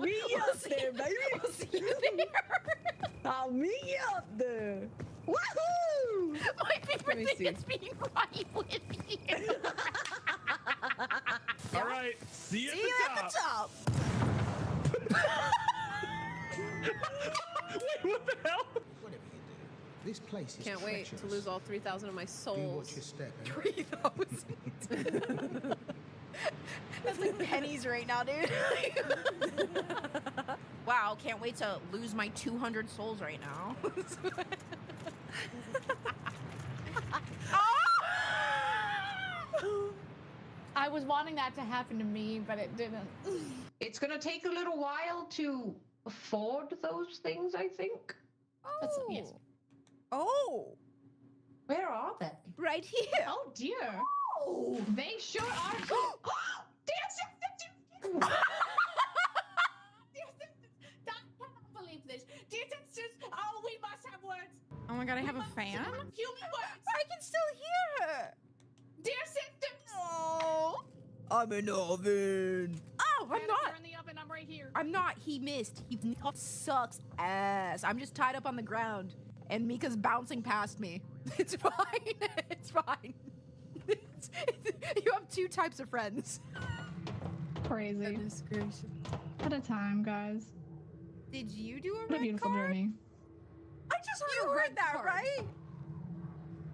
I'll meet you up there, baby. We'll see you there. I'll meet you up there. Woohoo! My favorite thing is being right with you. All right, see you See you at the top. Wait, what the hell? Whatever you do, this place is Can't wait to treacherous. lose all 3,000 of my Do souls. watch your step. eh? 3,000. That's like pennies right now, dude. Wow, can't wait to lose my 200 souls right now. I was wanting that to happen to me, but it didn't. It's gonna take a little while to afford those things, I think. That's, yes. Oh, Where are they? right here. Oh dear. Oh, they sure are. Dear sisters! Dear sisters, I cannot believe this. Dear sisters, oh, we must have words. Oh my god, I have a fan? Human words. I can still hear her. Dear sisters. Oh, I'm in the oven. Oh, I'm not. You're in the oven. I'm right here. I'm not. He missed. He sucks ass. I'm just tied up on the ground, and Mika's bouncing past me. It's fine. It's fine. You have two types of friends. Crazy. Goodness gracious. At a time, guys. Did you do a What a red beautiful card? journey. I just heard You a heard red that, card. right?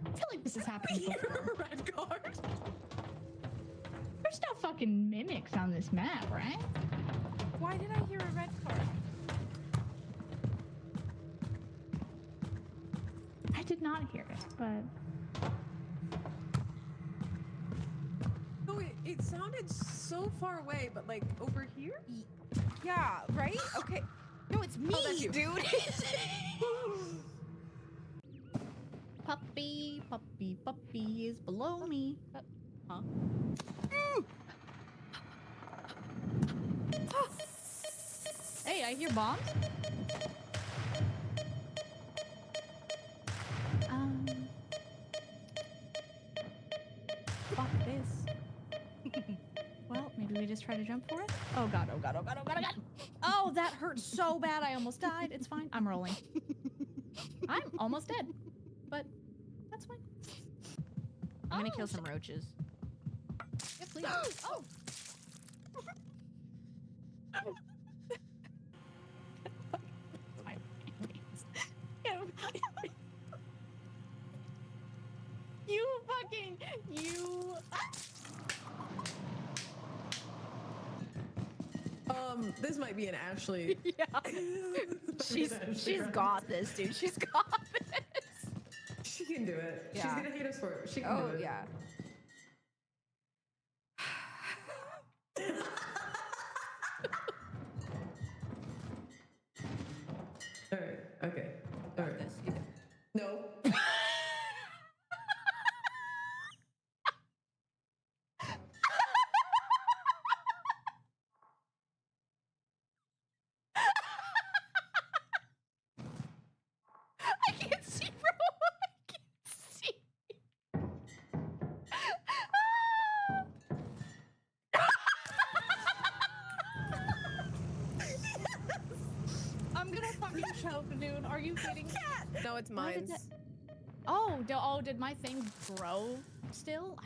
I feel like this has happened before. A red card. There's no fucking mimics on this map, right? Why did I hear a red card? I did not hear it, but No, it sounded so far away, but like over here? Yeah, right? Okay. No, it's me, that's you. dude. puppy, puppy, puppy is below me. Huh? Hey, I hear bombs. Fuck this. Well, maybe we just try to jump for it. Oh god, oh god, oh god, oh god, oh god. Oh, that hurt so bad. I almost died. It's fine. I'm rolling. I'm almost dead, but that's fine. I'm gonna Oh, kill some roaches. Yeah, please. Oh. You fucking you. This might be an Ashley. Yeah. She's got this, dude. She's got this. She can do it. Yeah. She's gonna hate us for it. She can Oh do it. yeah. All right. Okay. All right. This. You No. I can't see, bro. I can't see. I'm gonna fucking choke, dude. Are you kidding? No, it's Why did mine. that- Oh, did my thing grow still?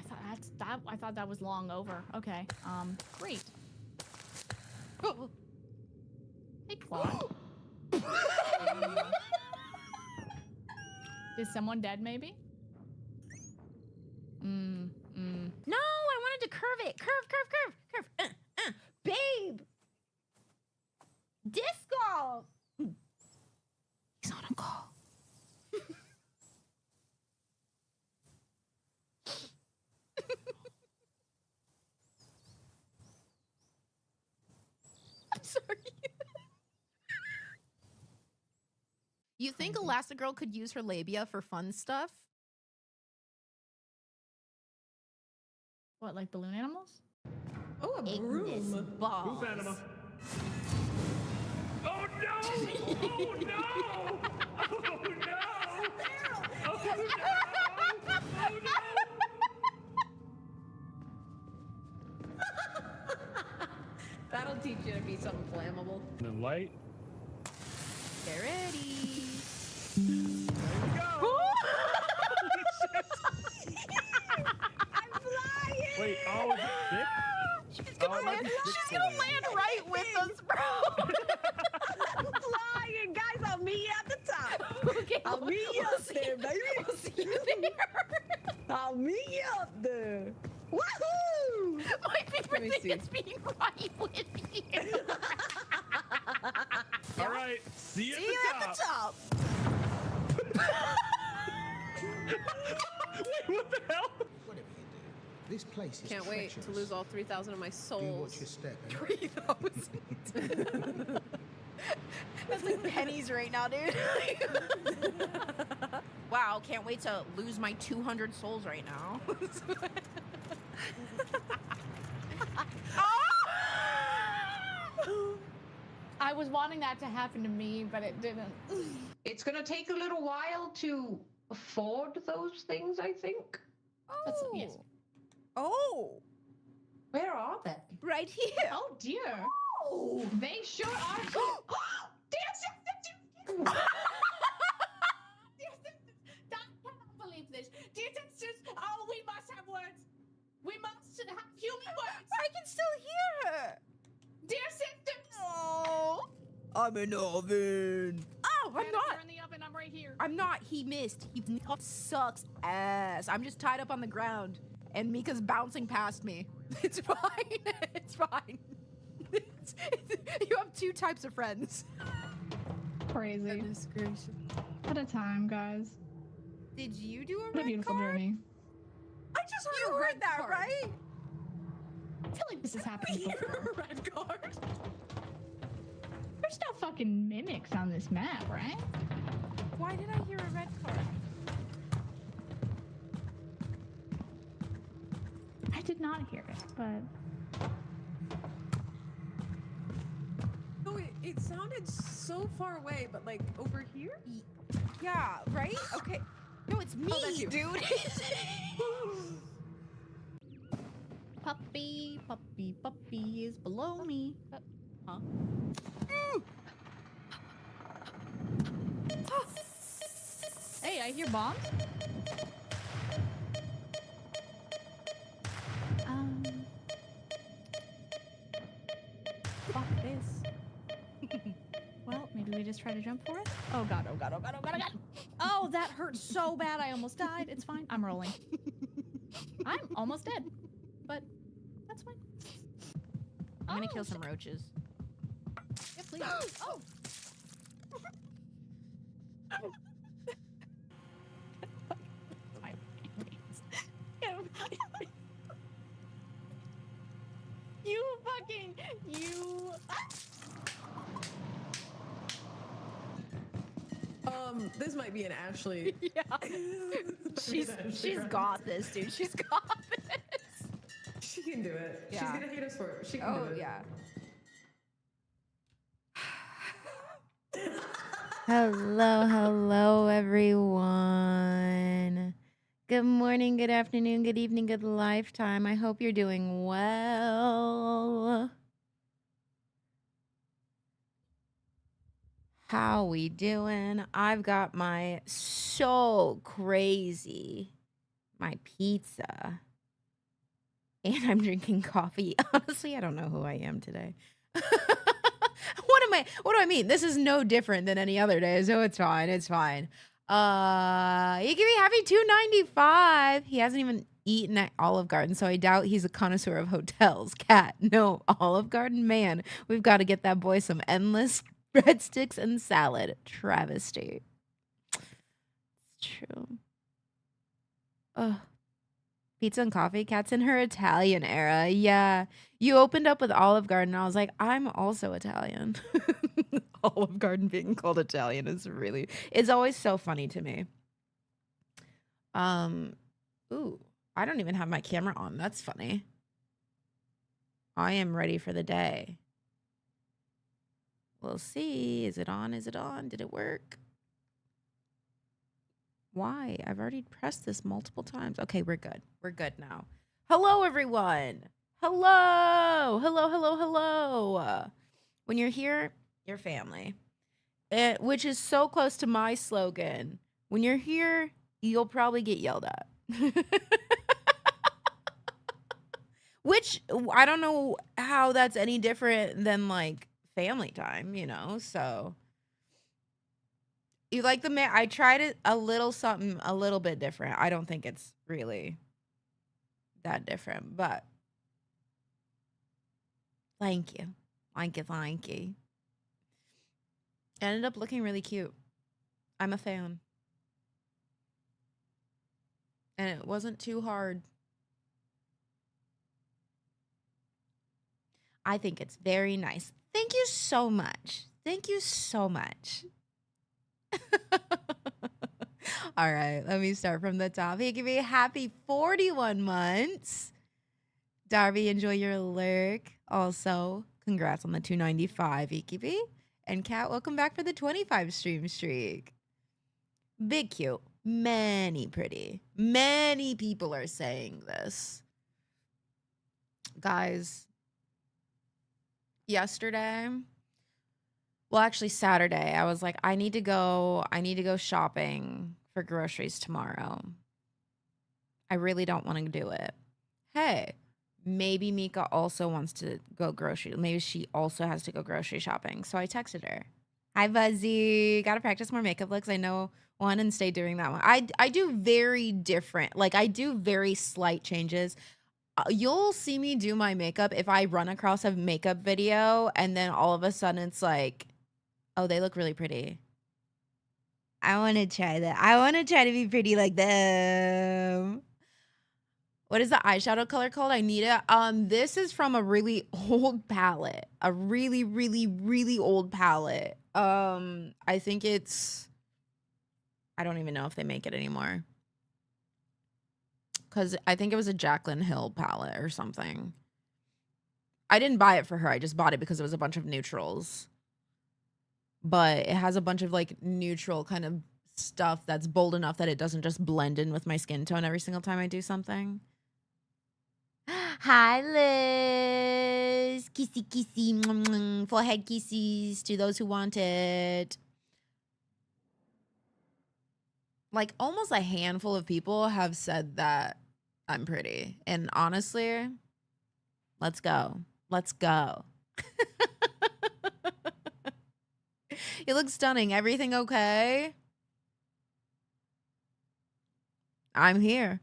I thought that was long over. Okay. Great. Oh. Hey, Claude. Is someone dead, maybe? No, I wanted to curve it. Curve. Babe. Disc golf. He's on a call. I'm sorry. You think Elastigirl could use her labia for fun stuff? What, like balloon animals? Oh, a broom. Ignis balls. Roof anima. Oh no! Oh no! Oh no! Oh no! Oh no! That'll teach you to be something flammable. The light. Get ready. Go! I'm flying. Wait, oh, is it thick? She's gonna it might land. be thick She's for gonna you. land right with us, bro. I'm flying, guys. I'll meet you at the top. Okay, I'll meet you we'll up see there, baby. We'll see you there. I'll meet you up there. Woohoo! My favorite me thing see. is being right with you. All right, see you See you at at the top. the top. Wait, what the hell? Whatever you do, this place is Can't wait to treacherous. lose all 3,000 of my Do souls. watch your step. eh? 3,000. That's like pennies right now, dude. Wow, can't wait to lose my 200 souls right now. I was wanting that to happen to me, but it didn't. It's gonna take a little while to afford those things, I think. That's- yes. Oh, Where are they? right here. Oh dear. Oh, they sure are. I cannot believe this. Dear sisters, oh, we must have words. We must have human words. I can still hear her. Dear sisters. Oh, I'm in the oven. Oh, I'm not. You're in the oven. I'm right here. I'm not. He missed. He sucks ass. I'm just tied up on the ground, and Mika's bouncing past me. It's fine. It's fine. You have two types of friends. Crazy. Goodness gracious. At a time, guys. Did you do a What a red beautiful card? journey. I just heard You a heard red that, card. right? I feel like this has happened before. A red card. There's no fucking mimics on this map, right? Why did I hear a red card? I did not hear it, but No, it sounded so far away, but like over here? Yeah, right? Okay. No, it's me, that's you. dude. puppy, puppy, puppy is below me. Huh? Hey, I hear bombs. Fuck this. Well, maybe we just try to jump for it. Oh god, oh god, oh god, oh god, oh god. Oh, that hurt so bad I almost died. It's fine. I'm rolling. I'm almost dead. But that's fine. I'm gonna Oh, kill some roaches. Yeah, please. Oh. You fucking you. This might be an Ashley. Yeah. She's got this, dude. She's got this. She can do it. She's Yeah. gonna hate us for it. She can Oh, do it. yeah. Hello, everyone. Good morning, good afternoon, good evening, good lifetime. I hope you're doing well. How we doing? I've got my my pizza, and I'm drinking coffee. Honestly, I don't know who I am today. What do I mean? This is no different than any other day, so it's fine. It's fine. He can be happy $2.95. He hasn't even eaten at Olive Garden, so I doubt he's a connoisseur of hotels. Cat, no, Olive Garden, man. We've got to get that boy some endless breadsticks and salad. Travesty. It's true. Ugh. Pizza and coffee. Cat's in her Italian era. Yeah. You opened up with Olive Garden. And I was like, I'm also Italian. Olive Garden being called Italian is really, it's always so funny to me. Ooh, I don't even have my camera on. That's funny. I am ready for the day. We'll see. Is it on? Is it on? Did it work? Why? I've already pressed this multiple times. Okay, we're good. We're good now. Hello, everyone. Hello. Hello, hello, hello. When you're here, you're family. Which is so close to my slogan. When you're here, you'll probably get yelled at. Which I don't know how that's any different than like family time, you know? So you like the I tried it a little something a little bit different. I don't think it's really that different, but thank you. Thank you. Ended up looking really cute. I'm a fan. And it wasn't too hard. I think it's very nice. Thank you so much. Thank you so much. All right, let me start from the top. He can be happy 41 months. Darby, enjoy your lurk. Also, congrats on the 295, Ikibi. And Kat, welcome back for the 25 stream streak. Big cute. Many pretty. Many people are saying this. Guys, yesterday, well, actually Saturday, I was like, I need to go shopping for groceries tomorrow. I really don't want to do it. Hey, maybe Mika also wants to go grocery. Maybe she also has to go grocery shopping. So I texted her. Hi, Buzzy. Got to practice more makeup looks. I know one and stay doing that one. I do very different. Like I do very slight changes. You'll see me do my makeup if I run across a makeup video and then all of a sudden it's like, oh, they look really pretty. I want to try that. I want to try to be pretty like them. What is the eyeshadow color called? I need it. This is from a really old palette. A really, really, really old palette. I think it's, I don't even know if they make it anymore. Because I think it was a Jaclyn Hill palette or something. I didn't buy it for her. I just bought it because it was a bunch of neutrals. But it has a bunch of like neutral kind of stuff that's bold enough that it doesn't just blend in with my skin tone every single time I do something. Hi, Liz. Kissy, kissy. Forehead kisses to those who want it. Like almost a handful of people have said that I'm pretty. And honestly, let's go. Let's go. You look stunning. Everything okay? I'm here.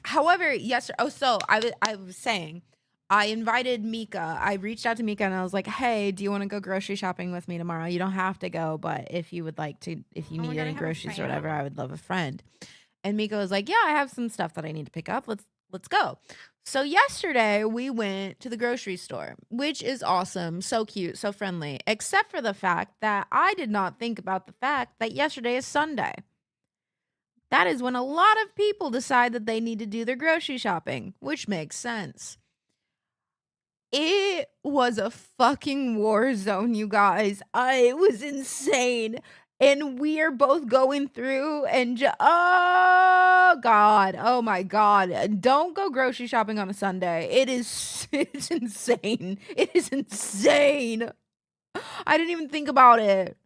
However, yes. Oh, so I was saying, I invited Mika. I reached out to Mika and I was like, hey, do you want to go grocery shopping with me tomorrow? You don't have to go, but if you would like to, if you Oh my need God, I any have a groceries or fan. whatever, I would love a friend. And Mika was like, yeah, I have some stuff that I need to pick up. Let's go. So yesterday we went to the grocery store, which is awesome. So cute, so friendly, except for the fact that I did not think about the fact that yesterday is Sunday. That is when a lot of people decide that they need to do their grocery shopping, which makes sense. It was a fucking war zone, you guys. It was insane. And we are both going through and oh God. Oh my God. Don't go grocery shopping on a Sunday. It's insane. It is insane. I didn't even think about it.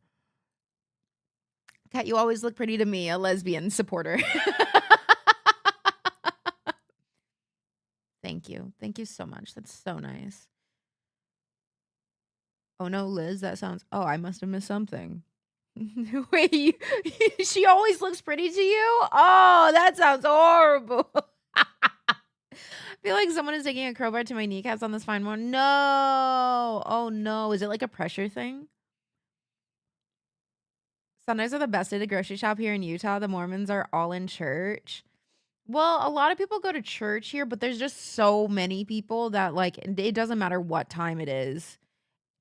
Kat, you always look pretty to me, a lesbian supporter. Thank you. Thank you so much. That's so nice. Oh no, Liz, that sounds, oh, I must have missed something. Wait, she always looks pretty to you? Oh, that sounds horrible. I feel like someone is taking a crowbar to my kneecaps on this fine morning. No. Oh no. Is it like a pressure thing? Sundays are the best day to grocery shop here in Utah. The Mormons are all in church. Well, a lot of people go to church here, but there's just so many people that like it doesn't matter what time it is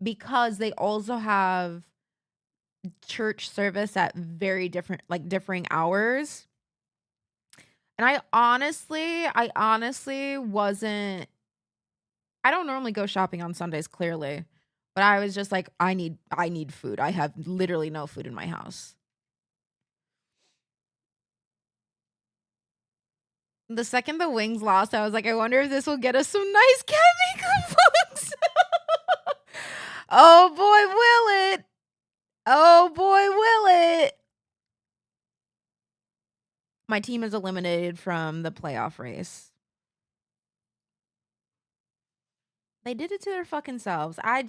because they also have church service at very different like differing hours. And I honestly wasn't, I don't normally go shopping on Sundays clearly, but I was just like I need food. I have literally no food in my house. The second the wings lost, I was like, I wonder if this will get us some nice cat makeup books. Oh boy, will it? Oh boy, will it? My team is eliminated from the playoff race. They did it to their fucking selves. I'm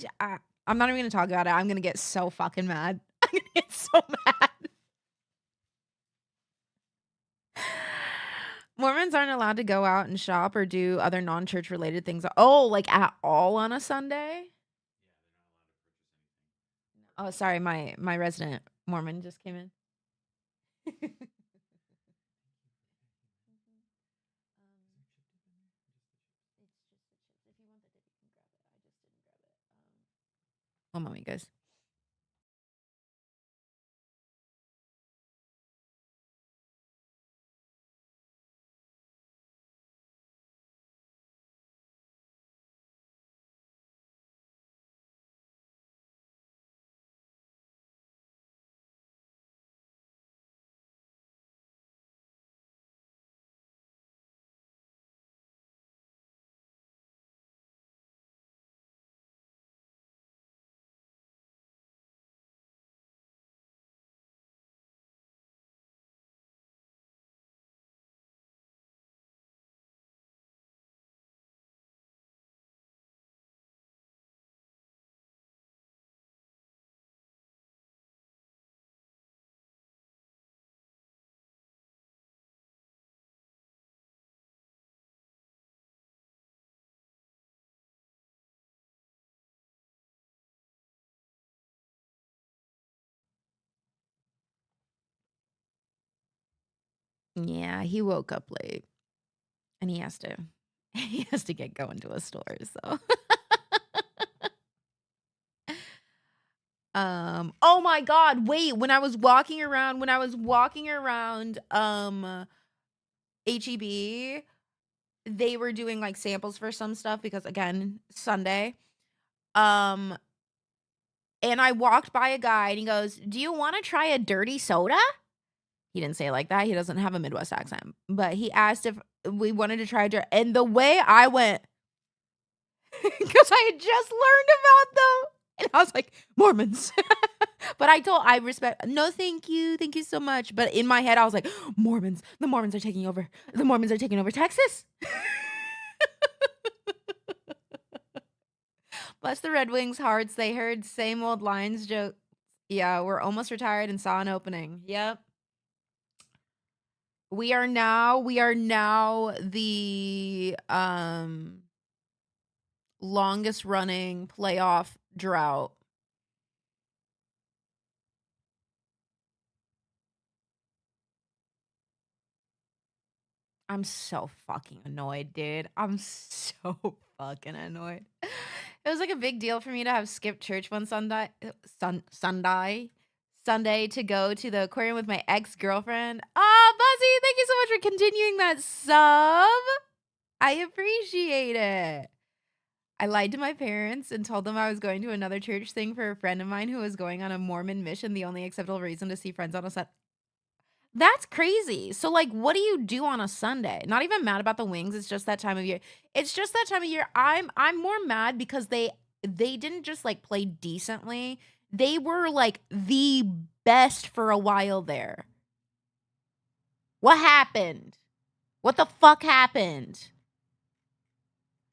not even gonna talk about it. I'm gonna get so fucking mad. I'm gonna get so mad. Mormons aren't allowed to go out and shop or do other non-church related things. Oh, like at all on a Sunday? Oh, sorry, my resident Mormon just came in. One moment, guys. Yeah, he woke up late and he has to get going to a store, so oh my god, wait, when I was walking around HEB, they were doing like samples for some stuff because again, Sunday. And I walked by a guy and he goes, "Do you want to try a dirty soda?" He didn't say it like that. He doesn't have a Midwest accent, but he asked if we wanted to try and the way I went, because I had just learned about them, and I was like, Mormons. But I respect, no, thank you so much. But in my head, I was like, Mormons, the Mormons are taking over. The Mormons are taking over Texas. Bless the Red Wings hearts. They heard same old lines joke. Yeah, we're almost retired and saw an opening. Yep. We are now the longest running playoff drought. I'm so fucking annoyed, dude. I'm so fucking annoyed. It was like a big deal for me to have skipped church one Sunday to go to the aquarium with my ex-girlfriend. Ah, Buzzy, thank you so much for continuing that sub. I appreciate it. I lied to my parents and told them I was going to another church thing for a friend of mine who was going on a Mormon mission. The only acceptable reason to see friends on a Sunday. That's crazy. So, like, what do you do on a Sunday? Not even mad about the wings. It's just that time of year. It's just that time of year. I'm more mad because they didn't just like play decently. They were like the best for a while there. What happened? What the fuck happened?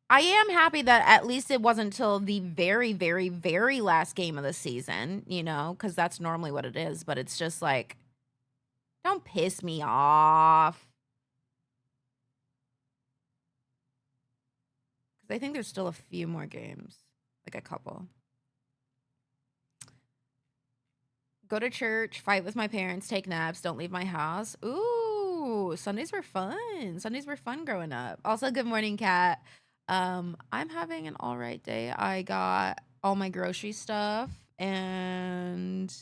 I am happy that at least it wasn't till the very, very, very last game of the season, you know, because that's normally what it is. But it's just like, don't piss me off. Because I think there's still a few more games, like a couple. Go to church, fight with my parents, take naps, don't leave my house. Ooh, Sundays were fun. Sundays were fun growing up. Also, good morning, Kat. I'm having an all right day. I got all my grocery stuff and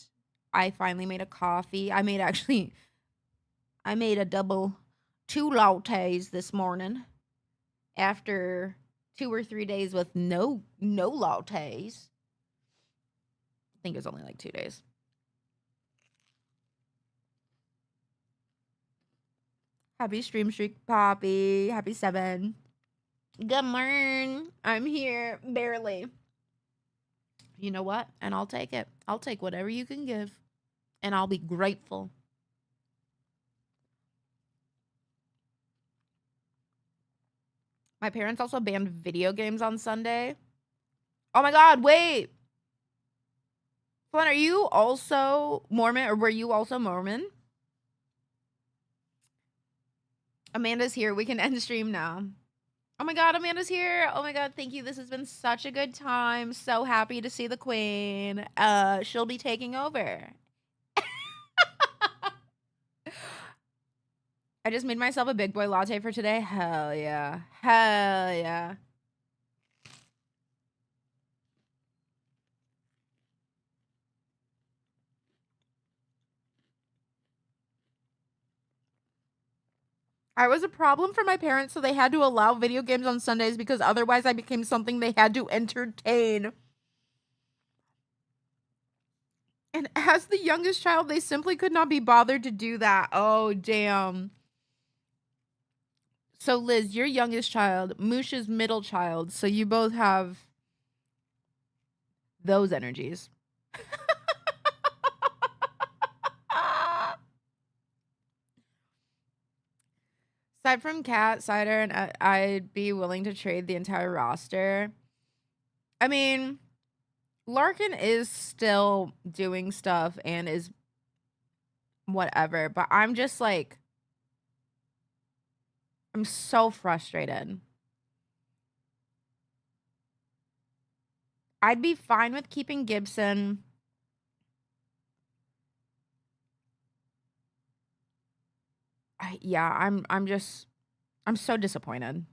I finally made a coffee. I made a double 2 lattes this morning after 2 or 3 days with no lattes. I think it was only like 2 days. Happy stream streak, Poppy. Happy 7. Good morning. I'm here barely. You know what? And I'll take it. I'll take whatever you can give. And I'll be grateful. My parents also banned video games on Sunday. Oh my god, wait. Flynn, are you also Mormon, or were you also Mormon? Amanda's here. We can end the stream now. Oh my god, Amanda's here. Oh my god, thank you. This has been such a good time. So happy to see the queen. She'll be taking over. I just made myself a big boy latte for today. Hell yeah. Hell yeah. I was a problem for my parents, so they had to allow video games on Sundays because otherwise I became something they had to entertain. And as the youngest child, they simply could not be bothered to do that. Oh, damn. So, Liz, your youngest child, Moosh's middle child, so you both have those energies. Aside from Cat, Cider, and I'd be willing to trade the entire roster. I mean, Larkin is still doing stuff and is whatever, but I'm just like, I'm so frustrated. I'd be fine with keeping Gibson. I'm so disappointed.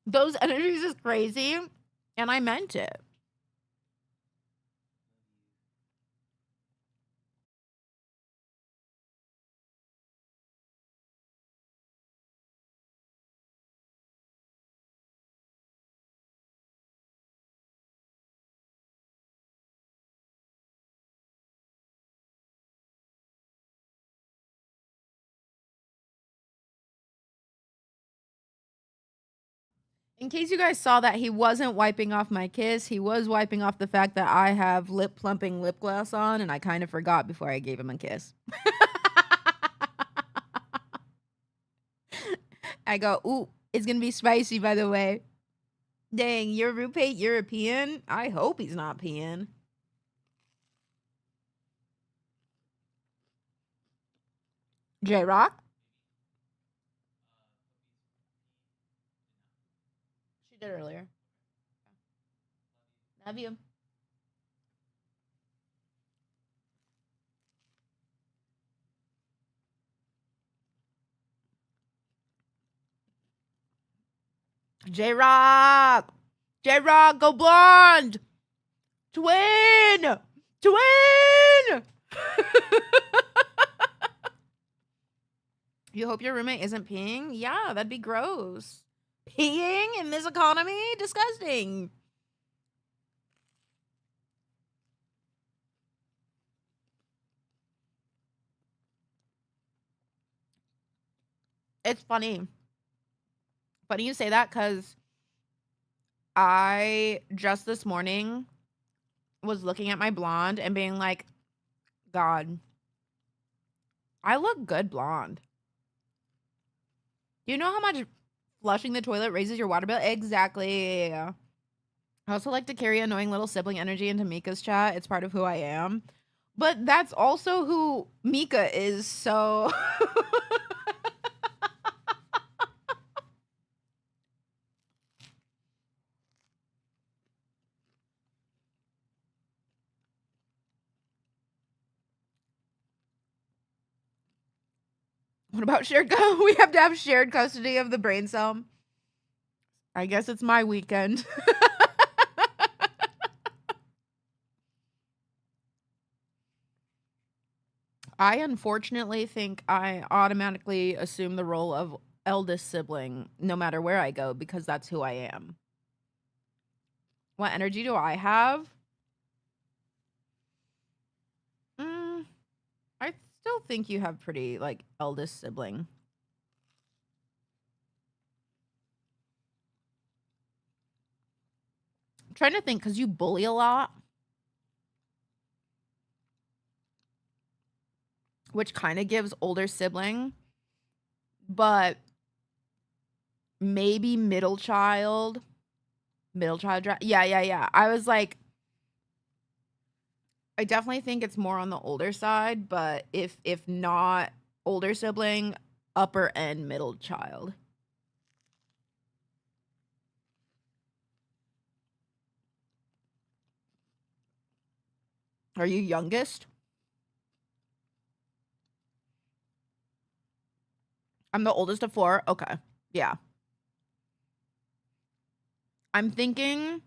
Those energies is crazy, and I meant it. In case you guys saw that he wasn't wiping off my kiss, he was wiping off the fact that I have lip plumping lip gloss on, and I kind of forgot before I gave him a kiss. I go, ooh, it's gonna be spicy, by the way. Dang, your roommate European? I hope he's not peeing. J-Rock? She did earlier. Love you. J-Rock! J-Rock, go blonde! Twin! Twin! You hope your roommate isn't peeing? Yeah, that'd be gross. Peeing in this economy? Disgusting. It's funny. Funny you say that because I just this morning was looking at my blonde and being like, God, I look good blonde. You know how much flushing the toilet raises your water bill? Exactly. I also like to carry annoying little sibling energy into Mika's chat. It's part of who I am. But that's also who Mika is, so... What about shared we have to have shared custody of the brain cell. I guess it's my weekend. I unfortunately think I automatically assume the role of eldest sibling no matter where I go because that's who I am. What energy do I have? I still think you have pretty, like, eldest sibling. I'm trying to think, because you bully a lot. Which kind of gives older sibling. But maybe middle child. Yeah. I was like, I definitely think it's more on the older side, but if not older sibling, upper end middle child. Are you youngest? I'm the oldest of 4. Okay. Yeah. I'm thinking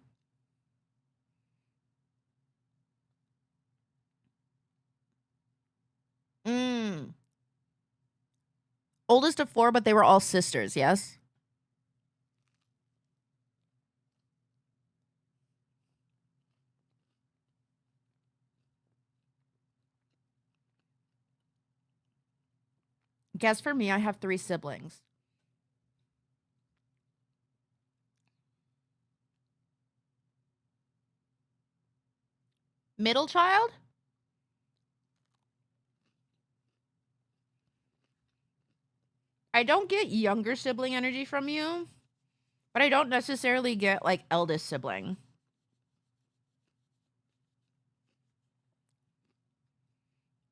oldest of 4, but they were all sisters, yes? Guess for me, I have 3 siblings. Middle child? I don't get younger sibling energy from you, but I don't necessarily get, like, eldest sibling.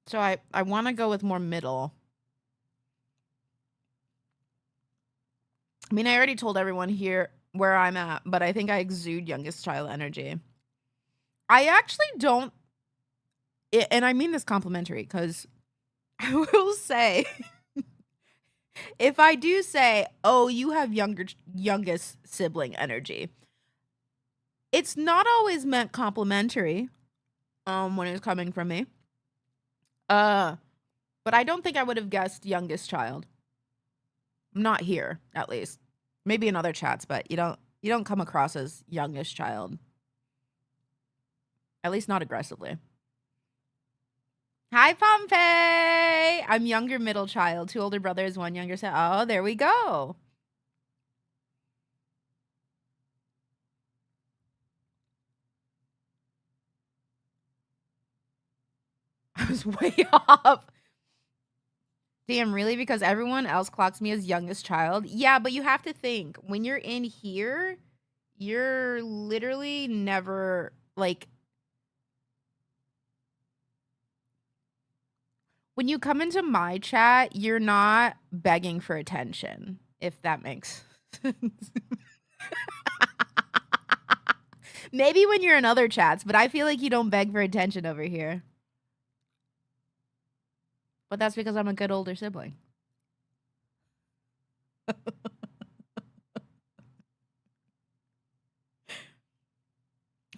So I want to go with more middle. I mean, I already told everyone here where I'm at, but I think I exude youngest child energy. I actually don't, and I mean this complimentary, because I will say, if I do say, oh, you have youngest sibling energy, it's not always meant complimentary, when it's coming from me. But I don't think I would have guessed youngest child. Not here, at least. Maybe in other chats, but you don't come across as youngest child. At least not aggressively. Hi, Pompey! I'm younger middle child. 2 older brothers, 1 younger sister. Oh, there we go. I was way off. Damn, really? Because everyone else clocks me as youngest child? Yeah, but you have to think. When you're in here, you're literally never, like... When you come into my chat, you're not begging for attention, if that makes sense. Maybe when you're in other chats, but I feel like you don't beg for attention over here. But that's because I'm a good older sibling.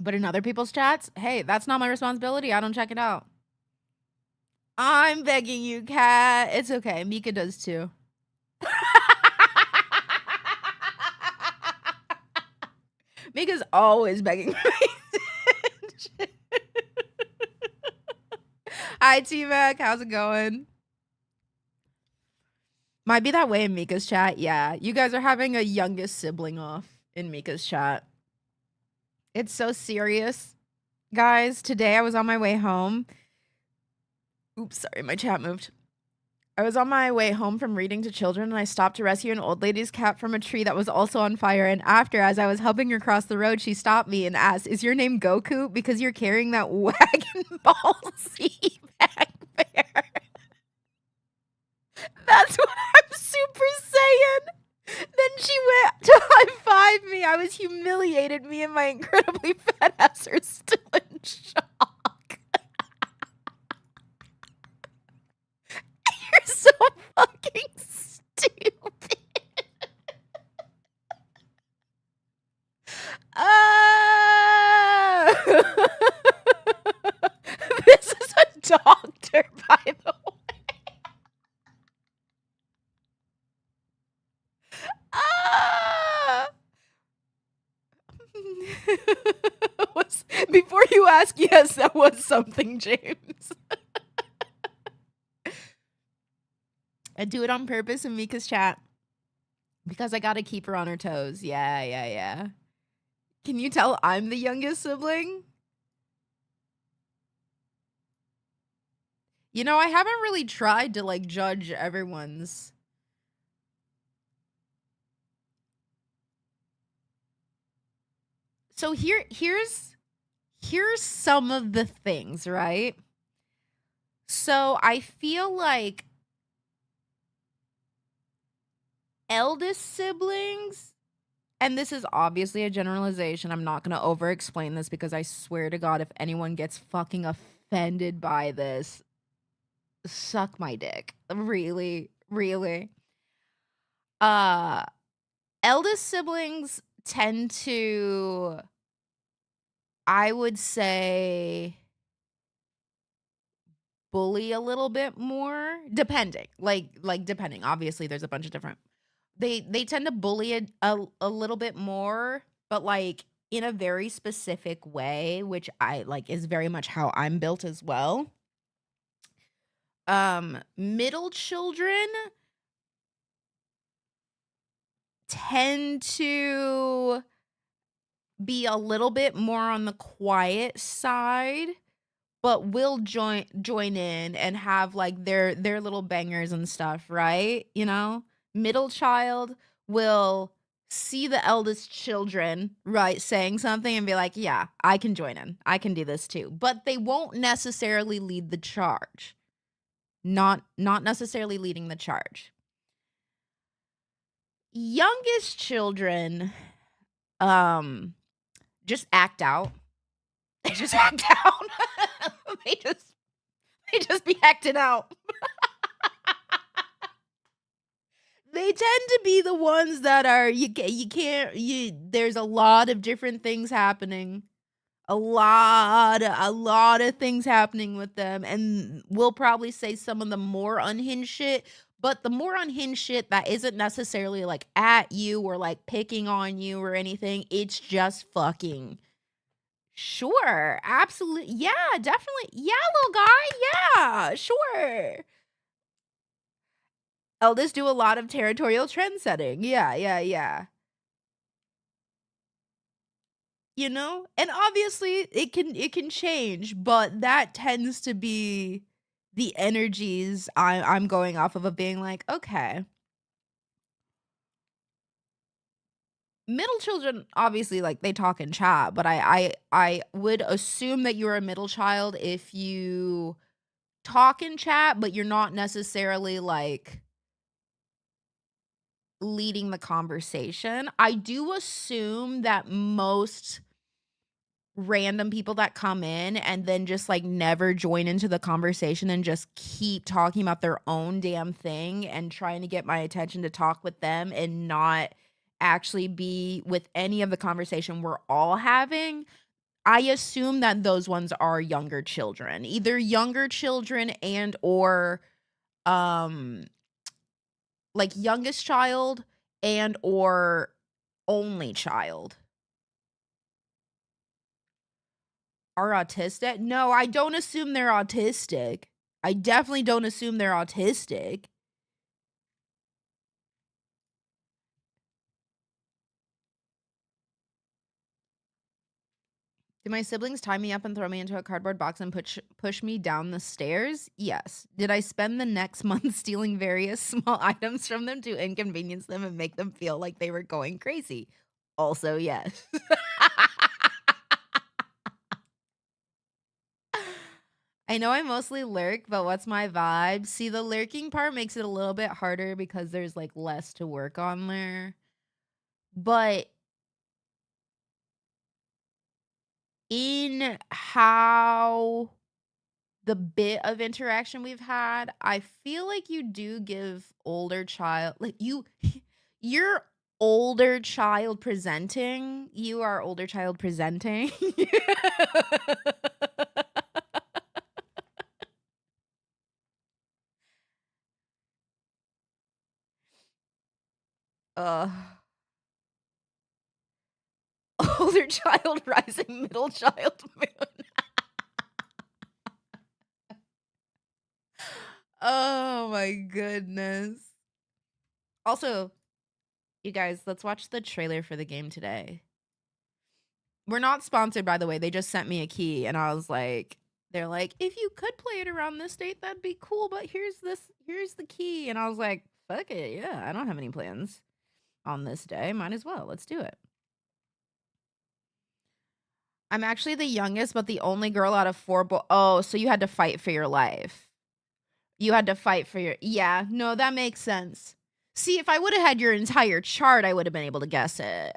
But in other people's chats, hey, that's not my responsibility. I don't check it out. I'm begging you, Kat. It's okay. Mika does too. Mika's always begging for attention. Hi, T-Mac. How's it going? Might be that way in Mika's chat. Yeah, you guys are having a youngest sibling off in Mika's chat. It's so serious. Guys, today I was on my way home. Oops, sorry, my chat moved. I was on my way home from reading to children, and I stopped to rescue an old lady's cat from a tree that was also on fire. And after, as I was helping her cross the road, she stopped me and asked, "Is your name Goku? Because you're carrying that Wagon Ball Z back there." That's what I'm Super Saiyan. Then she went to high-five me. I was humiliated. Me and my incredibly fat ass are still in shock. You're so fucking stupid. This is a doctor, by the way. Before you ask, yes, that was something, James. I do it on purpose in Mika's chat because I gotta keep her on her toes. Yeah. Can you tell I'm the youngest sibling? You know, I haven't really tried to like judge everyone's. So here's some of the things, right? So I feel like eldest siblings, and this is obviously a generalization. I'm not going to over explain this because I swear to God, if anyone gets fucking offended by this, suck my dick. Really. Eldest siblings tend to, I would say, bully a little bit more, depending. Like depending. Obviously, there's a bunch of different. They tend to bully a little bit more, but like in a very specific way, which I like is very much how I'm built as well. Middle children tend to be a little bit more on the quiet side, but will join in and have like their little bangers and stuff, right? You know, middle child will see the eldest children, right, saying something and be like, yeah, I can join in. I can do this too. But they won't necessarily lead the charge. Not necessarily leading the charge. Youngest children just act out. They just act out. they just be acting out. They tend to be the ones that are there's a lot of different things happening. A lot of things happening with them, and we'll probably say some of the more unhinged shit, but the more unhinged shit that isn't necessarily like at you or like picking on you or anything. It's just fucking sure, absolutely, yeah, definitely, yeah, little guy, yeah, sure. Eldest do a lot of territorial trend setting, yeah. You know, and obviously it can change, but that tends to be the energies I'm going off of being like, okay. Middle children obviously like they talk and chat, but I would assume that you're a middle child if you talk and chat, but you're not necessarily like leading the conversation. I do assume that most random people that come in and then just like never join into the conversation and just keep talking about their own damn thing and trying to get my attention to talk with them and not actually be with any of the conversation we're all having. I assume that those ones are younger children, either younger children and or like youngest child and or only child. Are autistic? No, I don't assume they're autistic. I definitely don't assume they're autistic. Did my siblings tie me up and throw me into a cardboard box and push me down the stairs? Yes. Did I spend the next month stealing various small items from them to inconvenience them and make them feel like they were going crazy? Also, yes. I know I mostly lurk, but what's my vibe? See, the lurking part makes it a little bit harder because there's like less to work on there. But in how the bit of interaction we've had, I feel like you do give older child like you're older child presenting. You are older child presenting. uh Older child rising, middle child moon. Oh my goodness. Also, you guys, let's watch the trailer for the game today. We're not sponsored, by the way. They just sent me a key, and I was like, they're like, if you could play it around this date, that'd be cool, but here's the key. And I was like, fuck it, yeah, I don't have any plans on this day. Might as well. Let's do it. I'm actually the youngest, but the only girl out of 4 oh, so you had to fight for your life. You had to fight for your... Yeah, no, that makes sense. See, if I would have had your entire chart, I would have been able to guess it.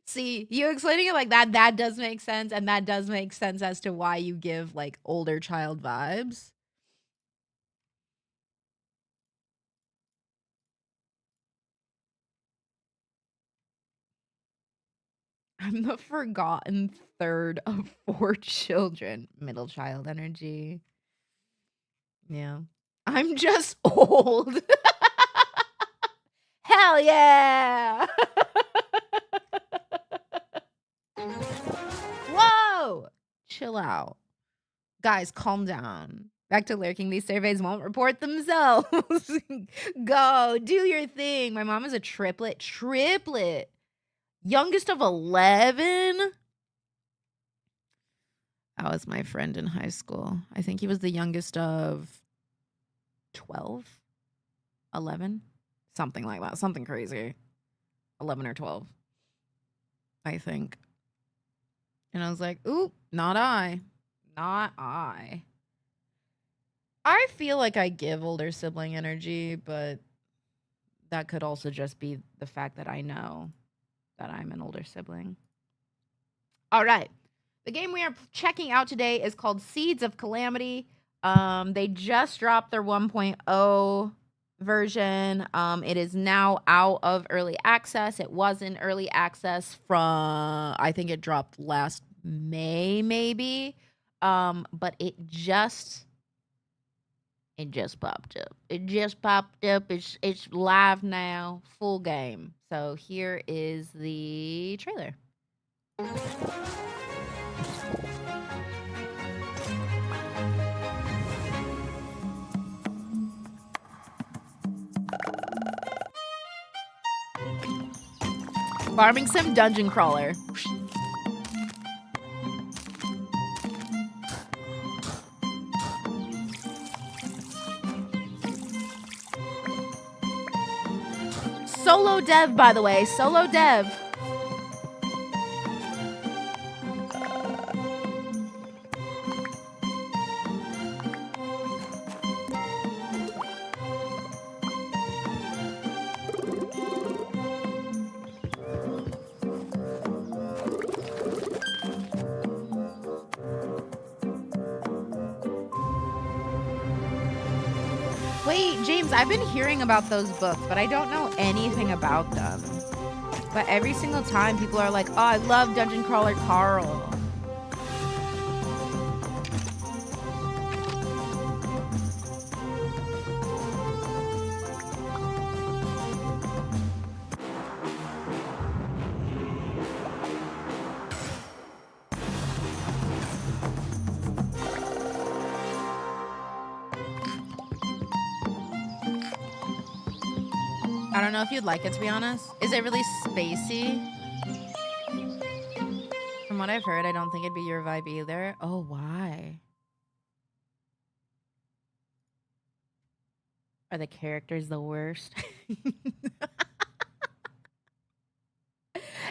See, you explaining it like that does make sense, and that does make sense as to why you give, like, older child vibes. I'm the forgotten third of 4 children. Middle child energy. Yeah. I'm just old. Hell yeah! Whoa! Chill out. Guys, calm down. Back to lurking. These surveys won't report themselves. Go. Do your thing. My mom is a triplet. Triplet. Youngest of 11? That was my friend in high school. I think he was the youngest of 12? 11? Something like that. Something crazy. 11 or 12. I think. And I was like, ooh, not I. Not I. I feel like I give older sibling energy, but that could also just be the fact that I know that I'm an older sibling. All right. The game we are checking out today is called Seeds of Calamity. They just dropped their 1.0 version. It is now out of early access. It was in early access from, I think it dropped last May, maybe. But it just popped up. It just popped up. It's live now, full game. So here is the trailer. Farming Sim Dungeon Crawler. Solo dev, by the way. Solo dev. Wait, James, I've been hearing about those books, but I don't know anything about them. But every single time people are like, oh, I love Dungeon Crawler Carl. I don't know if you'd like it, to be honest. Is it really spacey? From what I've heard, I don't think it'd be your vibe either. Oh, why? Are the characters the worst?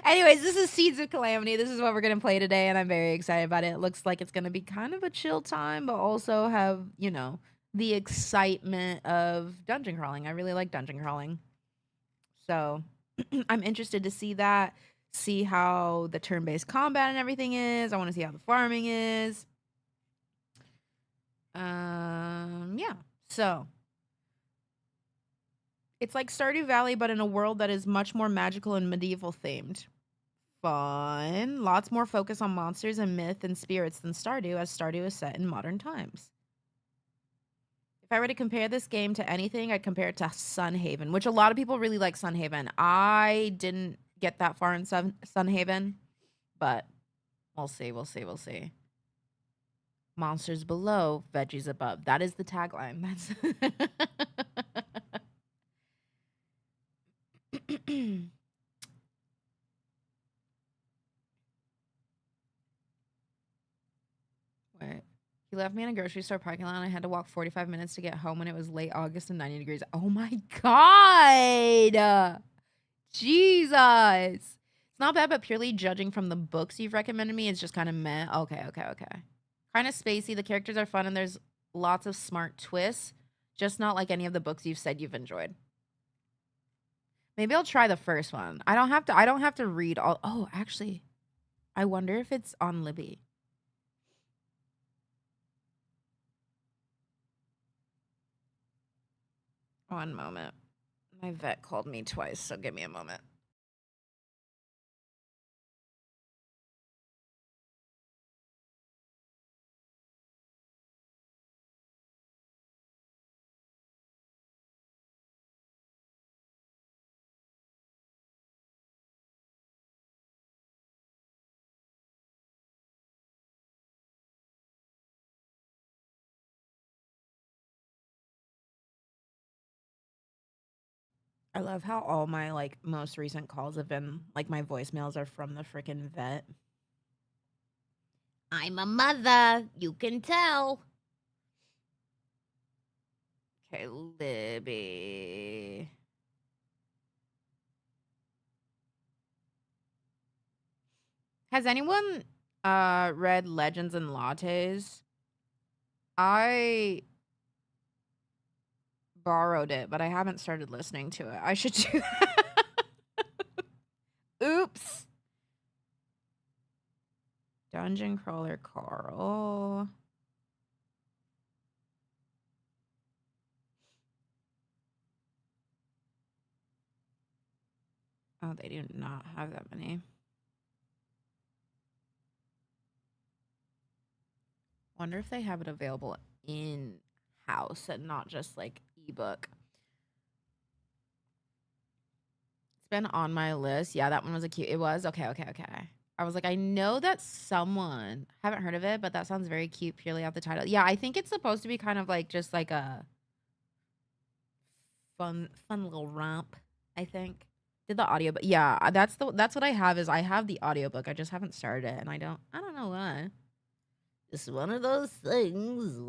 Anyways, this is Seeds of Calamity. This is what we're going to play today, and I'm very excited about it. It looks like it's going to be kind of a chill time, but also have, you know, the excitement of dungeon crawling. I really like dungeon crawling. So I'm interested to see that, see how the turn-based combat and everything is. I want to see how the farming is. Yeah. So it's like Stardew Valley, but in a world that is much more magical and medieval themed. Fun. Lots more focus on monsters and myth and spirits than Stardew, as Stardew is set in modern times. If I were to compare this game to anything, I'd compare it to Sunhaven, which a lot of people really like Sunhaven. I didn't get that far in Sunhaven, but We'll see. We'll see. We'll see. Monsters below, veggies above. That is the tagline. That's. Wait. He left me in a grocery store parking lot and I had to walk 45 minutes to get home when it was late August and 90 degrees. Oh my God. Jesus. It's not bad, but purely judging from the books you've recommended me, it's just kind of meh. Okay. Kind of spacey. The characters are fun and there's lots of smart twists. Just not like any of the books you've said you've enjoyed. Maybe I'll try the first one. I don't have to read all. Oh, actually, I wonder if it's on Libby. One moment. My vet called me twice, so give me a moment. I love how all my like most recent calls have been like my voicemails are from the freaking vet. I'm a mother, you can tell. Okay, Libby. Has anyone read Legends and Lattes? I borrowed it, but I haven't started listening to it. I should do that. Oops. Dungeon Crawler Carl. Oh, they do not have that many. Wonder if they have it available in house and not just like ebook. It's been on my list. Yeah, that one was a cute. It was okay. I was like, I know that someone haven't heard of it, but that sounds very cute purely off the title. Yeah, I think it's supposed to be kind of like just like a fun little romp, I think. Did the audio, but yeah, that's what I have is I have the audiobook. I just haven't started it and I don't know why. It's one of those things.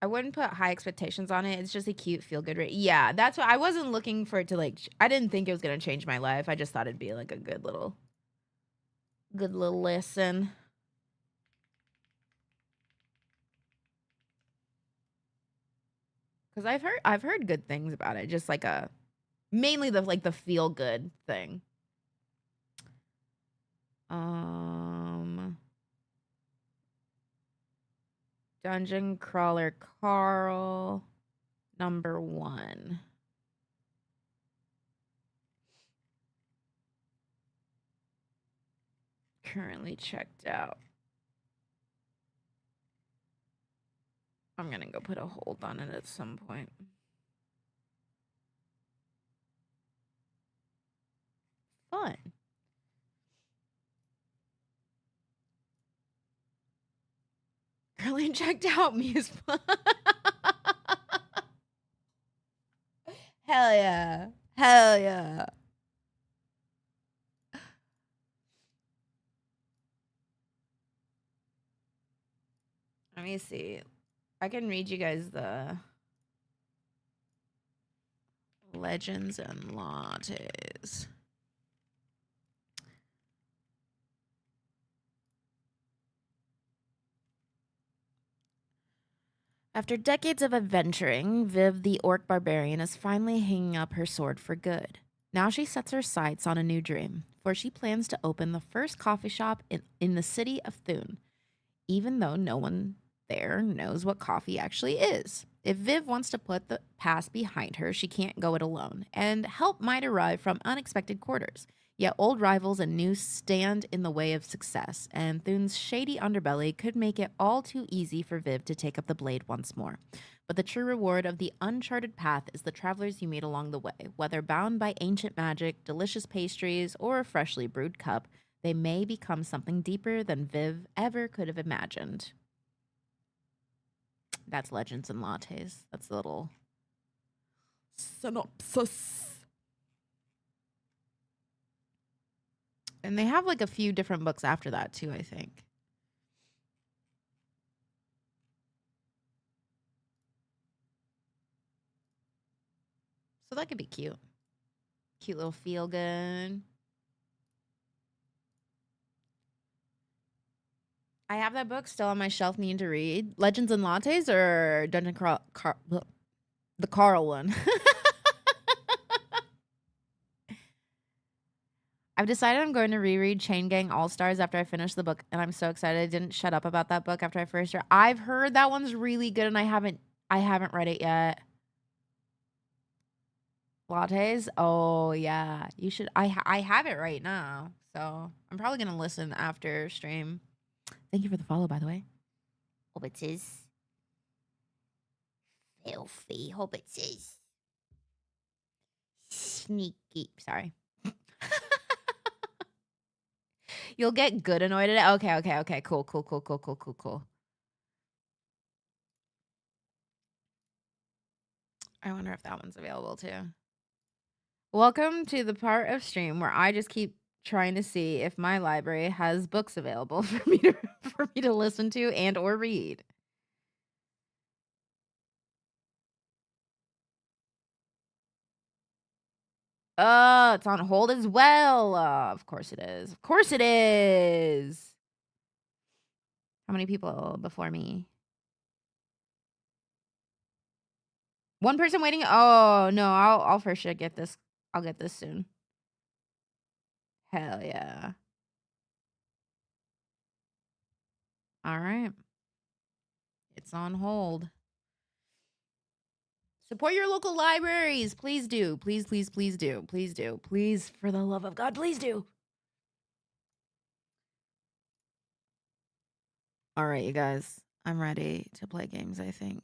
I wouldn't put high expectations on it. It's just a cute feel good read. Yeah, that's what I wasn't looking for it to like I didn't think it was going to change my life. I just thought it'd be like a good little listen. Cuz I've heard good things about it. Just like mainly the feel good thing. Dungeon Crawler Carl #1. Currently checked out. I'm gonna go put a hold on it at some point. Fun. Currently checked out Muse. Hell yeah. Hell yeah. Let me see. I can read you guys the Legends and Lattes. After decades of adventuring, Viv the Orc Barbarian is finally hanging up her sword for good. Now she sets her sights on a new dream, for she plans to open the first coffee shop in the city of Thune, even though no one there knows what coffee actually is. If Viv wants to put the past behind her, she can't go it alone, and help might arrive from unexpected quarters. Yet old rivals and new stand in the way of success, and Thune's shady underbelly could make it all too easy for Viv to take up the blade once more. But the true reward of the uncharted path is the travelers you meet along the way. Whether bound by ancient magic, delicious pastries, or a freshly brewed cup, they may become something deeper than Viv ever could have imagined. That's Legends and Lattes. That's the little synopsis. And they have like a few different books after that too, I think. So that could be cute. Cute little feel good. I have that book still on my shelf needing to read. Legends and Lattes or Dungeon the Carl one. I've decided I'm going to reread Chain Gang All-Stars after I finish the book, and I'm so excited I didn't shut up about that book after I first read. I've heard that one's really good, and I haven't read it yet. Lattes? Oh yeah, you should. I have it right now, so I'm probably gonna listen after stream. Thank you for the follow, by the way. Hobbitses. Filthy Hobbitses. Sneaky. Sorry. You'll get good annoyed at it. Okay. Cool. I wonder if that one's available too. Welcome to the part of stream where I just keep trying to see if my library has books available for me to listen to and or read. It's on hold as well. Of course it is. Of course it is. How many people before me? One person waiting. Oh no, I'll for sure get this. I'll get this soon. Hell yeah. All right. It's on hold. Support your local libraries. Please do. Please do. Please, for the love of God, please do. All right, you guys. I'm ready to play games, I think.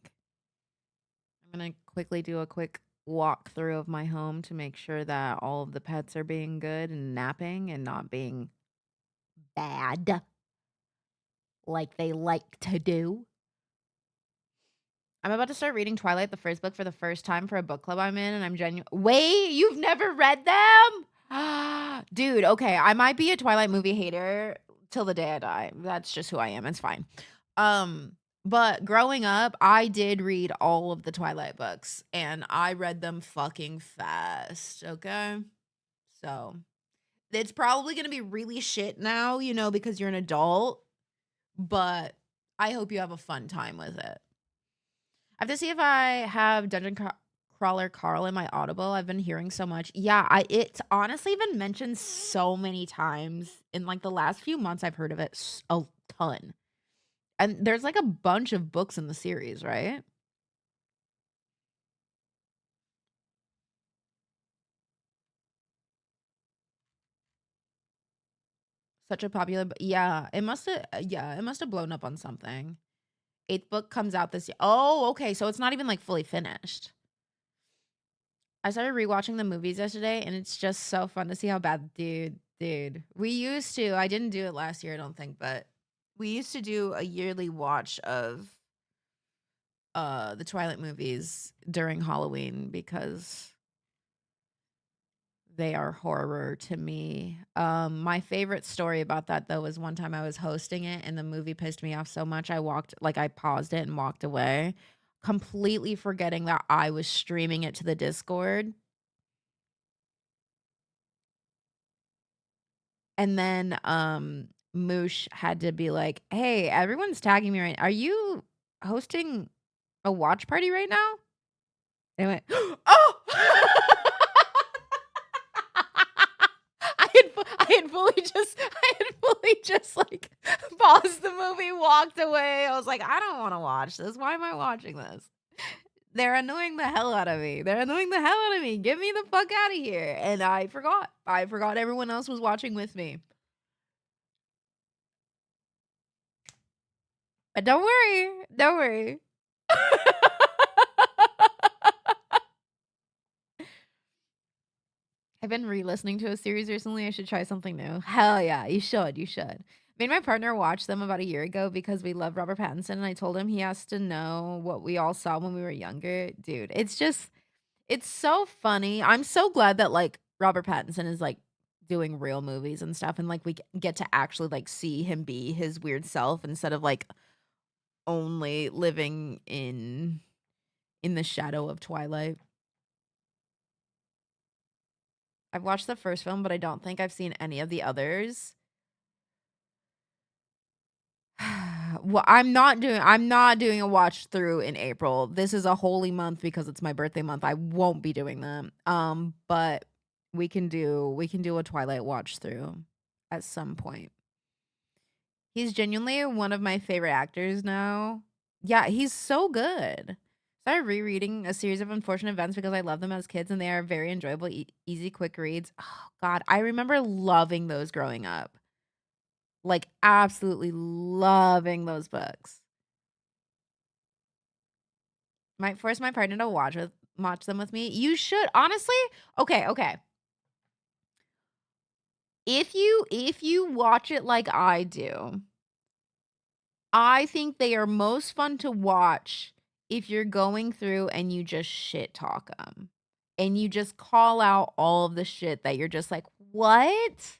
I'm going to quickly do a quick walkthrough of my home to make sure that all of the pets are being good and napping and not being bad like they like to do. I'm about to start reading Twilight, the first book, for the first time for a book club I'm in, and I'm genuine. Wait, you've never read them? Dude, okay, I might be a Twilight movie hater till the day I die. That's just who I am. It's fine. But growing up, I did read all of the Twilight books, and I read them fucking fast, okay? So, it's probably going to be really shit now, you know, because you're an adult, but I hope you have a fun time with it. I have to see if I have Dungeon Crawler Carl in my Audible. I've been hearing so much. Yeah, it's honestly been mentioned so many times. In like the last few months, I've heard of it a ton. And there's like a bunch of books in the series, right? Such a popular, yeah, it must have blown up on something. 8th book comes out this year. Oh, okay. So it's not even like fully finished. I started rewatching the movies yesterday, and it's just so fun to see how bad, dude. We used to, I didn't do it last year, I don't think, but we used to do a yearly watch of the Twilight movies during Halloween because they are horror to me. My favorite story about that though was one time I was hosting it and the movie pissed me off so much I paused it and walked away, completely forgetting that I was streaming it to the Discord. And then Moosh had to be like, "Hey, everyone's tagging me right. Are you hosting a watch party right now?" They went, "Oh!" I had fully just like paused the movie, walked away. I was like, I don't want to watch this. Why am I watching this? They're annoying the hell out of me. They're annoying the hell out of me. Get me the fuck out of here. And I forgot. I forgot everyone else was watching with me. But don't worry. Don't worry. I've been re-listening to a series recently. I should try something new. Hell yeah, you should. You should. Me and my partner watched them about a year ago because we love Robert Pattinson, and I told him he has to know what we all saw when we were younger. Dude, it's so funny. I'm so glad that like Robert Pattinson is like doing real movies and stuff, and like we get to actually like see him be his weird self instead of like only living in the shadow of Twilight. I've watched the first film, but I don't think I've seen any of the others. Well, I'm not doing a watch through in April. This is a holy month because it's my birthday month. I won't be doing that. But we can do a Twilight watch through at some point. He's genuinely one of my favorite actors now. Yeah, he's so good. Started rereading a series of unfortunate events because I love them as kids and they are very enjoyable, easy, quick reads. Oh God, I remember loving those growing up. Like absolutely loving those books. Might force my partner to watch them with me. You should honestly. Okay. If you watch it like I do, I think they are most fun to watch if you're going through and you just shit talk them. And you just call out all of the shit that you're just like, "What?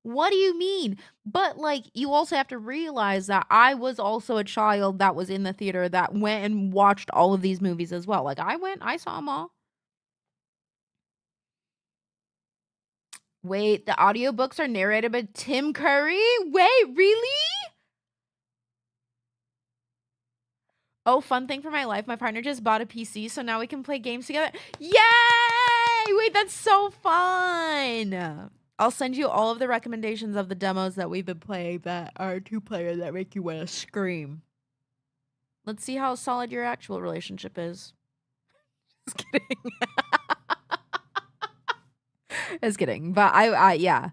What do you mean?" But like you also have to realize that I was also a child that was in the theater that went and watched all of these movies as well. Like I saw them all. Wait, the audiobooks are narrated by Tim Curry? Wait, really? Oh, fun thing for my life. My partner just bought a PC, so now we can play games together. Yay! Wait, that's so fun. I'll send you all of the recommendations of the demos that we've been playing that are 2-player that make you want to scream. Let's see how solid your actual relationship is. Just kidding. Just kidding. But I yeah.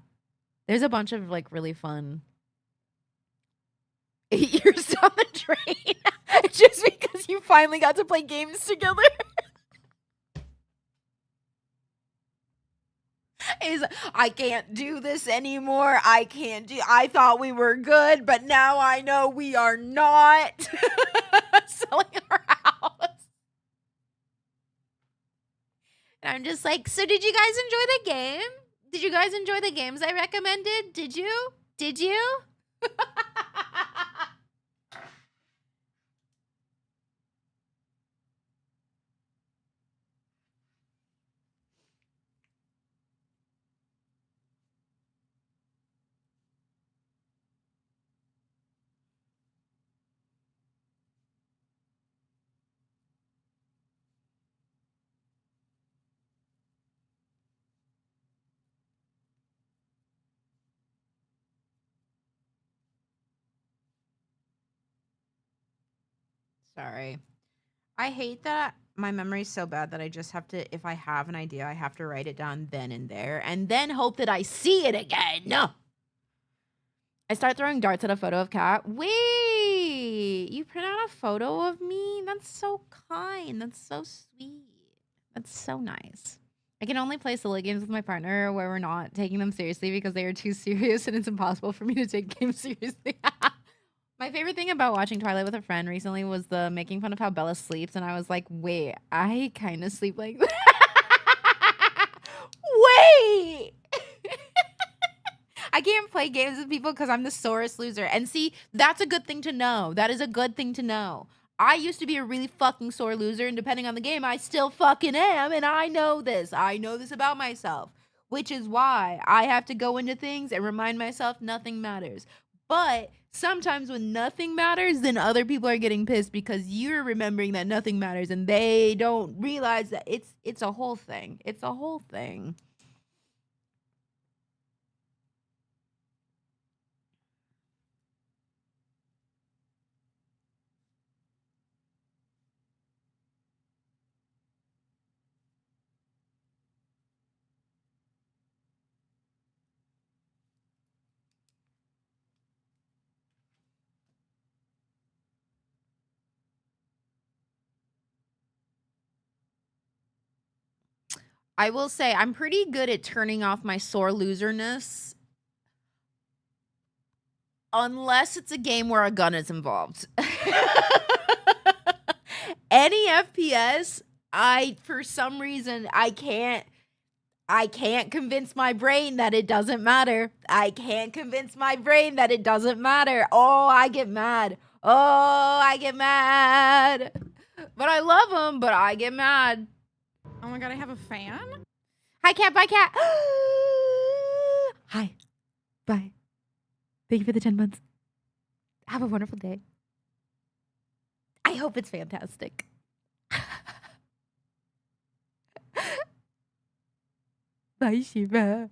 There's a bunch of like really fun 8 years down the drain. Just because you finally got to play games together. I can't do this anymore. I thought we were good, but now I know we are not. Selling our house. And I'm just like, so did you guys enjoy the game? Did you guys enjoy the games I recommended? Did you? Did you? Sorry. I hate that my memory's so bad that I just have to, if I have an idea, I have to write it down then and there and then hope that I see it again. No. I start throwing darts at a photo of Kat. Wait, you print out a photo of me? That's so kind. That's so sweet. That's so nice. I can only play silly games with my partner where we're not taking them seriously because they are too serious and it's impossible for me to take games seriously. My favorite thing about watching Twilight with a friend recently was the making fun of how Bella sleeps, and I was like, wait, I kind of sleep like that. Wait! I can't play games with people because I'm the sorest loser. And see, that's a good thing to know. That is a good thing to know. I used to be a really fucking sore loser, and depending on the game, I still fucking am, and I know this. I know this about myself, which is why I have to go into things and remind myself nothing matters. But sometimes when nothing matters, then other people are getting pissed because you're remembering that nothing matters and they don't realize that it's a whole thing. It's a whole thing. I will say I'm pretty good at turning off my sore loserness. Unless it's a game where a gun is involved. Any FPS, for some reason, I can't convince my brain that it doesn't matter. I can't convince my brain that it doesn't matter. Oh, I get mad. Oh, I get mad. But I love them, but I get mad. Oh my god, I have a fan? Hi, cat. Bye, cat. Hi. Bye. Thank you for the 10 months. Have a wonderful day. I hope it's fantastic. Bye, Shiva.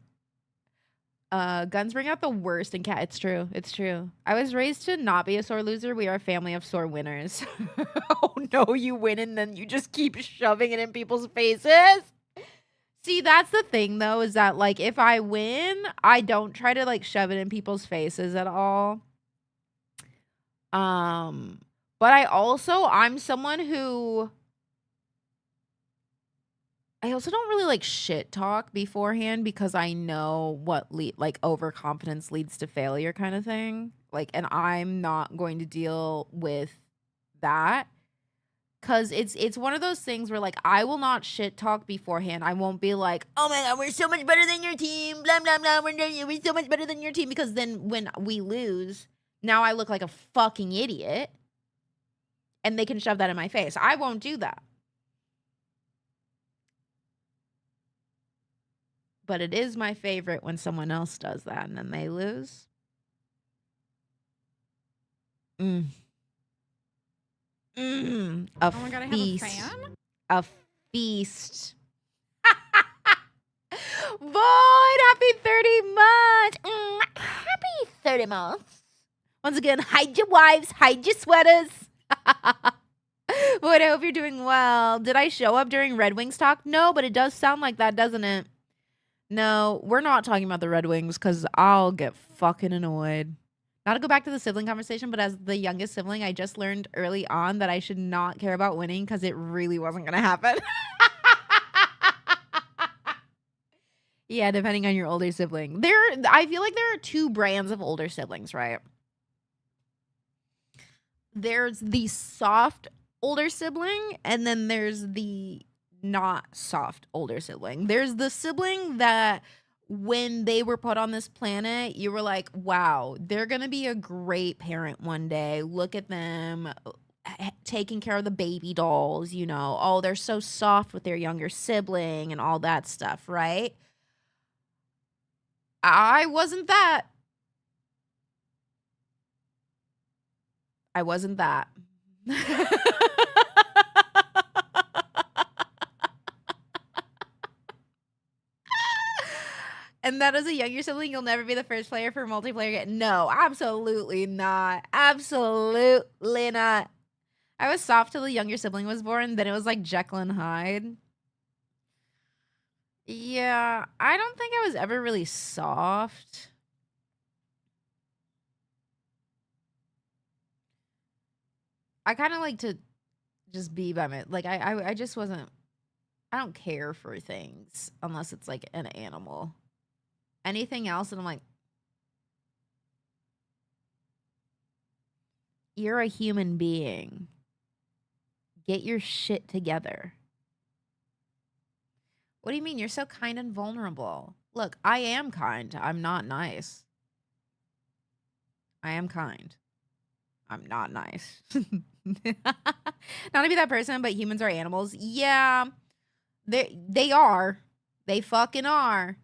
Guns bring out the worst in cat. It's true. It's true. I was raised to not be a sore loser. We are a family of sore winners. Oh no, you win and then you just keep shoving it in people's faces. See, that's the thing though, is that like if I win, I don't try to like shove it in people's faces at all. But I'm someone who I also don't really like shit talk beforehand because I know what like overconfidence leads to failure kind of thing. Like, and I'm not going to deal with that. Cause it's one of those things where like I will not shit talk beforehand. I won't be like, oh my god, we're so much better than your team, blah blah blah. We're so much better than your team, because then when we lose, now I look like a fucking idiot, and they can shove that in my face. I won't do that. But it is my favorite when someone else does that and then they lose. A Oh my god, I have a feast. fan? A feast. Void, happy 30 months. Happy 30 months. Once again, hide your wives, hide your sweaters. Void, I hope you're doing well. Did I show up during Red Wings talk? No, but it does sound like that, doesn't it? No, we're not talking about the Red Wings because I'll get fucking annoyed. Not to go back to the sibling conversation, but as the youngest sibling, I just learned early on that I should not care about winning because it really wasn't going to happen. Yeah, depending on your older sibling. I feel like there are two brands of older siblings, right? There's the soft older sibling, and then there's the not soft older sibling. There's the sibling that when they were put on this planet, you were like, wow, they're going to be a great parent one day. Look at them taking care of the baby dolls, you know. Oh, they're so soft with their younger sibling and all that stuff, right? I wasn't that. I wasn't that. And that as a younger sibling, you'll never be the first player for multiplayer. No, absolutely not. Absolutely not. I was soft till the younger sibling was born. Then it was like Jekyll and Hyde. Yeah, I don't think I was ever really soft. I kind of like to just be by my, like, I just wasn't, I don't care for things unless it's like an animal. Anything else, and I'm like, you're a human being. Get your shit together. What do you mean? You're so kind and vulnerable. Look, I am kind. I'm not nice. I am kind. I'm not nice. Not to be that person, but humans are animals. Yeah, they are. They fucking are.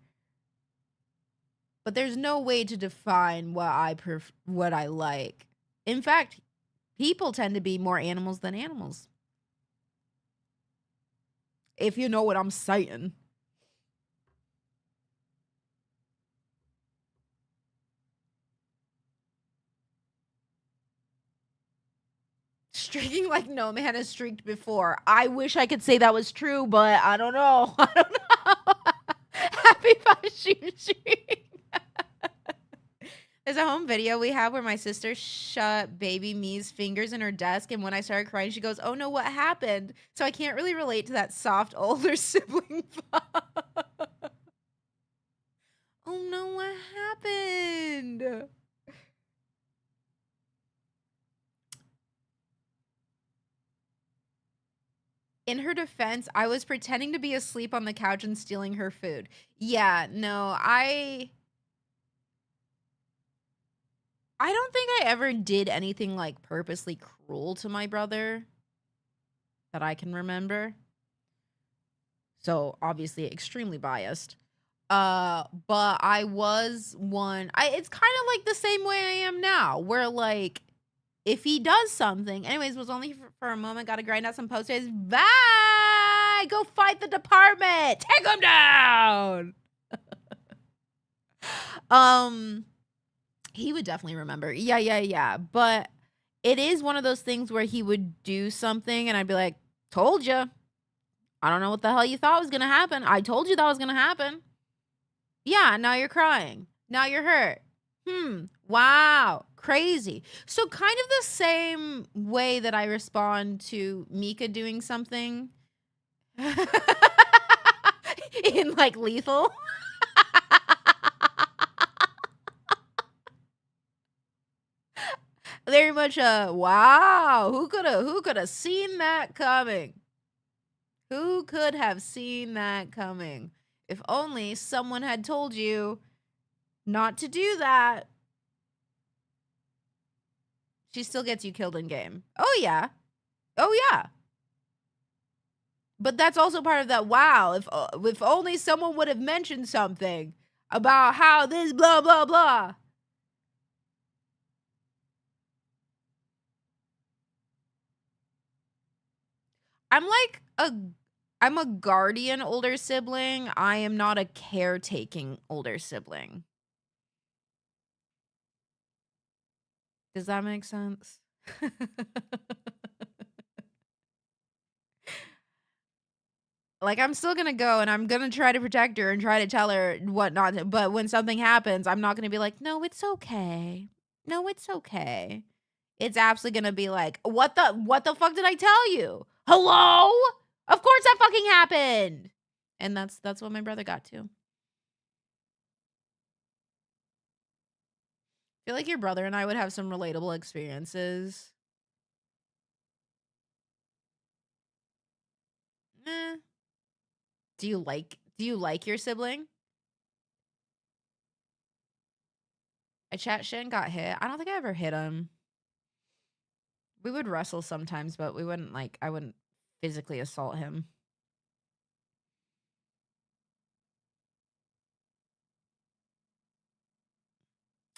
But there's no way to define what I like. In fact, people tend to be more animals than animals. If you know what I'm saying. Streaking like no man has streaked before. I wish I could say that was true, but I don't know. I don't know. Happy 5 streak. There's a home video we have where my sister shut baby me's fingers in her desk, and when I started crying, she goes, "Oh no, what happened?" So I can't really relate to that soft older sibling vibe. Oh no, what happened? In her defense, I was pretending to be asleep on the couch and stealing her food. Yeah, no, I don't think I ever did anything like purposely cruel to my brother that I can remember. So obviously extremely biased. But I was one. It's kind of like the same way I am now, where like if he does something, anyways, was only for a moment. Got to grind out some posters. Bye. Go fight the department. Take him down. He would definitely remember. Yeah. But it is one of those things where he would do something and I'd be like, told you. I don't know what the hell you thought was going to happen. I told you that was going to happen. Yeah, now you're crying. Now you're hurt. Wow. Crazy. So kind of the same way that I respond to Mika doing something in like Lethal. Very much wow, who could have seen that coming? Who could have seen that coming? If only someone had told you not to do that. She still gets you killed in game. Oh yeah. But that's also part of that wow, if only someone would have mentioned something about how this blah blah blah. I'm a guardian older sibling. I am not a caretaking older sibling. Does that make sense? Like, I'm still gonna go and I'm gonna try to protect her and try to tell her what not to, but when something happens, I'm not gonna be like, no, it's okay. No, it's okay. It's absolutely gonna be like, what the fuck did I tell you? Hello? Of course that fucking happened. And that's what my brother got to. I feel like your brother and I would have some relatable experiences. Do you like your sibling? I chat shit and got hit. I don't think I ever hit him. We would wrestle sometimes, but we wouldn't I wouldn't physically assault him.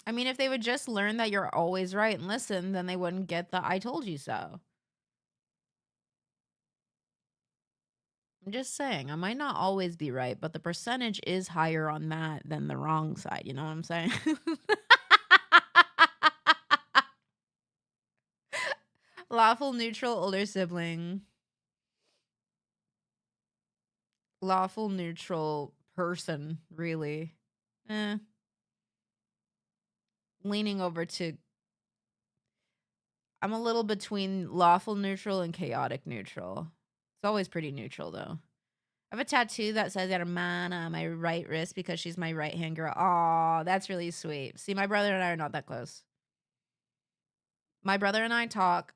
I mean, if they would just learn that you're always right and listen, then they wouldn't get the I told you so. I'm just saying, I might not always be right, but the percentage is higher on that than the wrong side. You know what I'm saying? Lawful neutral older sibling. Lawful neutral person, really. Leaning over to... I'm a little between lawful neutral and chaotic neutral. It's always pretty neutral, though. I have a tattoo that says Hermana on my right wrist because she's my right-hand girl. Aw, that's really sweet. See, my brother and I are not that close. My brother and I talk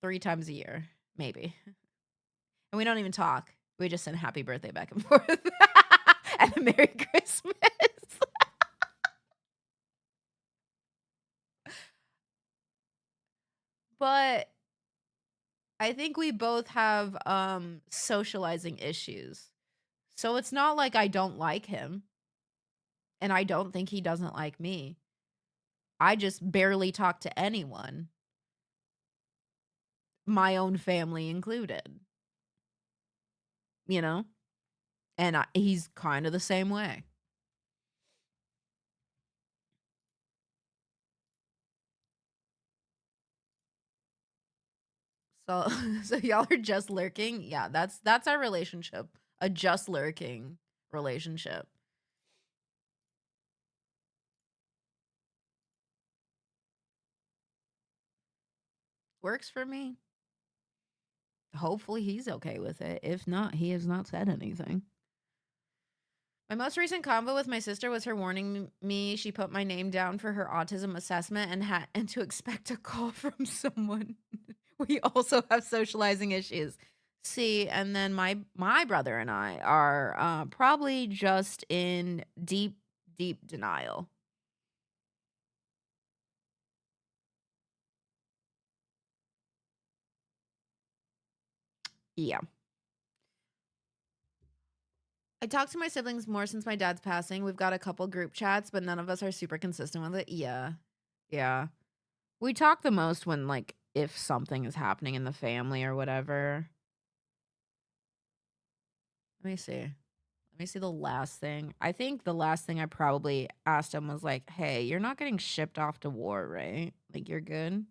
3 times a year, maybe. And we don't even talk. We just send happy birthday back and forth. And a Merry Christmas. But I think we both have socializing issues. So it's not like I don't like him. And I don't think he doesn't like me. I just barely talk to anyone. My own family included. You know? And he's kind of the same way. So y'all are just lurking? Yeah, that's our relationship. A just lurking relationship. works for me. Hopefully he's okay with it. If not, he has not said anything. My most recent convo with my sister was her warning me she put my name down for her autism assessment and to expect a call from someone. We also have socializing issues. See, and then my brother and I are probably just in deep denial. Yeah. I talk to my siblings more since my dad's passing. We've got a couple group chats, but none of us are super consistent with it. Yeah. Yeah. We talk the most when, like, if something is happening in the family or whatever. Let me see. Let me see the last thing. I think the last thing I probably asked him was like, hey, you're not getting shipped off to war, right? Like, you're good?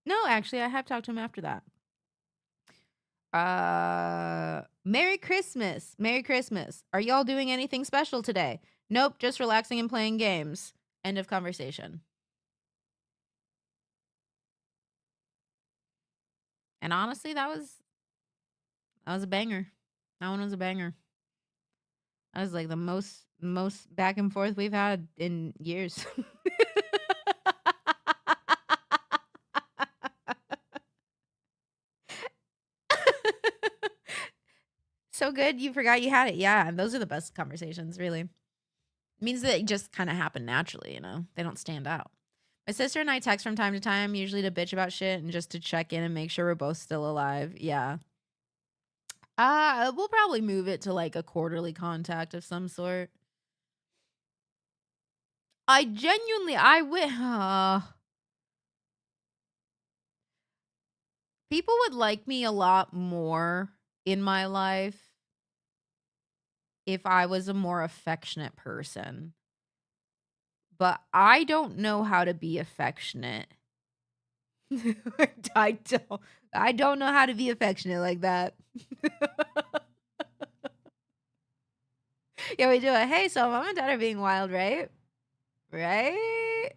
No, actually, I have talked to him after that. Merry Christmas. Merry Christmas. Are y'all doing anything special today? Nope, just relaxing and playing games. End of conversation. And honestly, that was a banger. That one was a banger. That was like the most back and forth we've had in years. So good you forgot you had it. Yeah, and those are the best conversations, really. It means that it just kind of happen naturally, you know? They don't stand out. My sister and I text from time to time, usually to bitch about shit and just to check in and make sure we're both still alive. Yeah. We'll probably move it to like a quarterly contact of some sort. People would like me a lot more in my life if I was a more affectionate person. But I don't know how to be affectionate. I don't know how to be affectionate like that. Yeah, we do it. Hey, so mom and dad are being wild, right? Right?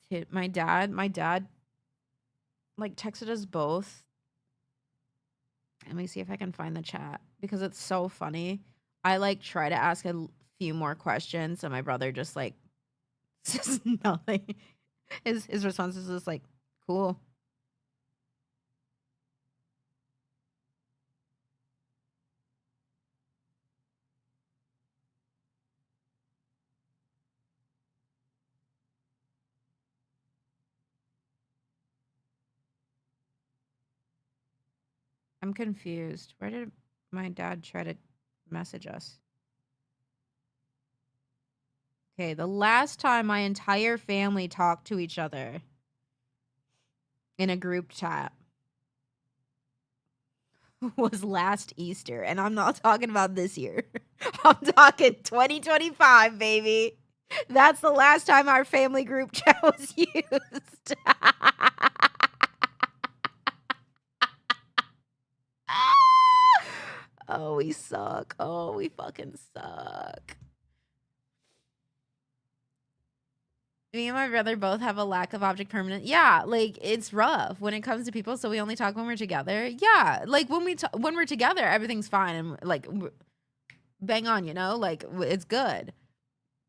Dude, my dad like texted us both. Let me see if I can find the chat because it's so funny. I like try to ask a few more questions and my brother just like says nothing. His response is just like, cool. I'm confused. Where did my dad try to message us? Okay, the last time my entire family talked to each other in a group chat was last Easter. And I'm not talking about this year. I'm talking 2025, baby. That's the last time our family group chat was used. Oh, we suck. Oh, we fucking suck. Me and my brother both have a lack of object permanence. Yeah, like it's rough when it comes to people, so we only talk when we're together. Yeah, like when we're together, everything's fine and like bang on, you know, like it's good.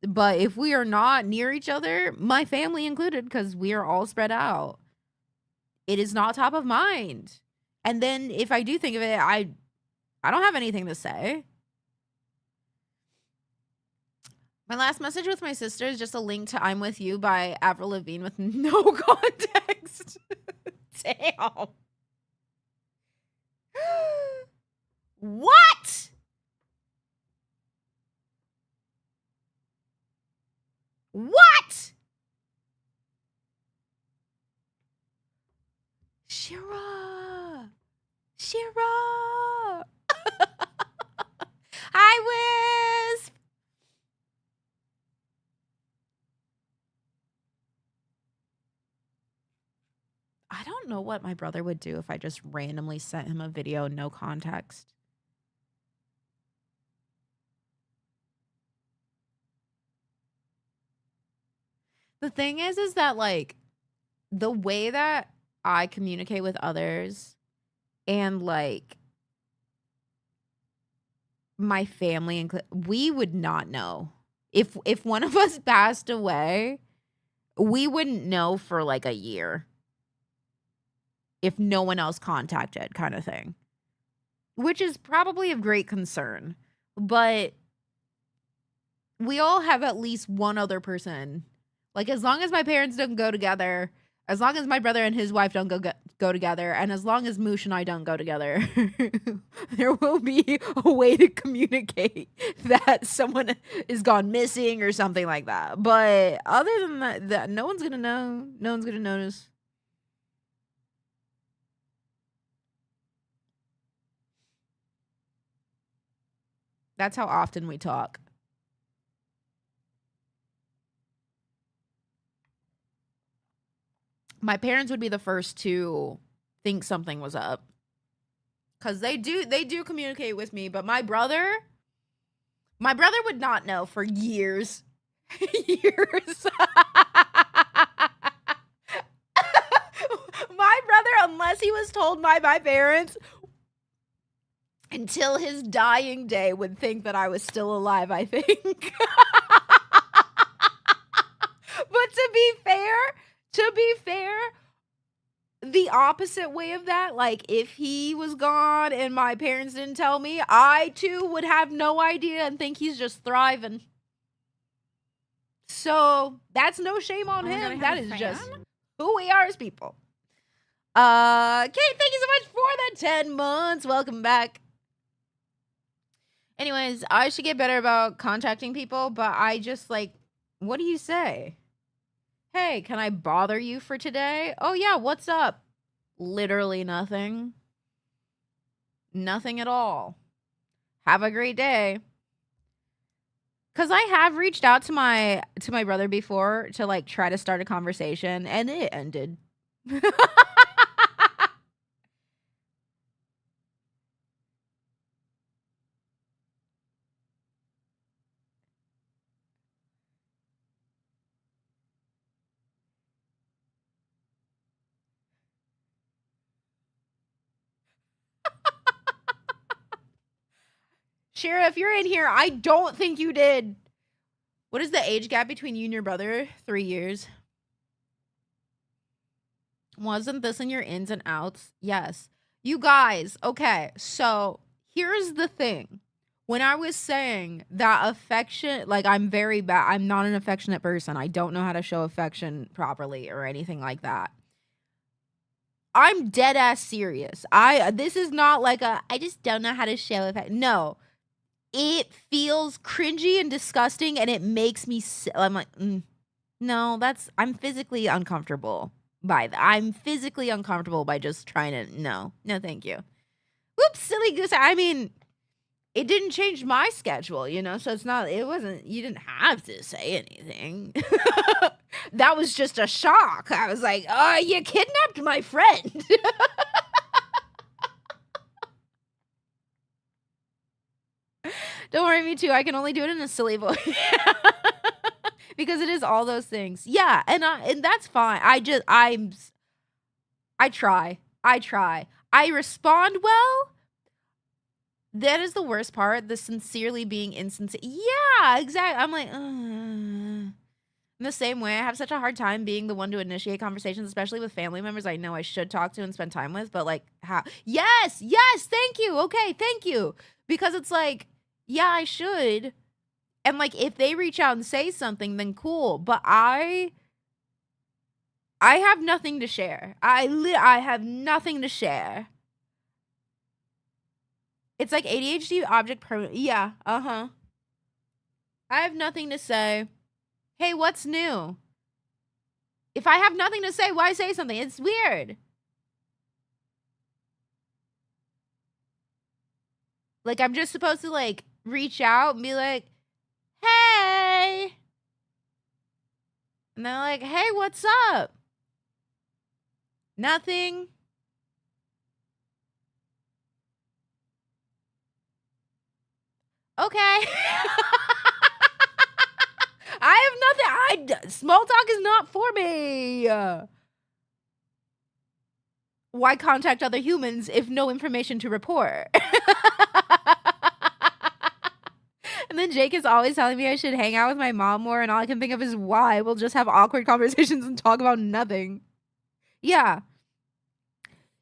But if we are not near each other, my family included, because we are all spread out, it is not top of mind. And then if I do think of it, I don't have anything to say. My last message with my sister is just a link to I'm With You by Avril Lavigne with no context. Damn. What? What? Shira. Hi, Wisp. I don't know what my brother would do if I just randomly sent him a video, no context. The thing is that like the way that I communicate with others and like my family, we would not know. If one of us passed away, we wouldn't know for like a year. If no one else contacted, kind of thing. Which is probably of great concern. But we all have at least one other person. Like, as long as my parents don't go together, as long as my brother and his wife don't go together, and as long as Moosh and I don't go together, there will be a way to communicate that someone is gone missing or something like that. But other than that no one's gonna know. No one's gonna notice. That's how often we talk. My parents would be the first to think something was up. Cause they do communicate with me, but my brother would not know for years. Years. My brother, unless he was told by my parents, until his dying day would think that I was still alive, I think. But to be fair, the opposite way of that, like if he was gone and my parents didn't tell me, I too would have no idea and think he's just thriving. So that's no shame on him. That is just who we are as people. Kate, thank you so much for the 10 months. Welcome back. Anyways, I should get better about contacting people, but I just like, what do you say? Hey, can I bother you for today? Oh yeah, what's up? Literally nothing. Nothing at all. Have a great day. Cause I have reached out to my brother before to like try to start a conversation and it ended. Shira, if you're in here, I don't think you did. What is the age gap between you and your brother? 3 years. Wasn't this in your ins and outs? Yes. You guys, okay, so here's the thing. When I was saying that affection, like I'm very bad, I'm not an affectionate person. I don't know how to show affection properly or anything like that. I'm dead ass serious. This is not like I just don't know how to show affection. No. It feels cringy and disgusting and it makes me I'm like, no, I'm physically uncomfortable by that. I'm physically uncomfortable by just trying to no, thank you. Whoops, silly goose. I mean, it didn't change my schedule, you know, so you didn't have to say anything. That was just a shock. I was like, oh, you kidnapped my friend. Don't worry, me too. I can only do it in a silly voice. Because it is all those things. Yeah, and that's fine. I try. I respond well. That is the worst part. The sincerely being insincere. Yeah, exactly. I'm like, in the same way, I have such a hard time being the one to initiate conversations, especially with family members I know I should talk to and spend time with. But like, how? Yes, thank you. Okay, thank you. Because it's like, yeah, I should. And like, if they reach out and say something, then cool. But I have nothing to share. I have nothing to share. It's like ADHD object permanent. Yeah, I have nothing to say. Hey, what's new? If I have nothing to say, why say something? It's weird. Like, I'm just supposed to, like, reach out and be like, hey. And they're like, hey, what's up? Nothing. Okay. I have nothing. Small talk is not for me. Why contact other humans if no information to report? And then Jake is always telling me I should hang out with my mom more, and all I can think of is why. We'll just have awkward conversations and talk about nothing. Yeah.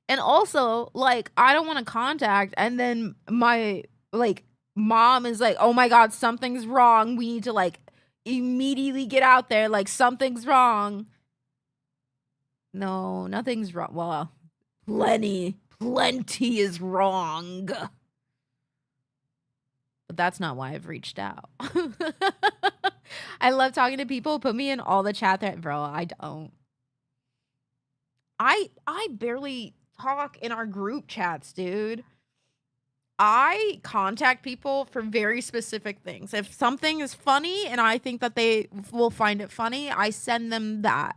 And also, like, I don't want to contact, and then my, like, mom is like, oh my God, something's wrong. We need to, like, immediately get out there. Like, something's wrong. No, nothing's wrong. Well, plenty is wrong. But that's not why I've reached out. I love talking to people. Put me in all the chat that, bro, I don't. I barely talk in our group chats, dude. I contact people for very specific things. If something is funny and I think that they will find it funny, I send them that.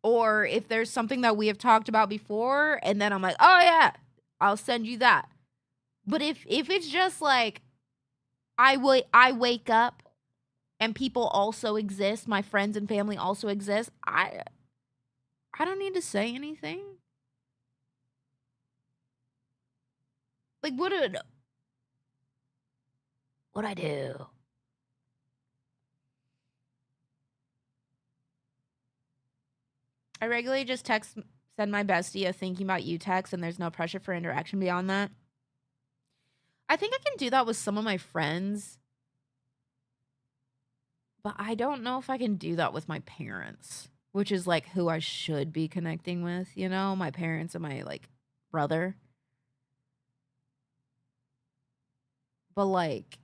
Or if there's something that we have talked about before, and then I'm like, oh yeah, I'll send you that. But if it's just like, I wake up and people also exist, my friends and family also exist, I don't need to say anything. Like, what'd I do? I regularly just send my bestie a thinking about you text, and there's no pressure for interaction beyond that. I think I can do that with some of my friends, but I don't know if I can do that with my parents, which is like who I should be connecting with, you know, my parents and my like brother. But like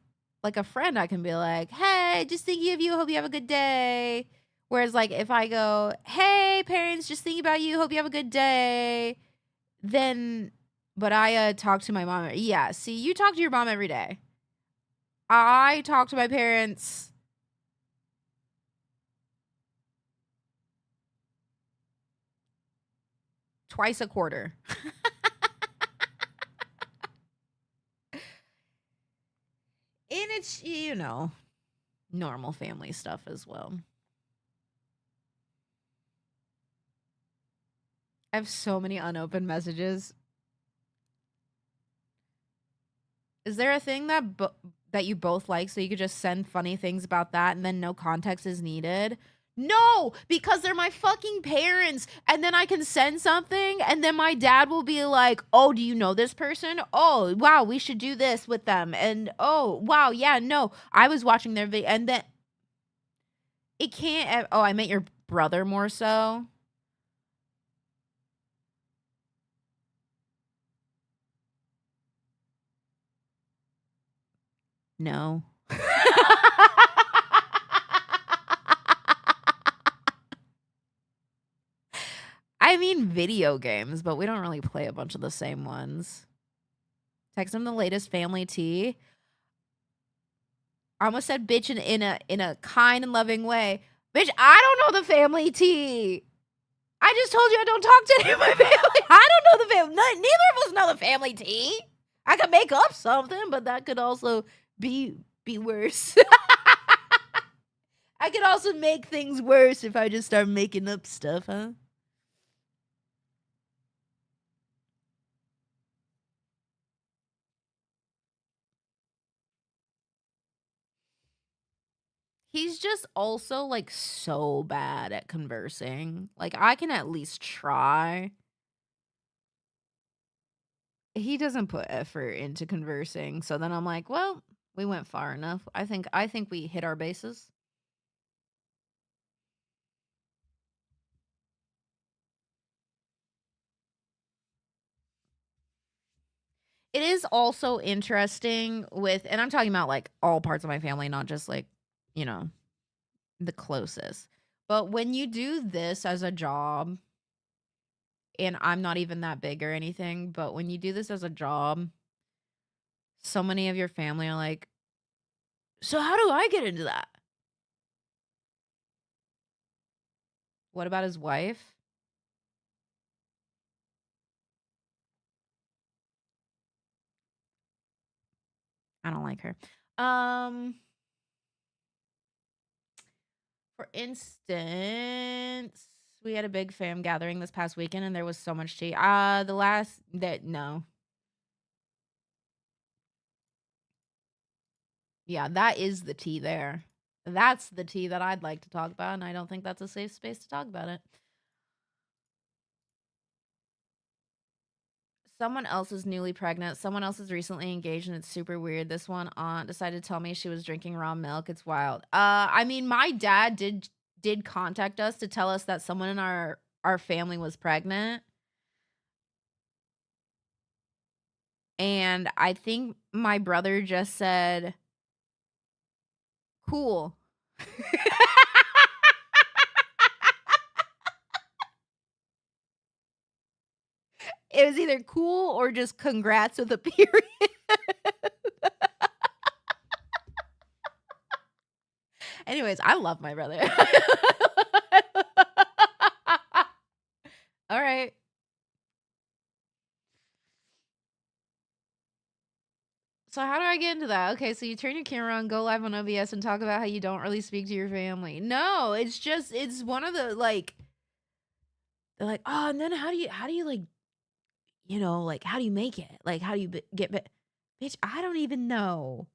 a friend, I can be like, hey, just thinking of you, hope you have a good day. Whereas like if I go, hey parents, just thinking about you, hope you have a good day, then but I talk to my mom. Yeah, see, you talk to your mom every day. I talk to my parents twice a quarter. And it's, you know, normal family stuff as well. I have so many unopened messages. Is there a thing that that you both like so you could just send funny things about that and then no context is needed? No, because they're my fucking parents. And then I can send something and then my dad will be like, oh, do you know this person? Oh, wow, we should do this with them. And oh, wow, yeah, no, I was watching their video. And then it can't. Oh, I meant your brother more so. No. I mean video games, but we don't really play a bunch of the same ones. Text them the latest family tea. I almost said bitch in a kind and loving way. Bitch, I don't know the family tea. I just told you I don't talk to any of my family. I don't know the family. Neither of us know the family tea. I could make up something, but that could also be worse. I could also make things worse if I just start making up stuff, huh? He's just also like so bad at conversing. Like I can at least try. He doesn't put effort into conversing. So then I'm like, well, we went far enough. I think we hit our bases. It is also interesting with, and I'm talking about like all parts of my family, not just like, you know, the closest. But when you do this as a job, and I'm not even that big or anything, but when you do this as a job, so many of your family are like, so how do I get into that? What about his wife? I don't like her. For instance, we had a big fam gathering this past weekend and there was so much tea. No. Yeah, that is the tea there. That's the tea that I'd like to talk about, and I don't think that's a safe space to talk about it. Someone else is newly pregnant. Someone else is recently engaged, and it's super weird. This one aunt decided to tell me she was drinking raw milk. It's wild. I mean, my dad did contact us to tell us that someone in our family was pregnant. And I think my brother just said, cool. It was either cool or just congrats with a period. Anyways, I love my brother. All right. So how do I get into that? Okay, so you turn your camera on, go live on OBS, and talk about how you don't really speak to your family. No, it's one of the, like, they're like, oh, and then how do you like, you know, like, how do you make it? Like, how do you get, bitch, I don't even know.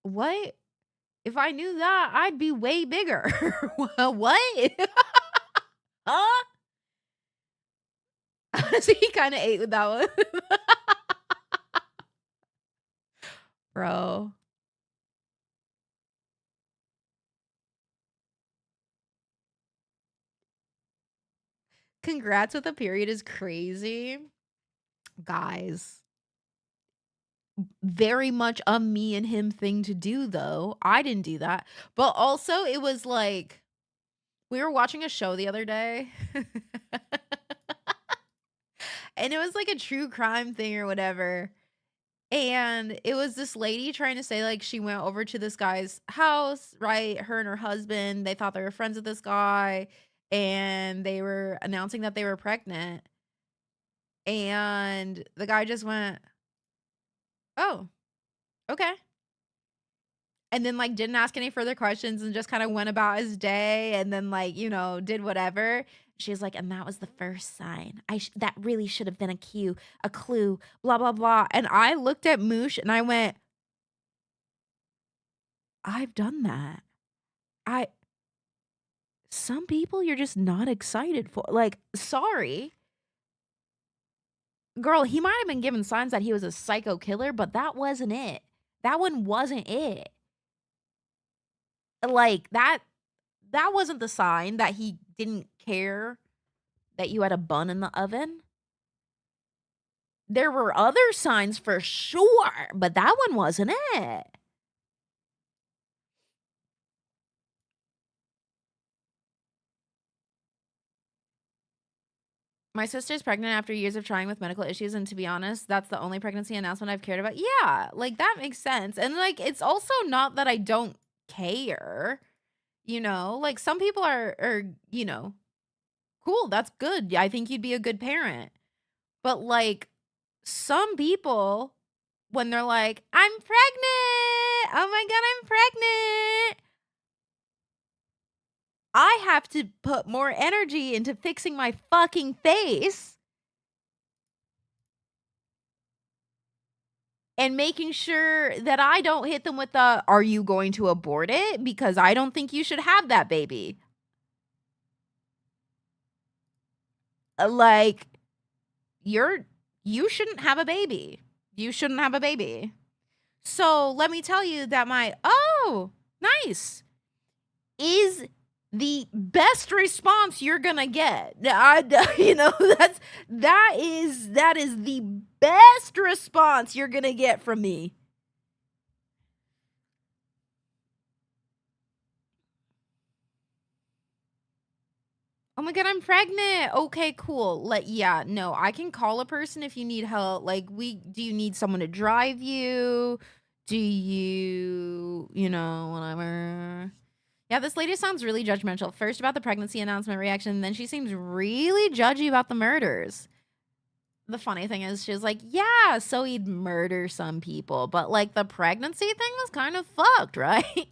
What? If I knew that, I'd be way bigger. What? Huh? Honestly, he kind of ate with that one. Bro. Congrats with a period is crazy. Guys. Very much a me and him thing to do, though. I didn't do that. But also, it was like, we were watching a show the other day. And it was like a true crime thing or whatever. And it was this lady trying to say, like, she went over to this guy's house, right? Her and her husband, they thought they were friends with this guy. And they were announcing that they were pregnant. And the guy just went, oh, okay. And then, like, didn't ask any further questions and just kind of went about his day and then, like, you know, did whatever. She's like, and that was the first sign. That really should have been a clue, blah, blah, blah. And I looked at Moosh and I went, I've done that. Some people you're just not excited for. Like, sorry. Girl, he might have been given signs that he was a psycho killer, but that wasn't it. That one wasn't it. Like, that wasn't the sign that he didn't care that you had a bun in the oven. There were other signs for sure, but that one wasn't it. My sister's pregnant after years of trying with medical issues, and to be honest, that's the only pregnancy announcement I've cared about. Yeah, like, that makes sense. And, like, it's also not that I don't care, you know? Like, some people are, you know, cool, that's good. I think you'd be a good parent. But, like, some people, when they're like, I'm pregnant! Oh my God, I'm pregnant! I have to put more energy into fixing my fucking face and making sure that I don't hit them with the, are you going to abort it? Because I don't think you should have that baby. Like, you shouldn't have a baby. You shouldn't have a baby. So let me tell you that oh, nice, is the best response you're gonna get. You know, that is the best response you're gonna get from me. Oh my God, I'm pregnant. Okay, cool. Yeah, no, I can call a person if you need help. Like, do you need someone to drive you? Do you know, whatever. Yeah, this lady sounds really judgmental. First about the pregnancy announcement reaction, then she seems really judgy about the murders. the funny thing is, she was like, yeah, so he'd murder some people, but like the pregnancy thing was kind of fucked, right?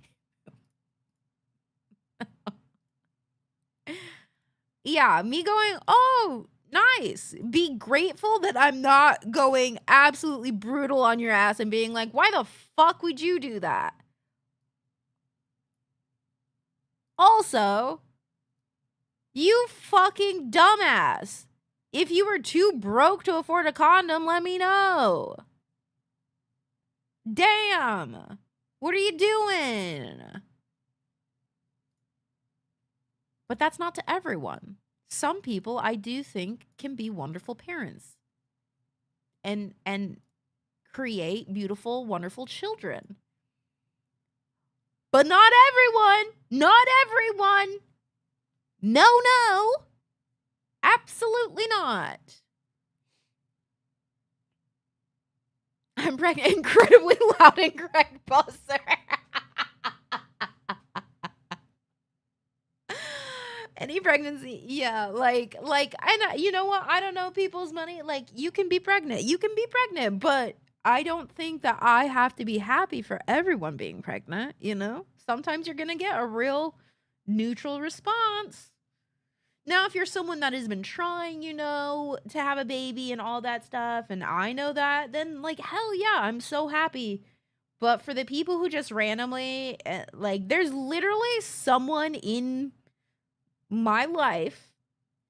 Yeah, me going, oh, nice. Be grateful that I'm not going absolutely brutal on your ass and being like, why the fuck would you do that? Also, you fucking dumbass. If you were too broke to afford a condom, let me know. Damn. What are you doing? But that's not to everyone. Some people I do think can be wonderful parents and create beautiful, wonderful children. But not everyone. Not everyone. No, no. Absolutely not. I'm pregnant, incredibly loud and correct buzzer. Any pregnancy, yeah, like, and you know what? I don't know people's money. Like, you can be pregnant, but I don't think that I have to be happy for everyone being pregnant, you know? Sometimes you're gonna get a real neutral response. Now, if you're someone that has been trying, you know, to have a baby and all that stuff, and I know that, then, like, hell yeah, I'm so happy. But for the people who just randomly, like, there's literally someone in my life,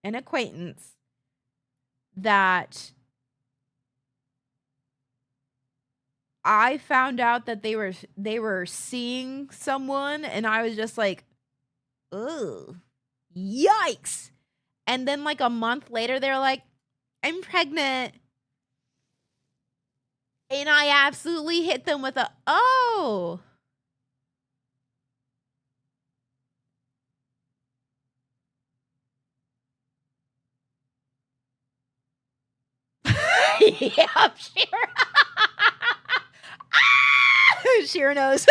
an acquaintance, that I found out that they were seeing someone, and I was just like, ugh, yikes. And then like a month later, they're like, I'm pregnant. And I absolutely hit them with a, oh. Yeah, sure. Shira knows.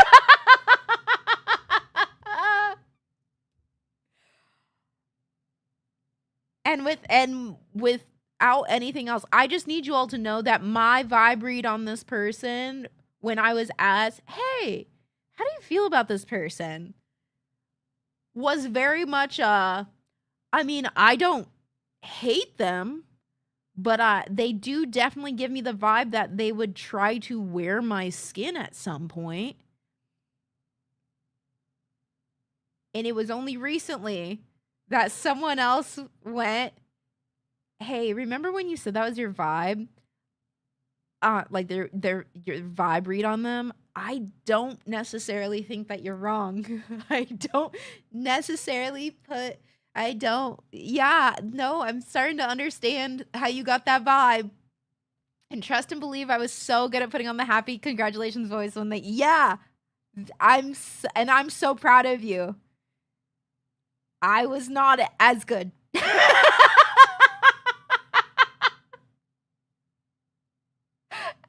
and without anything else, I just need you all to know that my vibe read on this person when I was asked, hey, how do you feel about this person? Was very much I mean, I don't hate them, but they do definitely give me the vibe that they would try to wear my skin at some point. And it was only recently that someone else went, hey, remember when you said that was your vibe? Like your vibe read on them. I don't necessarily think that you're wrong. I don't necessarily yeah, no, I'm starting to understand how you got that vibe. And trust and believe I was so good at putting on the happy congratulations voice when yeah, I'm so proud of you. I was not as good.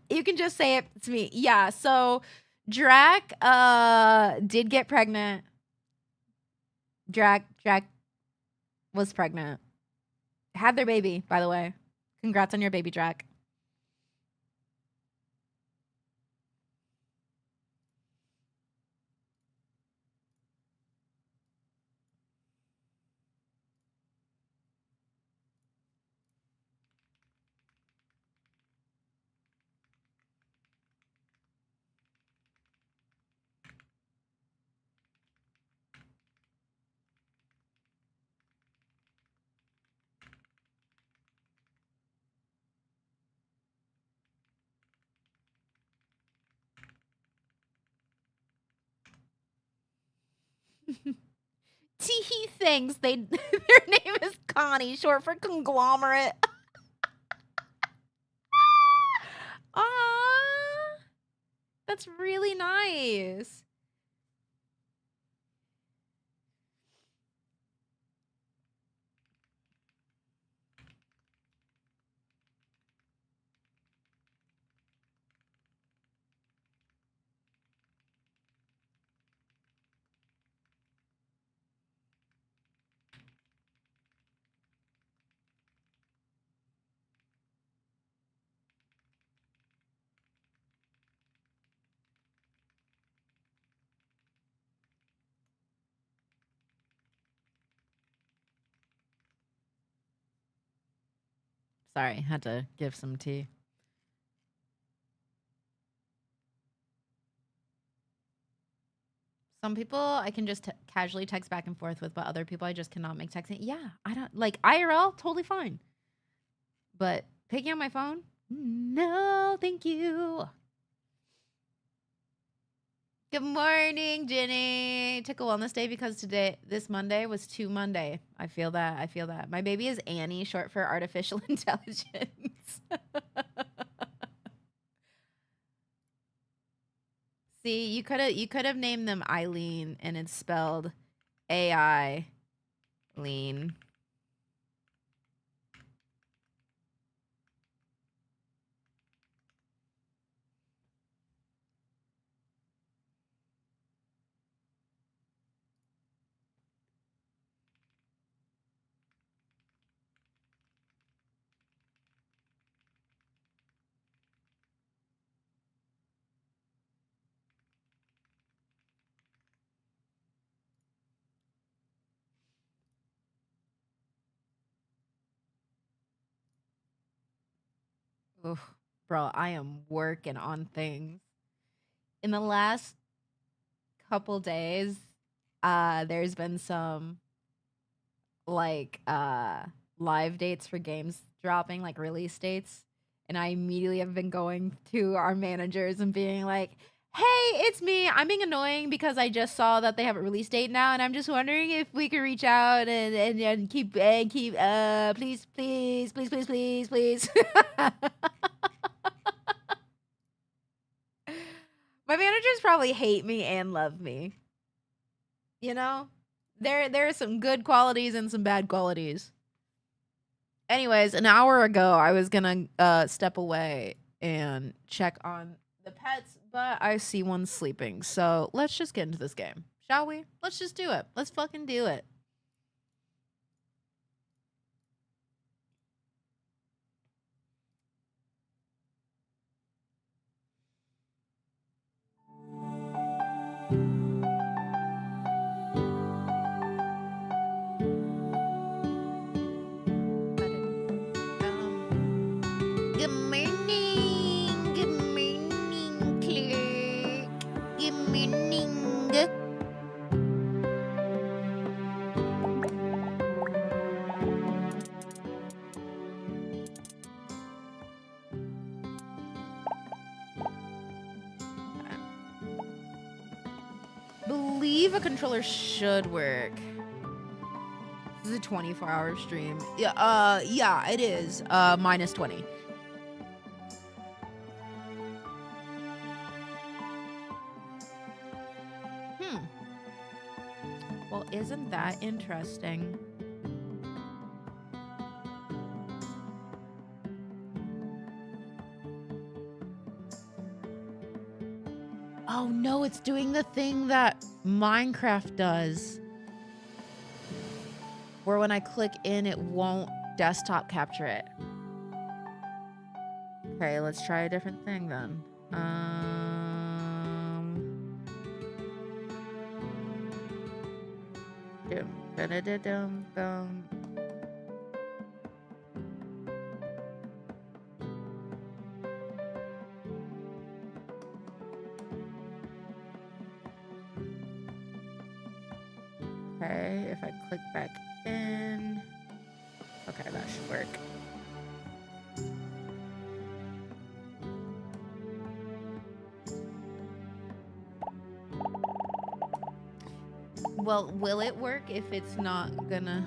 You can just say it to me. Yeah, so Drac did get pregnant. Drac was pregnant. Had their baby, by the way. Congrats on your baby, Drac. Teehee thinks their name is Connie, short for conglomerate. Aww. That's really nice. Sorry, had to give some tea. Some people I can just casually text back and forth with, but other people I just cannot make texting. Yeah, I don't like IRL, totally fine. But picking up my phone? No, thank you. Good morning, Jenny. Took a wellness day because this Monday was too Monday. I feel that. I feel that. My baby is Annie, short for artificial intelligence. See, you could have named them Eileen, and it's spelled AI lean. Oof, bro, I am working on things. In the last couple days, there's been some like live dates for games dropping, like release dates. And I immediately have been going to our managers and being like, hey, it's me. I'm being annoying because I just saw that they have a release date now, and I'm just wondering if we could reach out and keep please, please, please, please, please, please. My managers probably hate me and love me. You know? There are some good qualities and some bad qualities. Anyways, an hour ago I was gonna step away and check on the pets, but I see one sleeping. So let's just get into this game, shall we? Let's just do it. Let's fucking do it. Good morning. Good morning, Claire. Good morning. Believe a controller should work. This is a 24-hour stream. Yeah, it is. Minus 20. Well, isn't that interesting? Oh no, it's doing the thing that Minecraft does. Where when I click in, it won't desktop capture it. Okay, let's try a different thing then. Dum. Okay, if I click back in. Okay, that should work. Well, will it work if it's not gonna...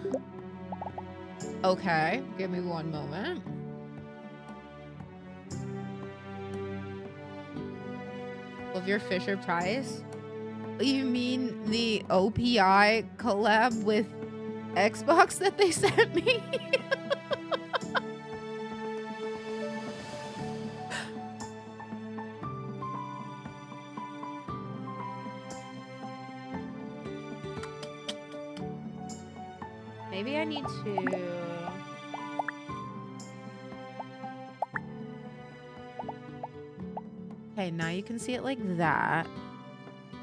Okay, give me one moment. Of your Fisher Price? You mean the OPI collab with Xbox that they sent me? Maybe I need to... Okay, now you can see it like that.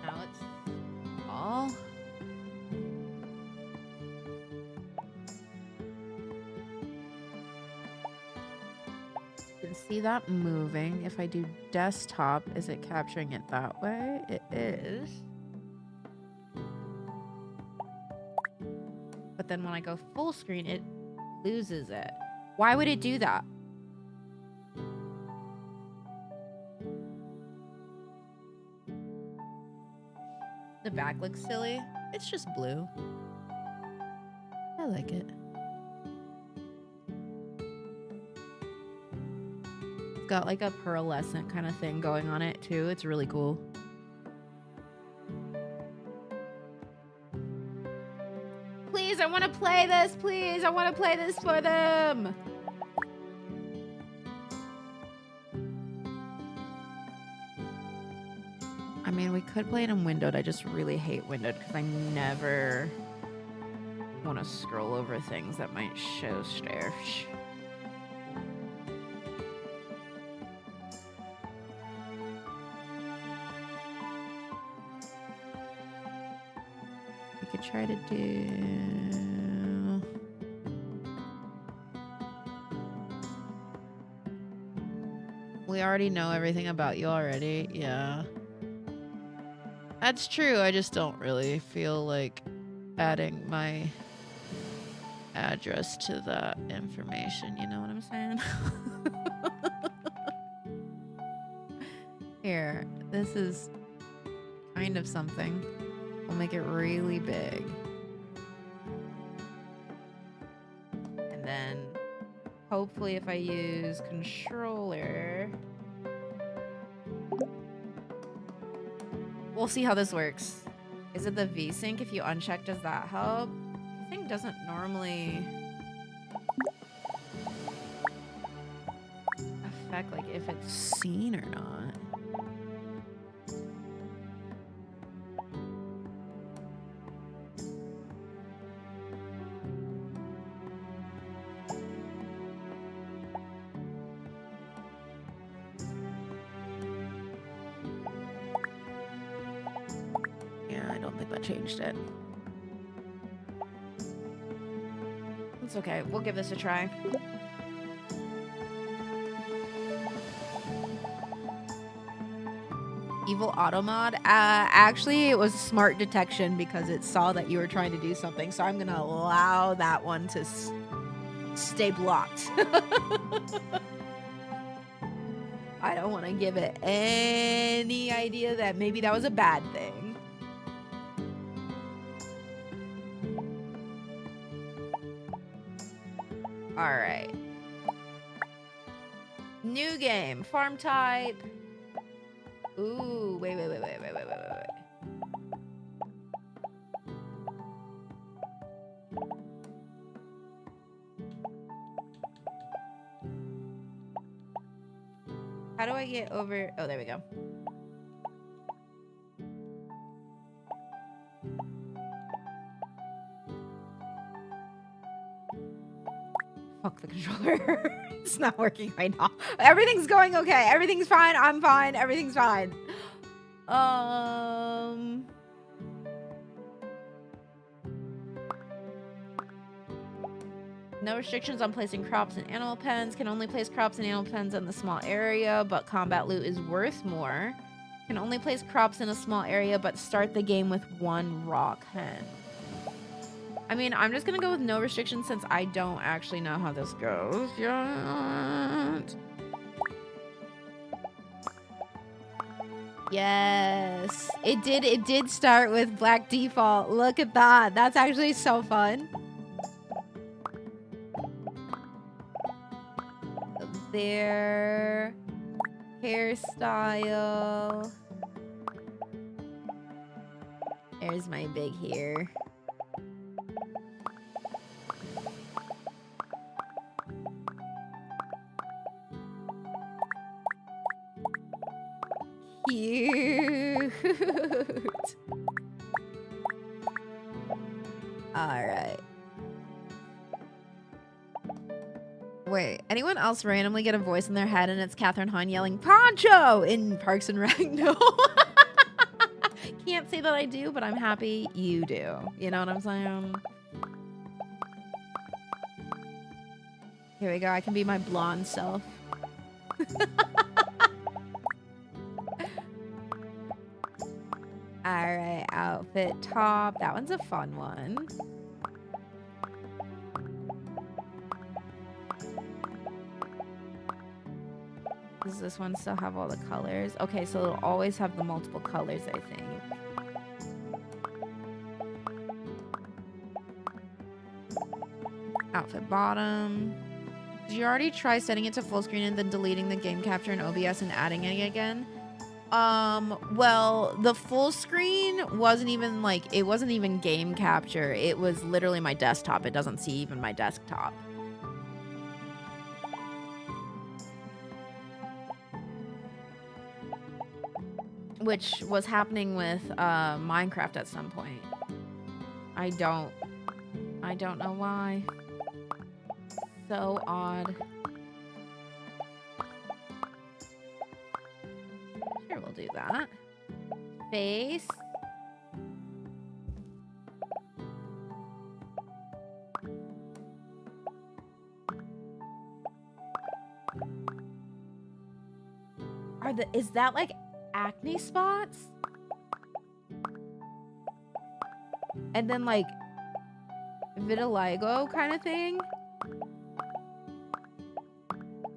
Now it's all... can see that moving. If I do desktop, is it capturing it that way? It is. But then when I go full screen, it loses it. Why would it do that? The back looks silly. It's just blue. I like it. It's got like a pearlescent kind of thing going on it too. It's really cool. Please, I want to play this. Please, I want to play this for them. I mean, we could play it in windowed. I just really hate windowed because I never want to scroll over things that might show stuff. We could try to do... We already know everything about you already. Yeah. That's true. I just don't really feel like adding my address to that information. You know what I'm saying? Here, this is kind of something. We'll make it really big. And then hopefully if I use controller, we'll see how this works. Is it the VSync? If you uncheck, does that help? VSync doesn't normally affect like if it's seen or not. Changed it. It's okay. We'll give this a try. Evil auto mod. Actually, it was smart detection because it saw that you were trying to do something. So I'm gonna allow that one to stay blocked. I don't want to give it any idea that maybe that was a bad thing. All right. New game. Farm type. Ooh, wait. How do I get over? Oh, there we go. Fuck the controller. It's not working right now. Everything's going okay. Everything's fine. I'm fine. Everything's fine. No restrictions on placing crops in animal pens. Can only place crops in animal pens in the small area, but combat loot is worth more. Can only place crops in a small area, but start the game with 1 rock hen. I mean, I'm just gonna go with no restrictions since I don't actually know how this goes yet. Yes, it did start with black default. Look at that. That's actually so fun. Their hairstyle. There's my big hair. Cute. All right. Wait, anyone else randomly get a voice in their head and it's Catherine Hahn yelling Poncho in Parks and Rec? No. Can't say that I do, but I'm happy you do. You know what I'm saying? Here we go. I can be my blonde self. Alright, outfit top. That one's a fun one. Does this one still have all the colors? Okay, so it'll always have the multiple colors, I think. Outfit bottom. Did you already try setting it to full screen and then deleting the game capture in OBS and adding it again? Well, the full screen wasn't even like, it wasn't even game capture. It was literally my desktop. It doesn't see even my desktop. Which was happening with Minecraft at some point. I don't know why. So odd. Sure, we'll do that. Face. Is that like acne spots? And then like vitiligo kind of thing?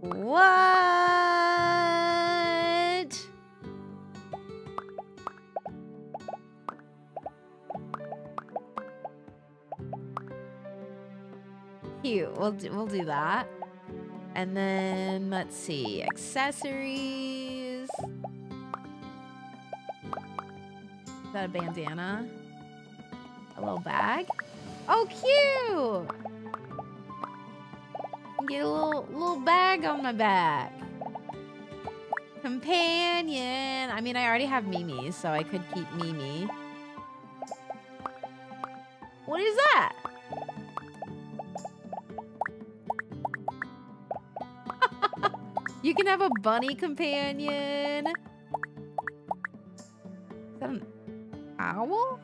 What? Cute. We'll do that. And then let's see, accessories. Is that a bandana? A little bag? Oh, cute! Get a little bag on my back. Companion. I mean, I already have Mimi, so I could keep Mimi. What is that? You can have a bunny companion. Is that an owl?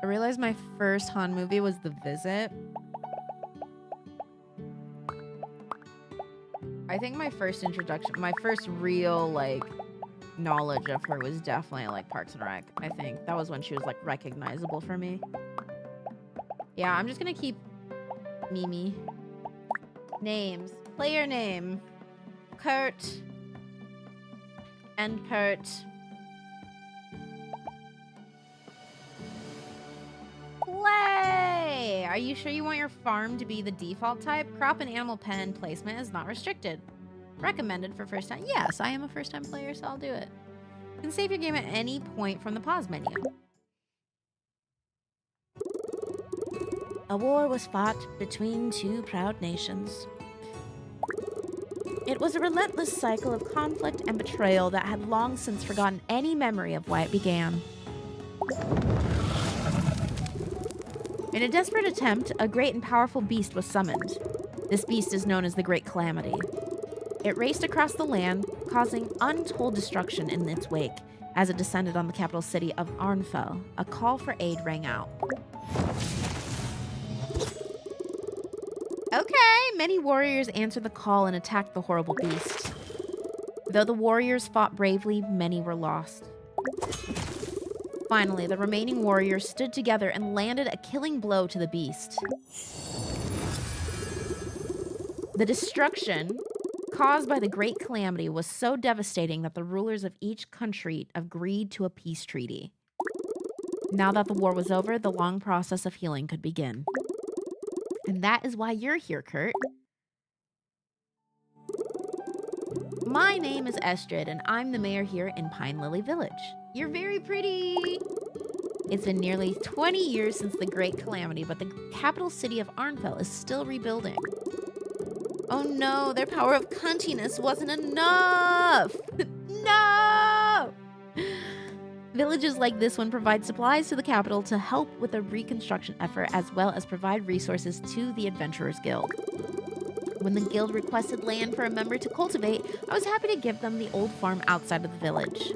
I realized my first Han movie was The Visit. I think my first introduction, my first real, like, knowledge of her was definitely, like, Parks and Rec, I think. That was when she was, like, recognizable for me. Yeah, I'm just gonna keep Mimi. Names. Player name. Kurt. And Kurt. Play! Are you sure you want your farm to be the default type? Crop and animal pen placement is not restricted. Recommended for first time. Yes, I am a first time player, so I'll do it. You can save your game at any point from the pause menu. A war was fought between two proud nations. It was a relentless cycle of conflict and betrayal that had long since forgotten any memory of why it began. In a desperate attempt, a great and powerful beast was summoned. This beast is known as the Great Calamity. It raced across the land, causing untold destruction in its wake. As it descended on the capital city of Arnfell, a call for aid rang out. Okay, many warriors answered the call and attacked the horrible beast. Though the warriors fought bravely, many were lost. Finally, the remaining warriors stood together and landed a killing blow to the beast. The destruction caused by the Great Calamity was so devastating that the rulers of each country agreed to a peace treaty. Now that the war was over, the long process of healing could begin. And that is why you're here, Kurt. My name is Estrid, and I'm the mayor here in Pine Lily Village. You're very pretty! It's been nearly 20 years since the Great Calamity, but the capital city of Arnfell is still rebuilding. Oh no, their power of cuntiness wasn't enough! No! Villages like this one provide supplies to the capital to help with the reconstruction effort, as well as provide resources to the Adventurers Guild. When the guild requested land for a member to cultivate, I was happy to give them the old farm outside of the village.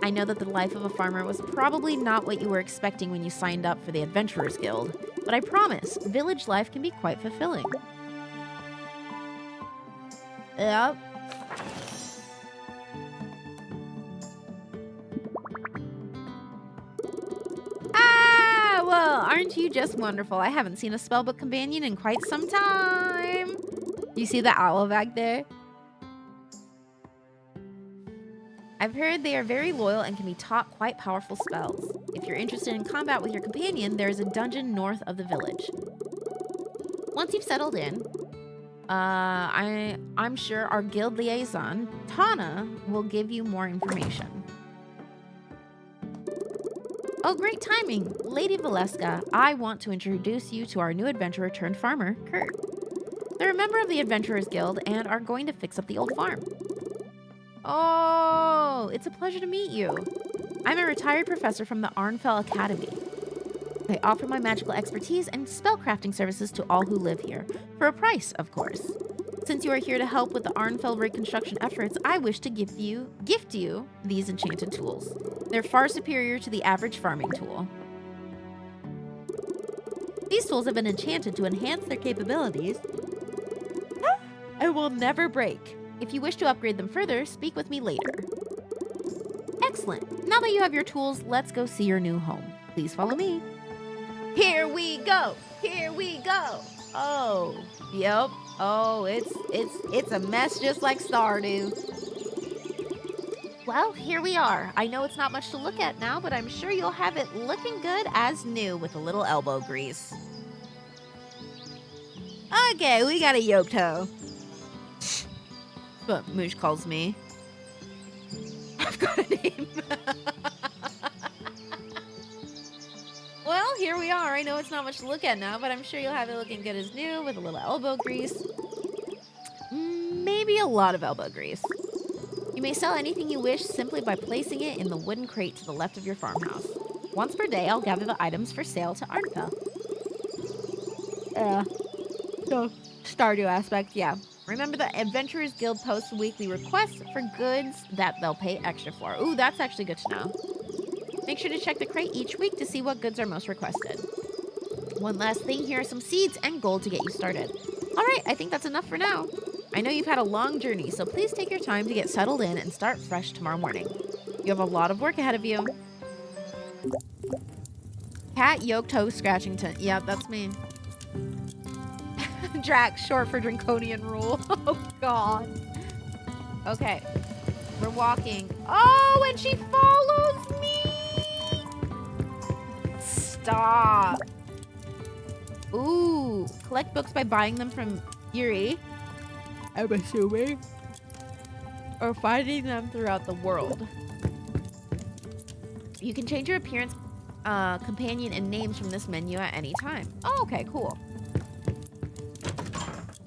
I know that the life of a farmer was probably not what you were expecting when you signed up for the Adventurers Guild, but I promise, village life can be quite fulfilling. Yep. Ah, well, aren't you just wonderful? I haven't seen a spellbook companion in quite some time. You see the owl back there? I've heard they are very loyal and can be taught quite powerful spells. If you're interested in combat with your companion, there is a dungeon north of the village. Once you've settled in, I'm sure our guild liaison, Tana, will give you more information. Oh, great timing! Lady Valeska, I want to introduce you to our new adventurer turned farmer, Kurt. They're a member of the Adventurers Guild and are going to fix up the old farm. Oh, it's a pleasure to meet you. I'm a retired professor from the Arnfell Academy. I offer my magical expertise and spellcrafting services to all who live here, for a price, of course. Since you are here to help with the Arnfell reconstruction efforts, I wish to gift you these enchanted tools. They're far superior to the average farming tool. These tools have been enchanted to enhance their capabilities and will never break. If you wish to upgrade them further, speak with me later. Excellent. Now that you have your tools, let's go see your new home. Please follow me. Here we go. Here we go. Oh, yep. Oh, it's a mess just like Stardew. Well, here we are. I know it's not much to look at now, but I'm sure you'll have it looking good as new with a little elbow grease. Okay, we got a yoked hoe. That's what Moosh calls me. I've got a name. Well, here we are. I know it's not much to look at now, but I'm sure you'll have it looking good as new with a little elbow grease. Maybe a lot of elbow grease. You may sell anything you wish simply by placing it in the wooden crate to the left of your farmhouse. Once per day, I'll gather the items for sale to Arnfell. So, Stardew aspect, yeah. Remember the Adventurers Guild posts weekly requests for goods that they'll pay extra for. Ooh, that's actually good to know. Make sure to check the crate each week to see what goods are most requested. One last thing, here are some seeds and gold to get you started. All right, I think that's enough for now. I know you've had a long journey, so please take your time to get settled in and start fresh tomorrow morning. You have a lot of work ahead of you. Cat yolk toe scratchington. Yep, that's me. Drax, short for draconian rule. Oh, God. Okay. We're walking. Oh, and she follows me! Stop. Ooh. Collect books by buying them from Yuri, I'm assuming, or finding them throughout the world. You can change your appearance, companion, and names from this menu at any time. Oh, okay, cool.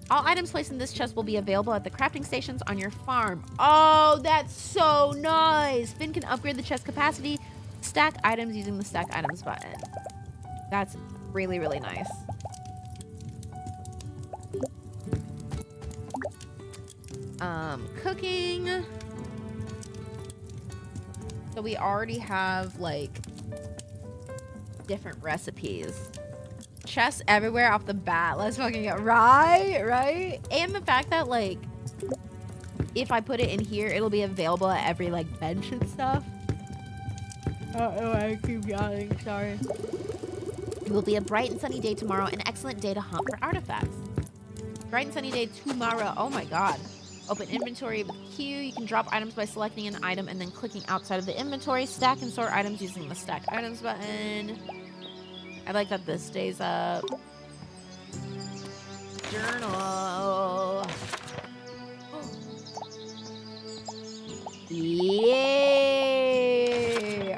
All items placed in this chest will be available at the crafting stations on your farm. Oh, that's so nice. Finn can upgrade the chest capacity, stack items using the stack items button. That's really, really nice. Cooking. So we already have like different recipes. Chests everywhere off the bat. Let's fucking go. Right? And the fact that like if I put it in here, it'll be available at every like bench and stuff. Oh, I keep yawning, sorry. It will be a bright and sunny day tomorrow, an excellent day to hunt for artifacts. Bright and sunny day tomorrow. Oh my god. Open inventory with Q. You can drop items by selecting an item and then clicking outside of the inventory. Stack and sort items using the stack items button. I like that this stays up. Journal. Yay!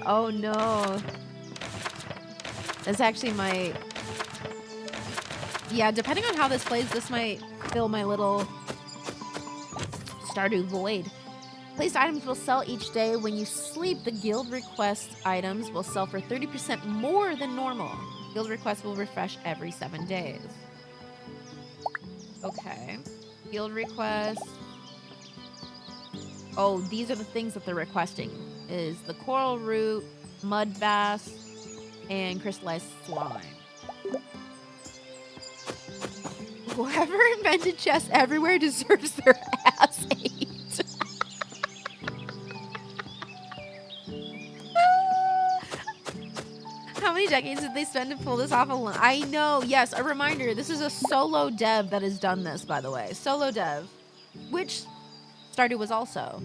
Oh no. That's actually my... Yeah, depending on how this plays, this might fill my little Stardew void. Placed items will sell each day. When you sleep, the guild request items will sell for 30% more than normal. Guild requests will refresh every 7 days. Okay. Guild requests. Oh, these are the things that they're requesting. Is the coral root, mud bass, and crystallized slime. Whoever invented chests everywhere deserves their ass ate. How many decades did they spend to pull this off alone? I know. Yes, a reminder. This is a solo dev that has done this, by the way. Solo dev. Which Stardew was also.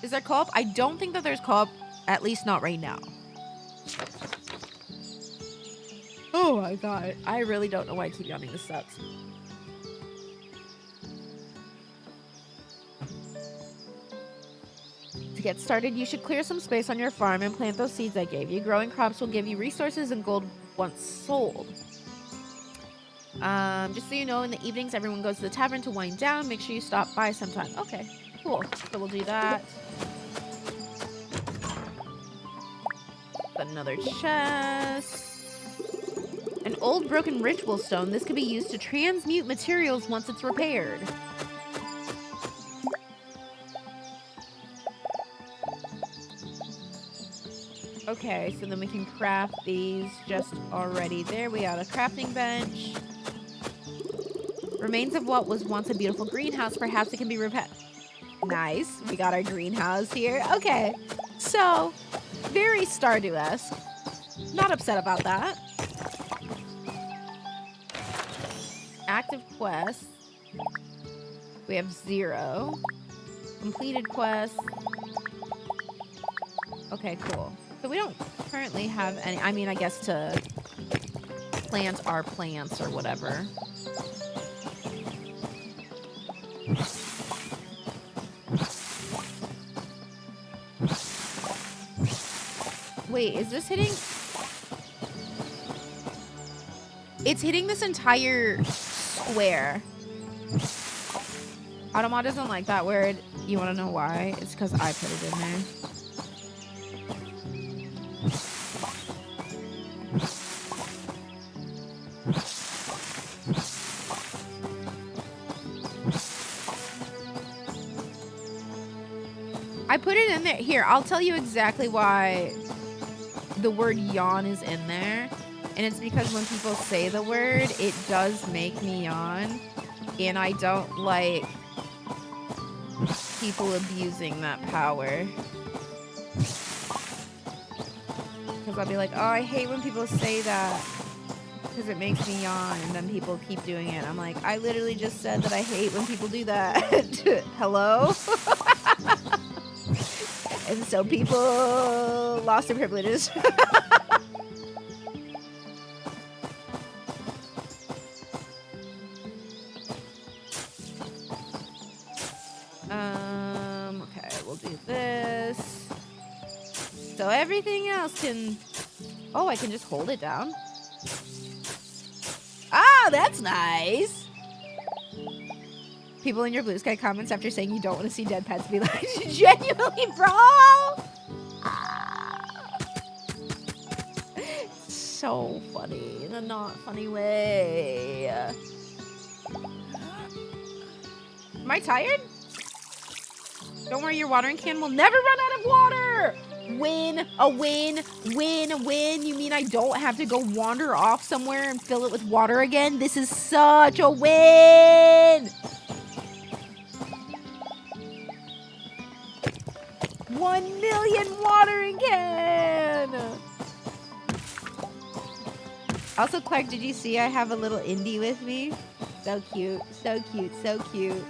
Is there co-op? I don't think that there's co-op. At least not right now. Oh my god. I really don't know why I keep yawning. This sucks. To get started, you should clear some space on your farm and plant those seeds I gave you. Growing crops will give you resources and gold once sold. Just so you know, in the evenings, everyone goes to the tavern to wind down. Make sure you stop by sometime. Okay, cool. So we'll do that. Another chest. An old broken ritual stone. This could be used to transmute materials once it's repaired. Okay, so then we can craft these just already. There we got a crafting bench. Remains of what was once a beautiful greenhouse. Perhaps it can be repaired. Nice. We got our greenhouse here. Okay. So, very Stardew-esque. Not upset about that. Active quests. We have 0. Completed quests. Okay, cool. So we don't currently have any, I mean, I guess to plant our plants or whatever. Wait, is this hitting? It's hitting this entire square. Automod doesn't like that word. You want to know why? It's because I put it in there. I put it in there. Here, I'll tell you exactly why the word yawn is in there. And it's because when people say the word, it does make me yawn. And I don't like people abusing that power. Because I'll be like, oh, I hate when people say that. Because it makes me yawn. And then people keep doing it. I'm like, I literally just said that I hate when people do that. Hello? And so people lost their privileges. Okay, we'll do this. So everything else can... Oh, I can just hold it down. Ah, that's nice. People in your Blue Sky comments after saying you don't want to see dead pets be like, genuinely, bro? Ah. So funny in a not funny way. Am I tired? Don't worry, your watering can will never run out of water. Win, a win, win, a win. You mean I don't have to go wander off somewhere and fill it with water again? This is such a win. 1 million watering can! Also, Clark, did you see I have a little indie with me? So cute, so cute, so cute.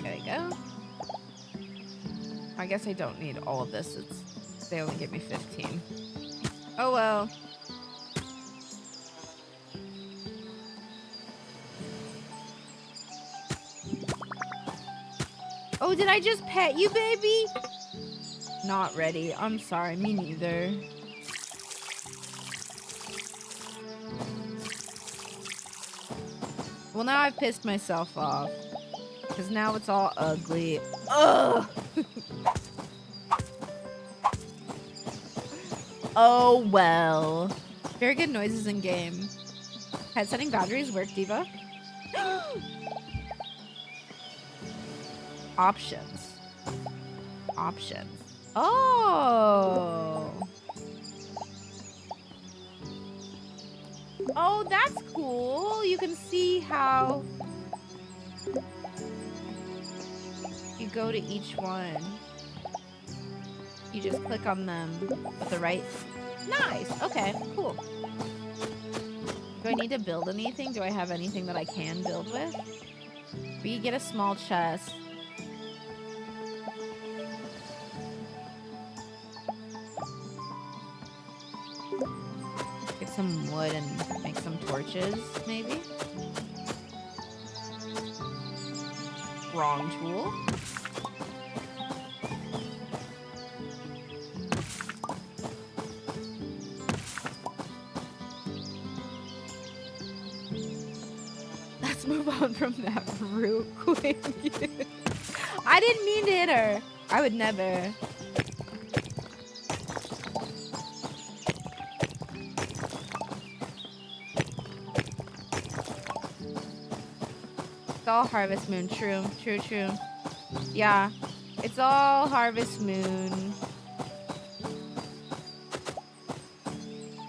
There we go. I guess I don't need all of this. They only give me 15. Oh well. Oh, did I just pet you, baby? Not ready. I'm sorry. Me neither. Well, now I've pissed myself off. Because now it's all ugly. Ugh! Oh, well. Very good noises in game. Had setting boundaries work, Diva? Options. Options. Oh. Oh, that's cool. You can see how you go to each one. You just click on them with the right. Nice. Okay, cool. Do I need to build anything? Do I have anything that I can build with? We get a small chest. Get some wood and make some torches, maybe? Wrong tool. Let's move on from that real quick. I didn't mean to hit her. I would never. It's all Harvest Moon. True, true, true. Yeah, it's all Harvest Moon.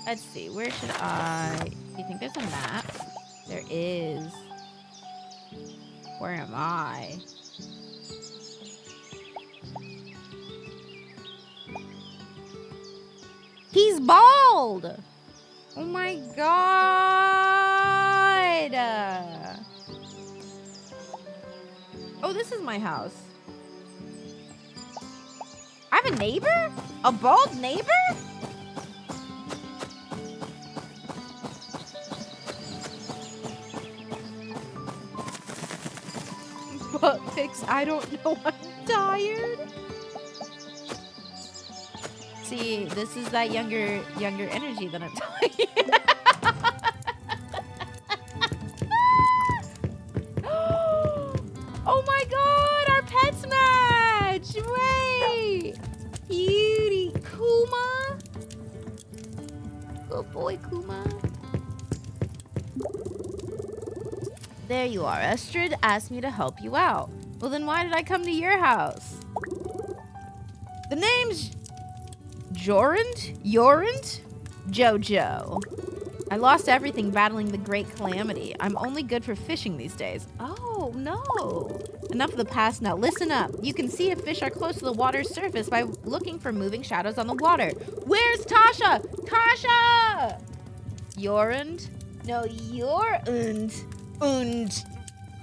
Let's see, where should I... Do you think there's a map? There is. Where am I? He's bald! Oh my god! Oh, this is my house. I have a neighbor? A bald neighbor? Butt pics, I don't know, I'm tired. See, this is that younger energy that I'm talking. Oh my god, our pets match! Wait! Cutie Kuma? Good boy, Kuma. There you are. Estrid asked me to help you out. Well, then why did I come to your house? The name's Jorund? Jojo. I lost everything battling the Great Calamity. I'm only good for fishing these days. Oh, no. Enough of the past now. Listen up. You can see if fish are close to the water's surface by looking for moving shadows on the water. Where's Tasha? Tasha! Jorund? No, Jorund.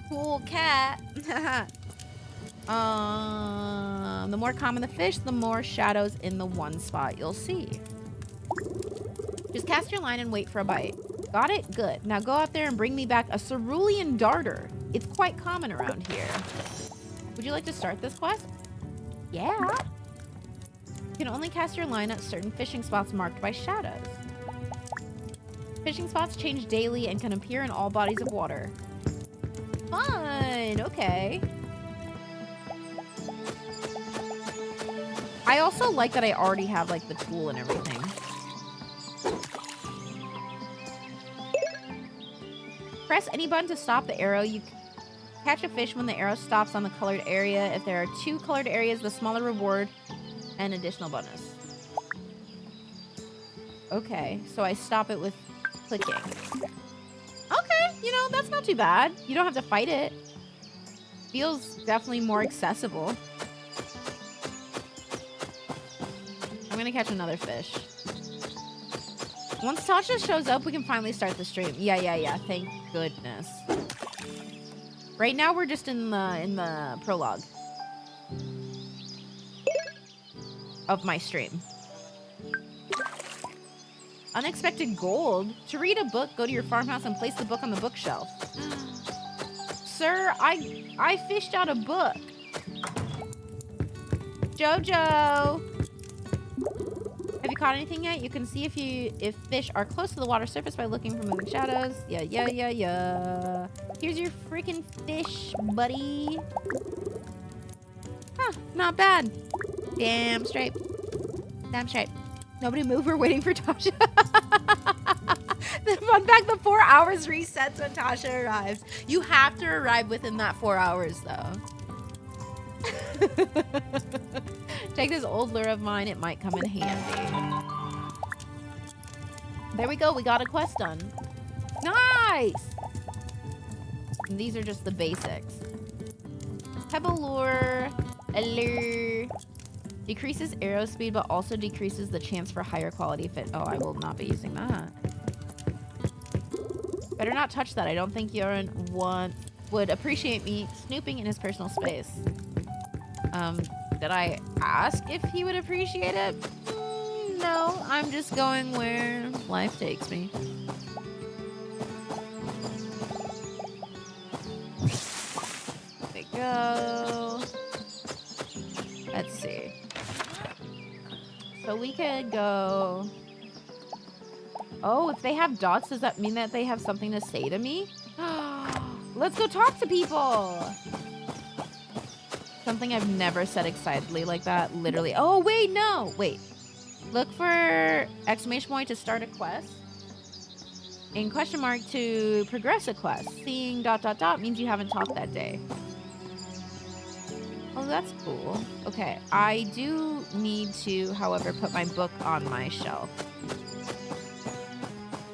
Cool cat. The more common the fish, the more shadows in the one spot you'll see. Just cast your line and wait for a bite. Got it? Good. Now go out there and bring me back a cerulean darter. It's quite common around here. Would you like to start this quest? Yeah. You can only cast your line at certain fishing spots marked by shadows. Fishing spots change daily and can appear in all bodies of water. Fun! Okay. I also like that I already have, like, the tool and everything. Press any button to stop the arrow. You catch a fish when the arrow stops on the colored area. If there are 2 colored areas, the smaller reward and additional bonus. Okay, so I stop it with clicking. Okay, you know, that's not too bad. You don't have to fight it. Feels definitely more accessible. I'm gonna catch another fish. Once Tasha shows up, we can finally start the stream. Yeah. Thank goodness. Right now, we're just in the prologue of my stream. Unexpected gold. To read a book, go to your farmhouse and place the book on the bookshelf. Sir, I fished out a book. Jojo. Have you caught anything yet? You can see if fish are close to the water surface by looking for moving shadows. Yeah. Here's your freaking fish, buddy. Huh, not bad. Damn straight. Nobody move, we're waiting for Tasha. back. The 4 hours resets when Tasha arrives. You have to arrive within that 4 hours, though. Take this old lure of mine. It might come in handy. There we go. We got a quest done. Nice! And these are just the basics. Pebble lure. Allure. Decreases arrow speed, but also decreases the chance for higher quality fit. Oh, I will not be using that. Better not touch that. I don't think Yoren would appreciate me snooping in his personal space. Did I ask if he would appreciate it? No, I'm just going where life takes me. There we go. Let's see. So we could go... Oh, if they have dots, does that mean that they have something to say to me? Let's go talk to people! Something I've never said excitedly like that, literally. Oh, wait, no! Wait. Look for exclamation point to start a quest. And question mark to progress a quest. Seeing ... means you haven't talked that day. Oh, that's cool. Okay, I do need to, however, put my book on my shelf.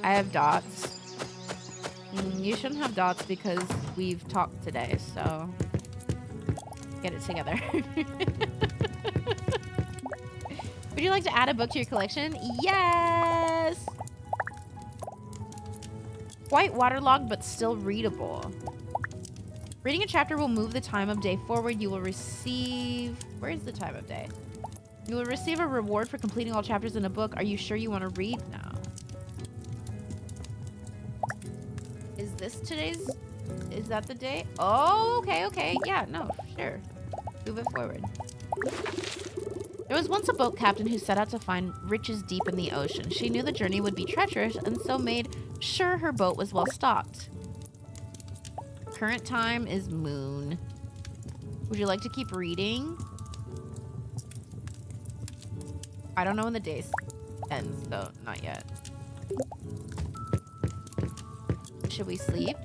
I have dots. You shouldn't have dots because we've talked today, so... Get it together. Would you like to add a book to your collection? Yes! Quite waterlogged, but still readable. Reading a chapter will move the time of day forward. You will receive... Where is the time of day? You will receive a reward for completing all chapters in a book. Are you sure you want to read now? Is this today's... Is that the day? Oh, okay, okay. Yeah, no, sure. Move it forward. There was once a boat captain who set out to find riches deep in the ocean. She knew the journey would be treacherous and so made sure her boat was well stocked. Current time is moon. Would you like to keep reading? I don't know when the day ends, though. Not yet. Should we sleep?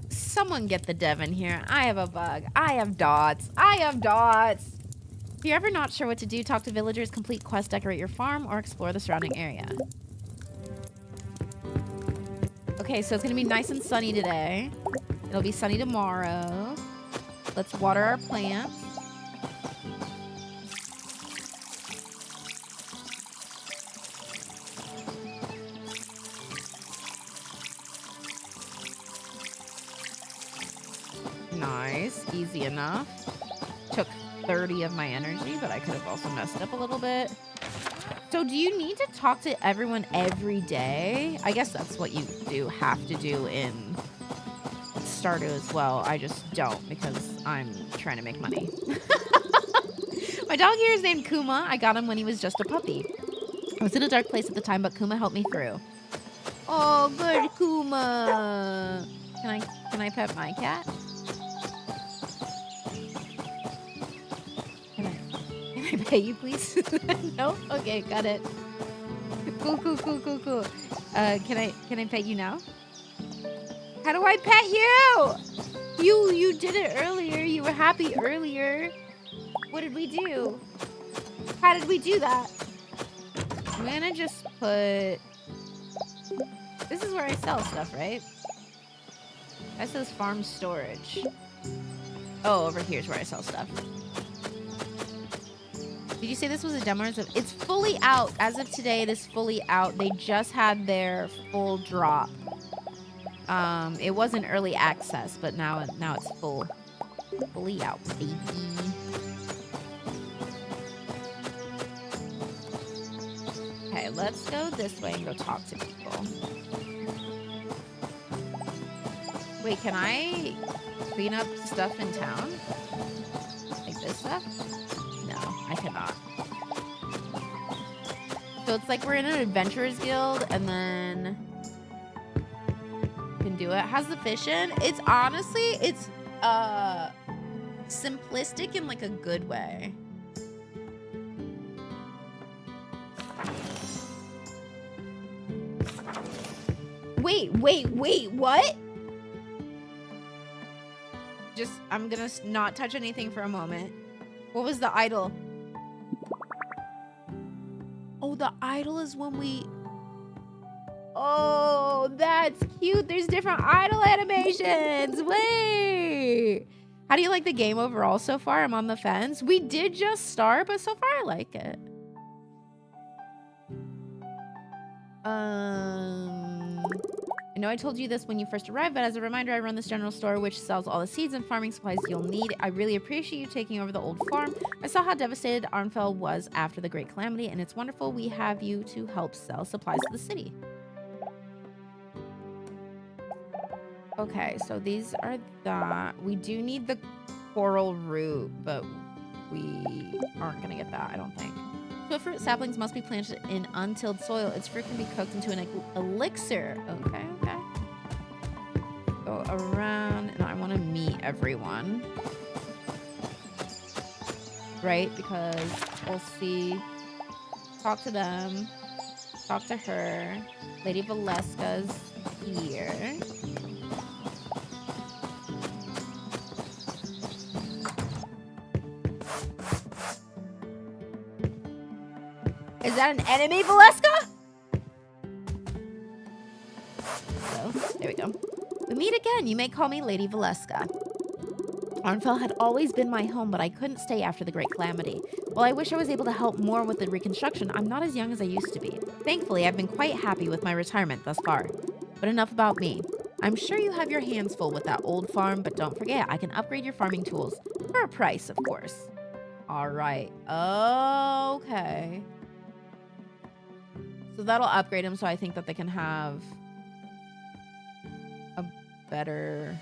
Someone get the dev in here. I have a bug. I have dots. I have dots. If you're ever not sure what to do, talk to villagers, complete quests, decorate your farm, or explore the surrounding area. Okay, so it's gonna be nice and sunny today. It'll be sunny tomorrow. Let's water our plants. Nice, easy enough. Took 30 of my energy, but I could have also messed it up a little bit. So do you need to talk to everyone every day? I guess that's what you do have to do in Stardew as well. I just don't because I'm trying to make money. My dog here is named Kuma. I got him when he was just a puppy. I was in a dark place at the time, but Kuma helped me through. Oh, good Kuma. Can I pet my cat? Can I pay you, please? No? Okay, got it. Cool. Can I pet you now? How do I pet you? You did it earlier. You were happy earlier. What did we do? How did we do that? I'm gonna just put... This is where I sell stuff, right? That says farm storage. Oh, over here's where I sell stuff. Did you say this was a demo? It's fully out. As of today, it is fully out. They just had their full drop. It wasn't early access, but now it's fully out, baby. Okay, let's go this way and go talk to people. Wait, can I clean up stuff in town? Like this stuff? No, I cannot. So it's like we're in an adventurers guild and then can do it. How's the fishing? It's honestly, it's simplistic in like a good way. Wait, what? Just, I'm gonna not touch anything for a moment. What was the idol? Oh, the idol is when we... Oh, that's cute. There's different idol animations. Wait. How do you like the game overall so far? I'm on the fence. We did just start, but so far I like it. I know I told you this when you first arrived, but as a reminder, I run this general store which sells all the seeds and farming supplies you'll need. I really appreciate you taking over the old farm. I saw how devastated Arnfell was after the Great Calamity, and it's wonderful we have you to help sell supplies to the city. Okay, so these are that. We do need the coral root, but we aren't gonna get that, I don't think. Swift fruit saplings must be planted in untilled soil. Its fruit can be cooked into an elixir. Okay, okay. Go around, and I want to meet everyone. Right? Because we'll see. Talk to them. Talk to her. Lady Valeska's here. Is that an enemy, Valeska? So, there we go. We meet again. You may call me Lady Valeska. Arnfell had always been my home, but I couldn't stay after the Great Calamity. While I wish I was able to help more with the reconstruction, I'm not as young as I used to be. Thankfully, I've been quite happy with my retirement thus far. But enough about me. I'm sure you have your hands full with that old farm, but don't forget, I can upgrade your farming tools. For a price, of course. All right. Okay. So that'll upgrade them, so I think that they can have a better...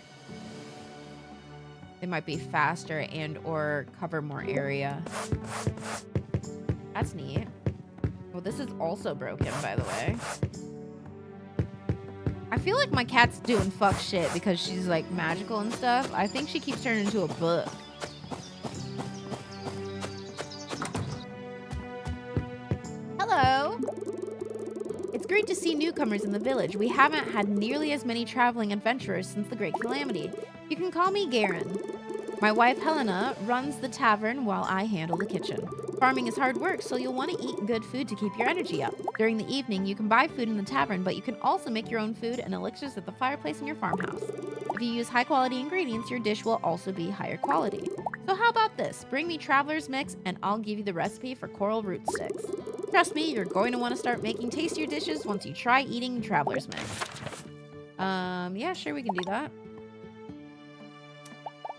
They might be faster and or cover more area. That's neat. Well, this is also broken, by the way. I feel like my cat's doing fuck shit because she's like magical and stuff. I think she keeps turning into a book. Hello. It's great to see newcomers in the village. We haven't had nearly as many traveling adventurers since the Great Calamity. You can call me Garen. My wife Helena runs the tavern while I handle the kitchen. Farming is hard work, so you'll want to eat good food to keep your energy up. During the evening, you can buy food in the tavern, but you can also make your own food and elixirs at the fireplace in your farmhouse. If you use high-quality ingredients, your dish will also be higher quality. So how about this? Bring me Traveler's Mix, and I'll give you the recipe for coral root sticks. Trust me, you're going to want to start making tastier dishes once you try eating Traveler's Mix. Yeah, sure, we can do that.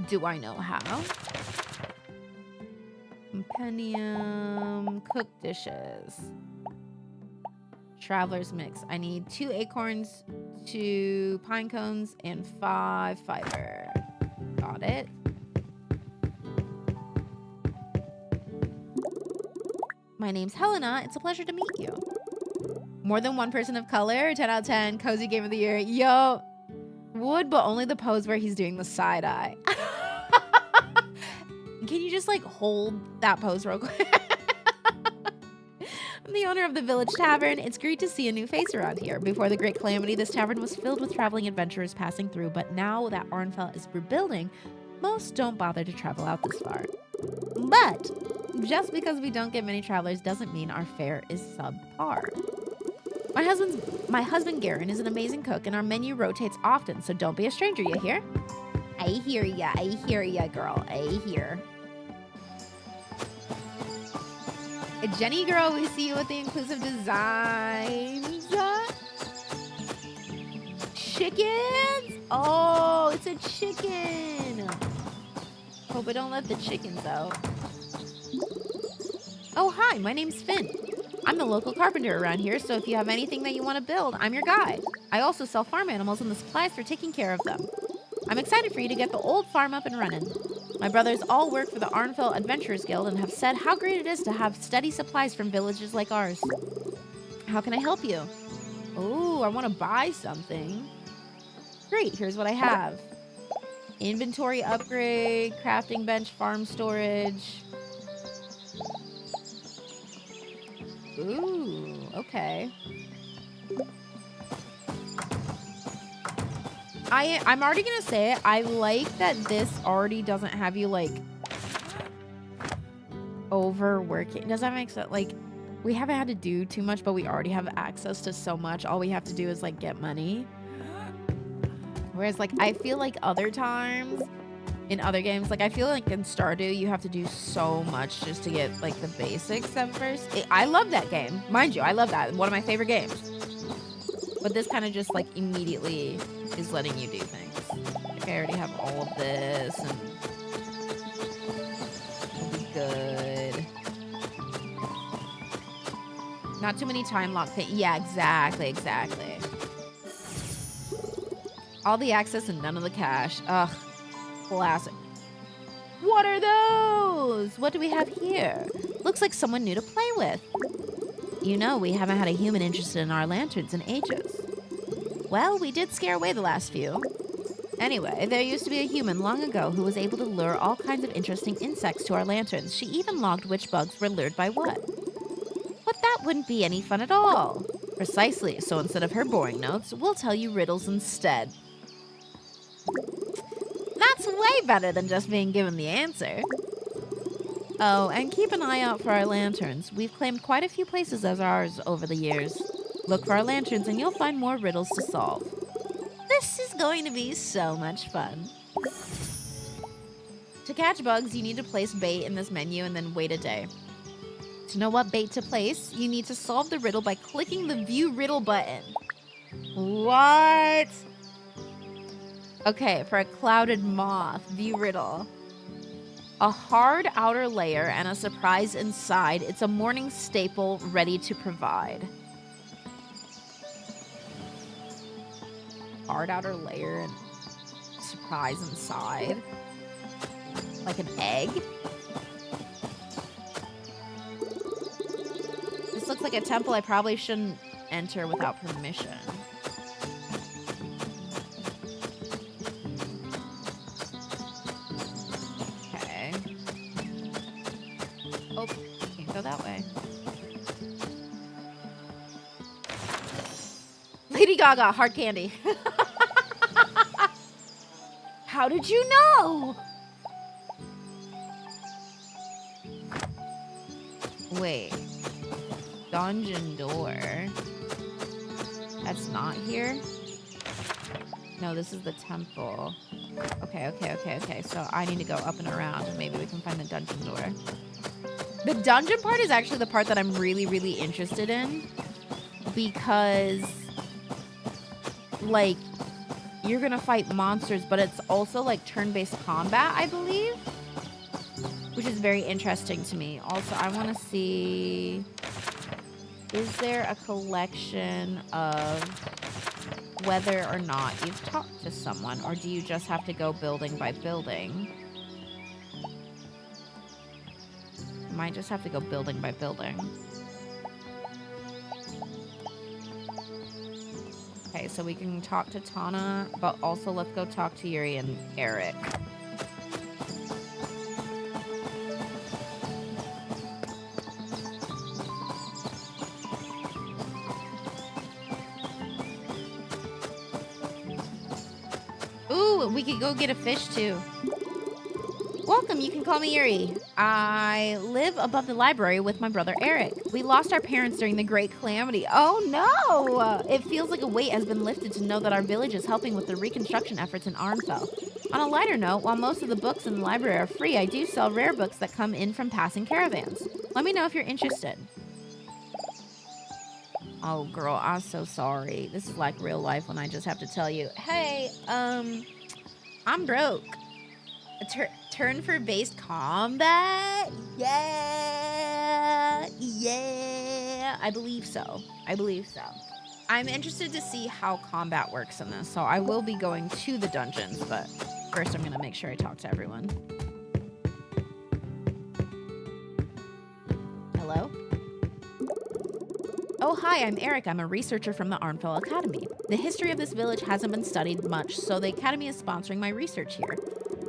Do I know how? Compendium, cooked dishes. Traveler's Mix. I need 2 acorns, 2 pine cones, and 5 fiber. Got it. My name's Helena. It's a pleasure to meet you. More than one person of color. 10 out of 10. Cozy game of the year. Yo. Would, but only the pose where he's doing the side eye. Can you just like hold that pose real quick? I'm the owner of the village tavern. It's great to see a new face around here. Before the Great Calamity, this tavern was filled with traveling adventurers passing through, but now that Arnfell is rebuilding, most don't bother to travel out this far. But just because we don't get many travelers doesn't mean our fare is subpar. My husband Garen is an amazing cook, and our menu rotates often, so don't be a stranger, you hear? I hear ya, girl, I hear. Jenny girl, we see you with the inclusive designs. Chickens? Oh, it's a chicken. Hope I don't let the chickens out. Oh, hi, my name's Finn. I'm the local carpenter around here, so if you have anything that you want to build, I'm your guide. I also sell farm animals and the supplies for taking care of them. I'm excited for you to get the old farm up and running. My brothers all work for the Arnfell Adventurers Guild and have said how great it is to have steady supplies from villages like ours. How can I help you? Oh, I want to buy something. Great, here's what I have. Inventory upgrade, crafting bench, farm storage. Ooh, okay. I'm already gonna say it. I like that this already doesn't have you like overworking. Does that make sense? Like, we haven't had to do too much, but we already have access to so much. All we have to do is like get money. Whereas like I feel like other times in other games, like I feel like in Stardew you have to do so much just to get like the basics at first. I love that game, mind you. I love that. One of my favorite games. But this kind of just like immediately is letting you do things. Like I already have all of this and it'll be good. Not too many time lock things. Yeah, exactly. All the access and none of the cash. Ugh, classic. What are those? What do we have here? Looks like someone new to play with. You know, we haven't had a human interested in our lanterns in ages. Well, we did scare away the last few. Anyway, there used to be a human long ago who was able to lure all kinds of interesting insects to our lanterns. She even logged which bugs were lured by what. But that wouldn't be any fun at all. Precisely, so instead of her boring notes, we'll tell you riddles instead. That's way better than just being given the answer. Oh, and keep an eye out for our lanterns. We've claimed quite a few places as ours over the years. Look for our lanterns and you'll find more riddles to solve. This is going to be so much fun. To catch bugs, you need to place bait in this menu and then wait a day. To know what bait to place, you need to solve the riddle by clicking the View Riddle button. What? Okay, for a clouded moth, view riddle. A hard outer layer and a surprise inside. It's a morning staple ready to provide. Hard outer layer and surprise inside. Like an egg? This looks like a temple I probably shouldn't enter without permission. Oh, can't go that way. Lady Gaga, hard candy. How did you know? Wait. Dungeon door. That's not here? No, this is the temple. Okay. So I need to go up and around and maybe we can find the dungeon door. The dungeon part is actually the part that I'm really, really interested in because, like, you're gonna fight monsters, but it's also, like, turn-based combat, I believe, which is very interesting to me. Also, I want to see, is there a collection of whether or not you've talked to someone, or do you just have to go building by building? Might just have to go building by building. Okay, so we can talk to Tana, but also let's go talk to Yuri and Eric. Ooh, we could go get a fish too. Welcome, you can call me Yuri. I live above the library with my brother Eric. We lost our parents during the Great Calamity. Oh no! It feels like a weight has been lifted to know that our village is helping with the reconstruction efforts in Arnfell. On a lighter note, while most of the books in the library are free, I do sell rare books that come in from passing caravans. Let me know if you're interested. Oh girl, I'm so sorry. This is like real life when I just have to tell you, hey, I'm broke. Turn for based combat? Yeah. I believe so. I'm interested to see how combat works in this, so I will be going to the dungeons, but first I'm gonna make sure I talk to everyone. Hello? Oh, hi, I'm Eric. I'm a researcher from the Arnfell Academy. The history of this village hasn't been studied much, so the Academy is sponsoring my research here.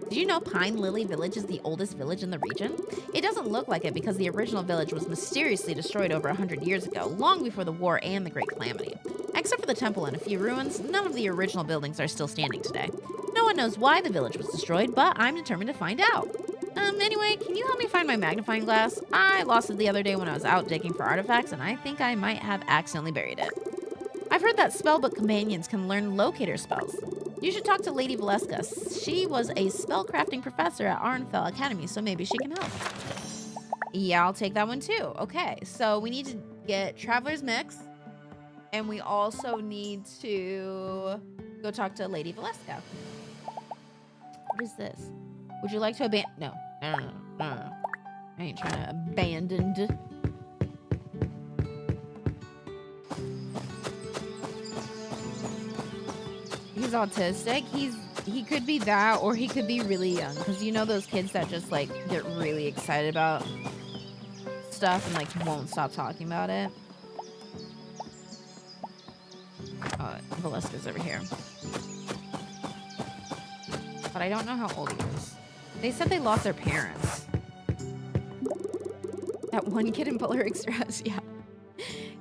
Did you know Pine Lily Village is the oldest village in the region? It doesn't look like it because the original village was mysteriously destroyed over 100 years ago, long before the war and the Great Calamity. Except for the temple and a few ruins, none of the original buildings are still standing today. No one knows why the village was destroyed, but I'm determined to find out. Anyway, can you help me find my magnifying glass? I lost it the other day when I was out digging for artifacts, and I think I might have accidentally buried it. I've heard that spellbook companions can learn locator spells. You should talk to Lady Valeska. She was a spellcrafting professor at Arnfell Academy, so maybe she can help. Yeah, I'll take that one too. Okay, so we need to get Traveler's Mix, and we also need to go talk to Lady Valeska. What is this? Would you like to abandon? No. I ain't trying to abandon. He's autistic. He could be that, or he could be really young. Because you know those kids that just like get really excited about stuff and like won't stop talking about it. Oh, Valeska's over here. But I don't know how old he is. They said they lost their parents. That one kid in Polar Express, yeah.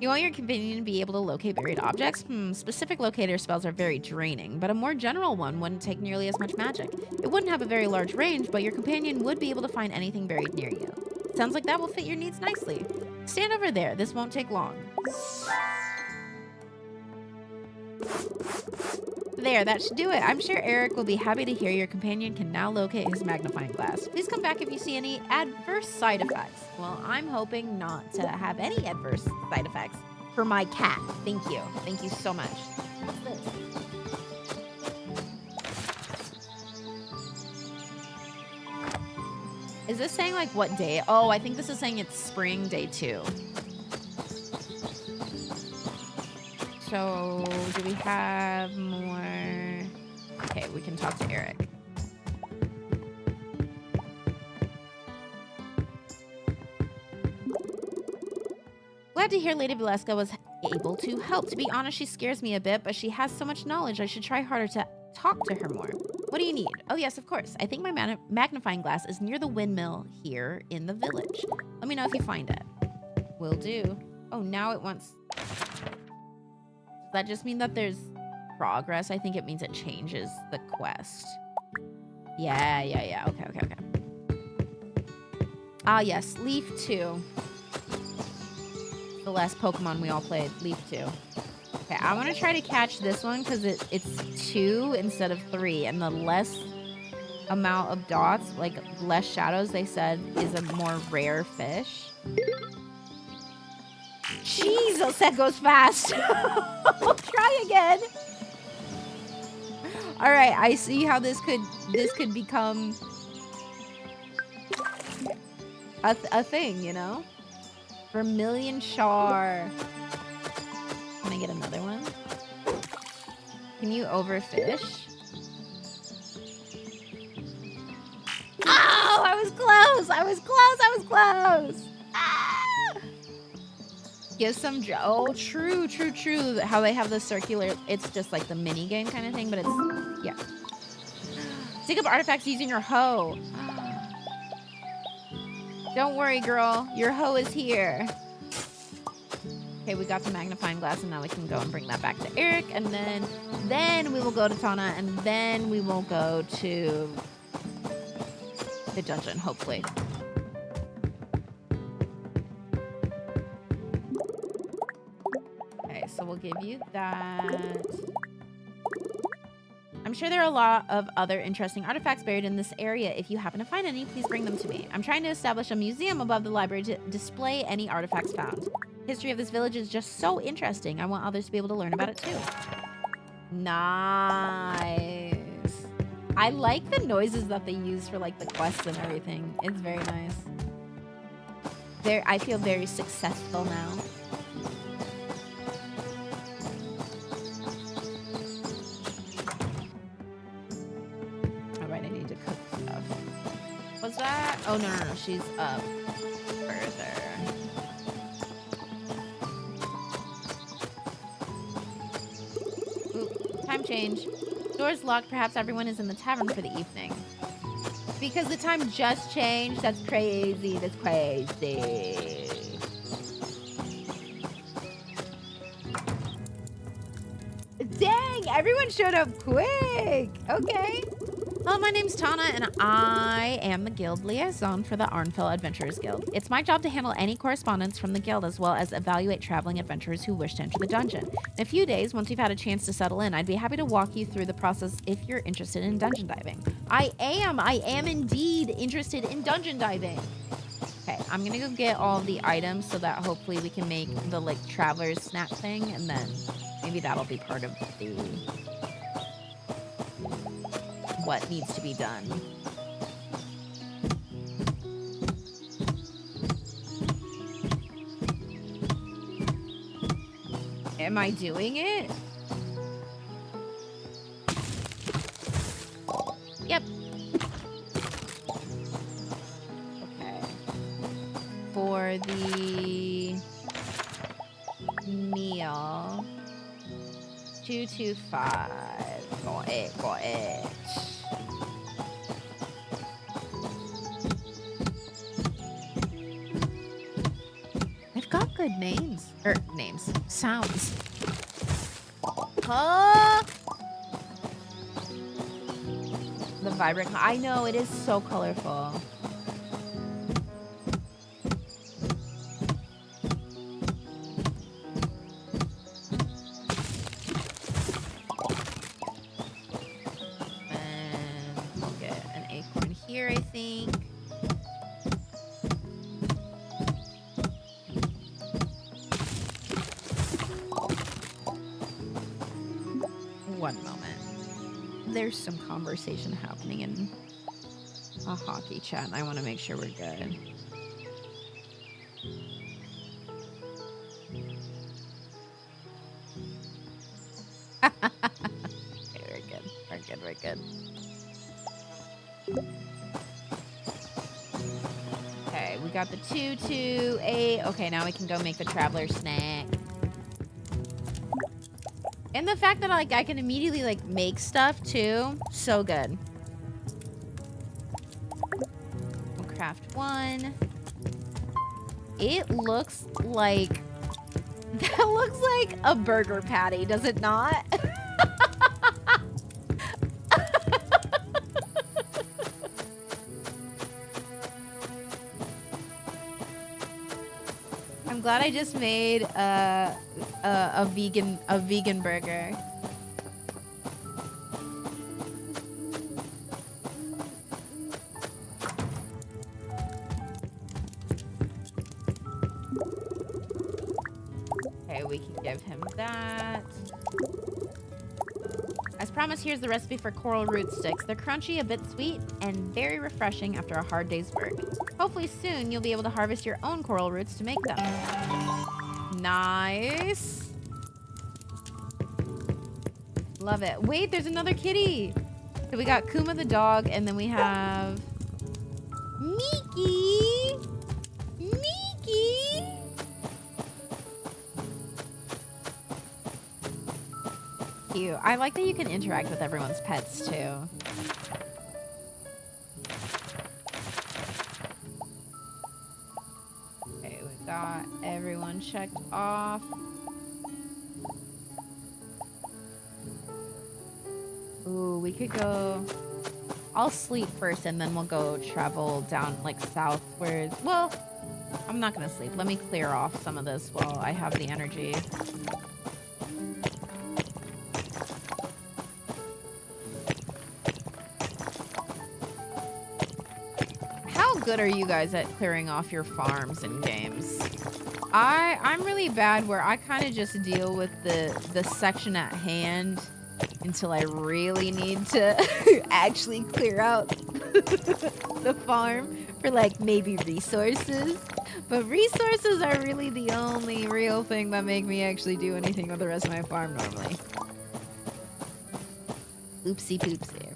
You want your companion to be able to locate buried objects? Specific locator spells are very draining, but a more general one wouldn't take nearly as much magic. It wouldn't have a very large range, but your companion would be able to find anything buried near you. Sounds like that will fit your needs nicely. Stand over there. This won't take long. There, that should do it. I'm sure Eric will be happy to hear your companion can now locate his magnifying glass. Please come back if you see any adverse side effects. Well, I'm hoping not to have any adverse side effects for my cat. Thank you. Thank you so much. What's this? Is this saying like what day? Oh, I think this is saying it's spring day 2. So, do we have more? Okay, we can talk to Eric. Glad to hear Lady Valeska was able to help. To be honest, she scares me a bit, but she has so much knowledge, I should try harder to talk to her more. What do you need? Oh, yes, of course. I think my magnifying glass is near the windmill here in the village. Let me know if you find it. Will do. Oh, now it wants... Does that just mean that there's progress? I think it means it changes the quest. Yeah. Okay. Ah, yes. Leaf 2. The last Pokemon we all played. Leaf 2. Okay, I want to try to catch this one because it's 2 instead of 3. And the less amount of dots, like less shadows, they said, is a more rare fish. Jesus, that goes fast. We'll try again. All right, I see how this could become a thing, you know? Vermilion char. Can I get another one? Can you overfish? Oh, I was close. Give some... Oh, true. How they have the circular... It's just like the mini game kind of thing, but it's... Yeah. Dig up artifacts using your hoe. Don't worry, girl. Your hoe is here. Okay, we got the magnifying glass, and now we can go and bring that back to Eric, and then we will go to Tana, and then we will go to the dungeon, hopefully. So we'll give you that. I'm sure there are a lot of other interesting artifacts buried in this area. If you happen to find any, please bring them to me. I'm trying to establish a museum above the library to display any artifacts found. History of this village is just so interesting. I want others to be able to learn about it too. Nice. I like the noises that they use for like the quests and everything. It's very nice. I feel very successful now. Was that? Oh, no. She's up further. Oop, time change. Door's locked. Perhaps everyone is in the tavern for the evening. Because the time just changed? That's crazy. That's crazy. Everyone showed up quick. Okay. Hello, my name's Tana, and I am the guild liaison for the Arnfell Adventurers Guild. It's my job to handle any correspondence from the guild as well as evaluate traveling adventurers who wish to enter the dungeon. In a few days, once you've had a chance to settle in, I'd be happy to walk you through the process if you're interested in dungeon diving. I am indeed interested in dungeon diving. Okay, I'm gonna go get all the items so that hopefully we can make the like traveler's snack thing, and then maybe that'll be part of the what needs to be done. Am I doing it? Yep. Okay. For the meal, 225. Got it. They've got good names. Sounds. The vibrant. I know, it is so colorful. And we'll get an acorn here, I think. One moment. There's some conversation happening in a hockey chat, and I want to make sure we're good. Okay, we're good. Okay, we got the 228. Okay, now we can go make the traveler snack. And the fact that like I can immediately like make stuff too, so good. We'll craft one. It looks like that looks like a burger patty, does it not? I'm glad I just made a vegan burger. Okay, we can give him that. As promised, here's the recipe for coral root sticks. They're crunchy, a bit sweet, and very refreshing after a hard day's work. Hopefully soon you'll be able to harvest your own coral roots to make them. Nice. Love it. Wait, there's another kitty. So we got Kuma the dog, and then we have Miki. Miki. Cute. I like that you can interact with everyone's pets too. Okay, we got everyone checked off. Ooh, we could go... I'll sleep first and then we'll go travel down like south where... Well, I'm not gonna sleep. Let me clear off some of this while I have the energy. How good are you guys at clearing off your farms in games? I'm really bad where I kind of just deal with the section at hand until I really need to actually clear out the farm for like maybe resources. But resources are really the only real thing that make me actually do anything with the rest of my farm normally. Oopsie poops there.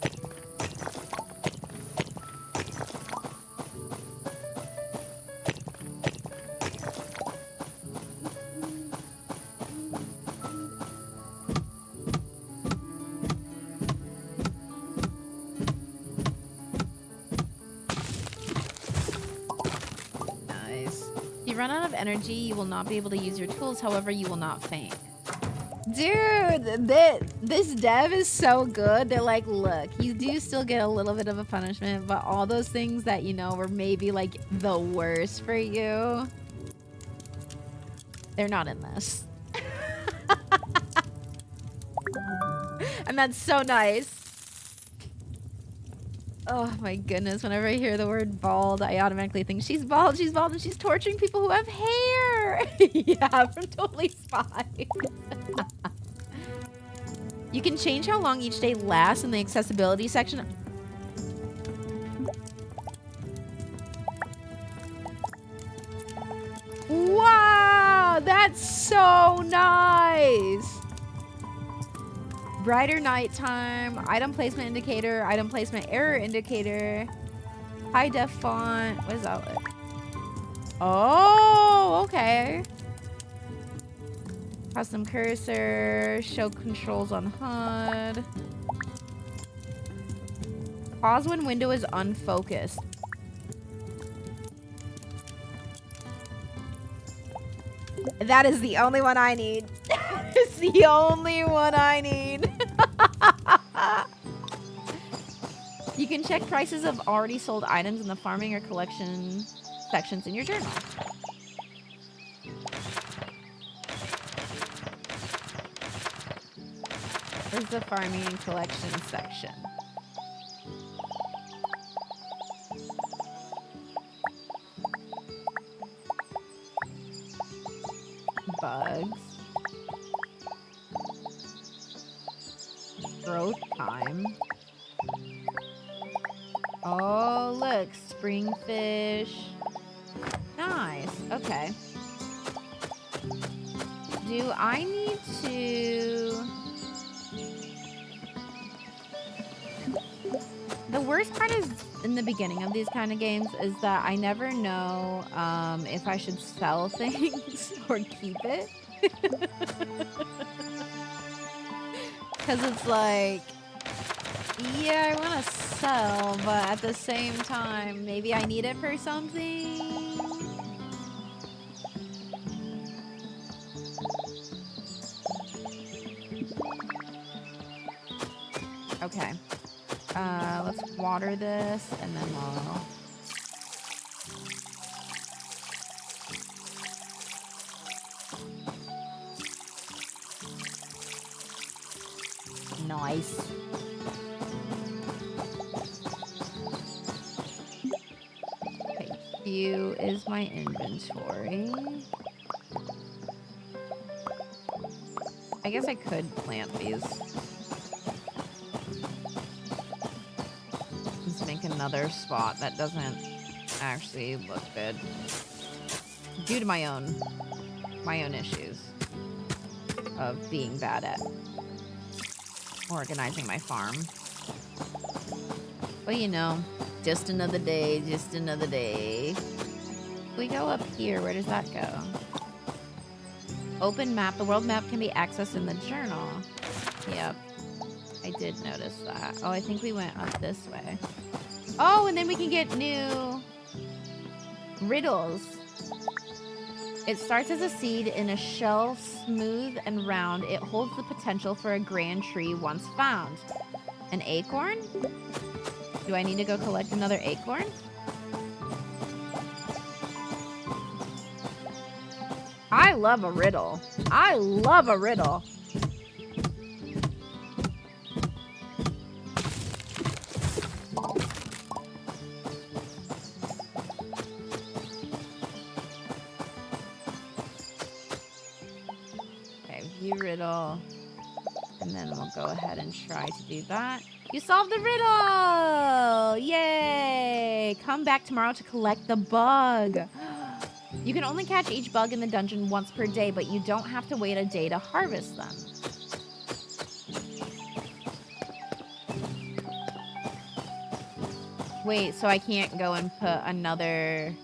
If you run out of energy, you will not be able to use your tools. However, you will not faint. Dude, this dev is so good. They're like, look, you do still get a little bit of a punishment, but all those things that, you know, were maybe like the worst for you, they're not in this. And that's so nice. Oh my goodness, whenever I hear the word bald, I automatically think she's bald, and she's torturing people who have hair. Yeah, from Totally Spies. You can change how long each day lasts in the accessibility section. Wow, that's so nice. Brighter nighttime, item placement indicator, item placement error indicator, high def font. What is that? Oh, okay. Custom cursor, show controls on HUD. Pause when window is unfocused. That is the only one I need. It's the only one I need. You can check prices of already sold items in the farming or collection sections in your journal. Where's the farming and collection section? Bugs. Growth time. Oh, look. Spring fish. Nice. Okay. Do I need to... The worst part is in the beginning of these kind of games is that I never know if I should sell things or keep it. Because it's like, yeah, I want to sell, but at the same time, maybe I need it for something. Okay. Let's water this, and then we'll... Nice. Okay, Q is my inventory. I guess I could plant these. Let's make another spot that doesn't actually look good. Due to my own issues of being bad at organizing my farm. But you know, just another day, just another day. If we go up here, where does that go? Open map. The world map can be accessed in the journal. Yep. I did notice that. Oh, I think we went up this way. Oh, and then we can get new riddles. It starts as a seed in a shell, smooth and round. It holds the potential for a grand tree once found. An acorn? Do I need to go collect another acorn? I love a riddle. I love a riddle. Riddle, and then we'll go ahead and try to do that. You solved the riddle! Yay! Come back tomorrow to collect the bug. You can only catch each bug in the dungeon once per day, but you don't have to wait a day to harvest them. Wait, so I can't go and put another...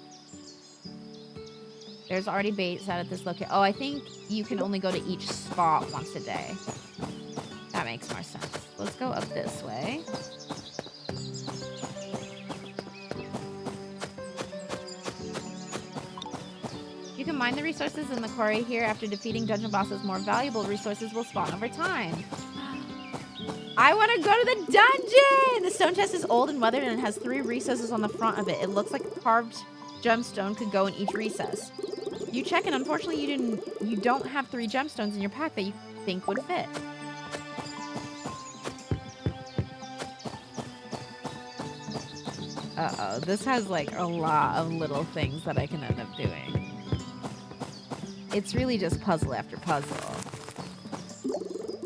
There's already baits out at this location. Oh, I think you can only go to each spot once a day. That makes more sense. Let's go up this way. You can mine the resources in the quarry here. After defeating dungeon bosses, more valuable resources will spawn over time. I want to go to the dungeon! The stone chest is old and weathered and it has 3 recesses on the front of it. It looks like a carved gemstone could go in each recess. You check and unfortunately you don't have 3 gemstones in your pack that you think would fit. Uh-oh, this has like a lot of little things that I can end up doing. It's really just puzzle after puzzle.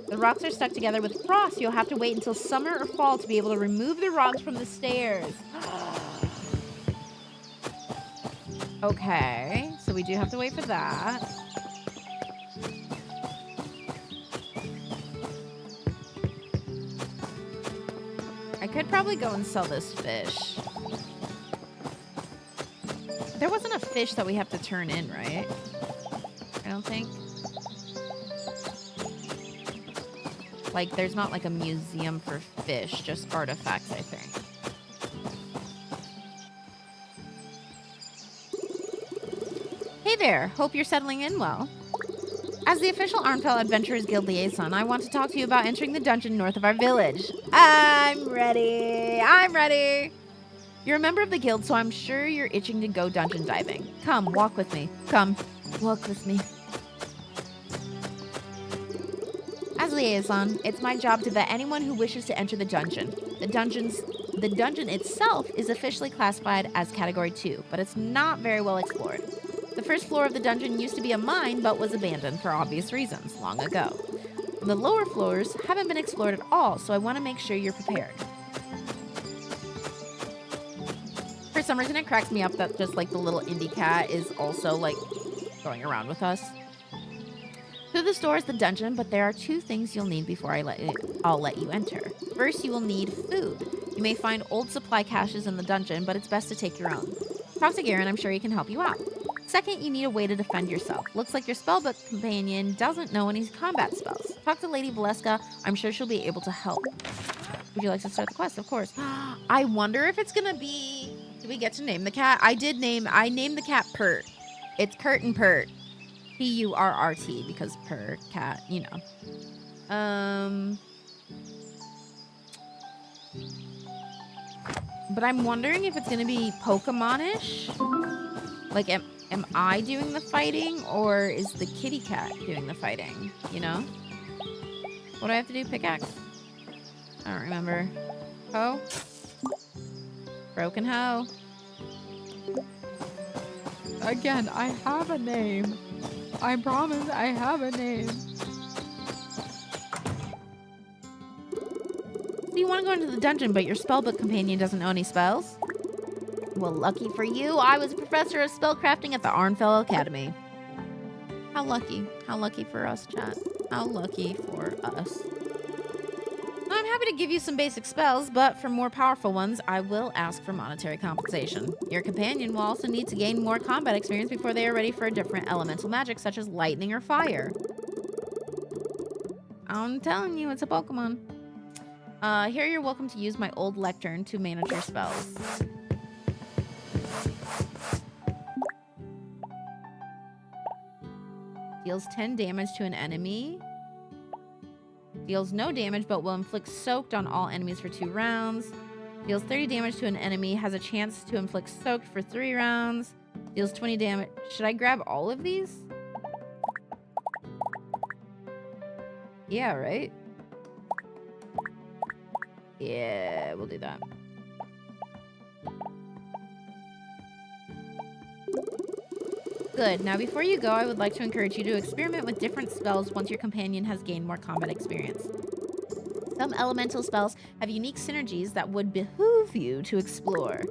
The rocks are stuck together with frost. You'll have to wait until summer or fall to be able to remove the rocks from the stairs. Okay, so we do have to wait for that. I could probably go and sell this fish. There wasn't a fish that we have to turn in, right? I don't think. Like, there's not like a museum for fish, just artifacts, I think. Hey there, hope you're settling in well. As the official Arnfell Adventurers Guild liaison, I want to talk to you about entering the dungeon north of our village. I'm ready. I'm ready. You're a member of the guild, so I'm sure you're itching to go dungeon diving. Come, walk with me. Come, walk with me. As liaison, it's my job to vet anyone who wishes to enter the dungeon. The dungeon itself is officially classified as Category 2, but it's not very well explored. The first floor of the dungeon used to be a mine, but was abandoned for obvious reasons long ago. The lower floors haven't been explored at all, so I want to make sure you're prepared. For some reason, it cracks me up that just like the little indie cat is also like going around with us. Through this door is the dungeon, but there are 2 things you'll need before I'll let you enter. First, you will need food. You may find old supply caches in the dungeon, but it's best to take your own. Talk to Garen, I'm sure he can help you out. Second, you need a way to defend yourself. Looks like your spellbook companion doesn't know any combat spells. Talk to Lady Valeska, I'm sure she'll be able to help. Would you like to start the quest? Of course. I wonder if it's gonna be... Do we get to name the cat? I named the cat Pert. It's Kurt and Pert. P-U-R-R-T, because per cat, you know. But I'm wondering if it's gonna be Pokemon-ish. Like, am I doing the fighting, or is the kitty cat doing the fighting? You know? What do I have to do? Pickaxe? I don't remember. Hoe? Broken hoe. Again, I have a name. I promise I have a name. So you want to go into the dungeon, but your spellbook companion doesn't know any spells? Well, lucky for you, I was a professor of spellcrafting at the Arnfell Academy. How lucky. How lucky for us, chat. How lucky for us. I'm happy to give you some basic spells, but for more powerful ones, I will ask for monetary compensation. Your companion will also need to gain more combat experience before they are ready for a different elemental magic, such as lightning or fire. I'm telling you, it's a Pokemon. Here you're welcome to use my old lectern to manage your spells. Deals 10 damage to an enemy. Deals no damage, but will inflict soaked on all enemies for 2 rounds. Deals 30 damage to an enemy. Has a chance to inflict soaked for 3 rounds. Deals 20 damage. Should I grab all of these? Yeah, right? Yeah, we'll do that. Good. Now, before you go, I would like to encourage you to experiment with different spells once your companion has gained more combat experience. Some elemental spells have unique synergies that would behoove you to explore.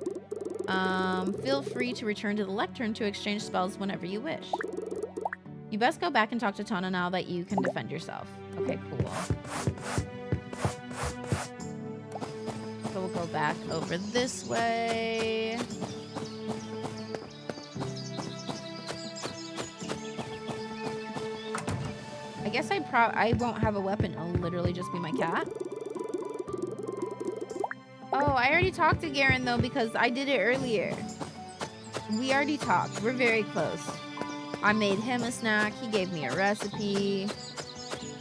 Feel free to return to the lectern to exchange spells whenever you wish. You best go back and talk to Tana now that you can defend yourself. Okay, cool. So we'll go back over this way. I guess I won't have a weapon. It'll literally just be my cat. Oh, I already talked to Garen though because I did it earlier. We already talked. We're very close. I made him a snack. He gave me a recipe.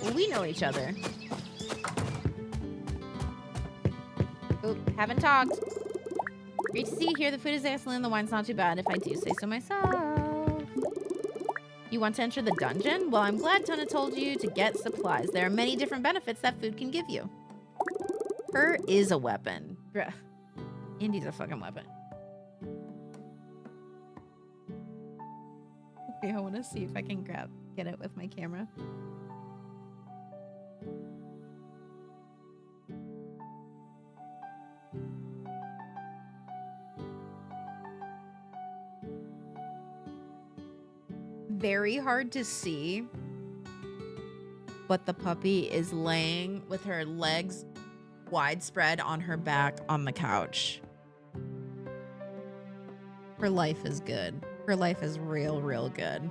Well, we know each other. Oop, haven't talked. Great to see you here. The food is excellent. The wine's not too bad, if I do say so myself. You want to enter the dungeon? Well, I'm glad Tana told you to get supplies. There are many different benefits that food can give you. Her is a weapon. Bruh. Indy's a fucking weapon. Okay, I want to see if I can get it with my camera. Very hard to see, but the puppy is laying with her legs widespread on her back on the couch. Her life is good. Her life is real, real good.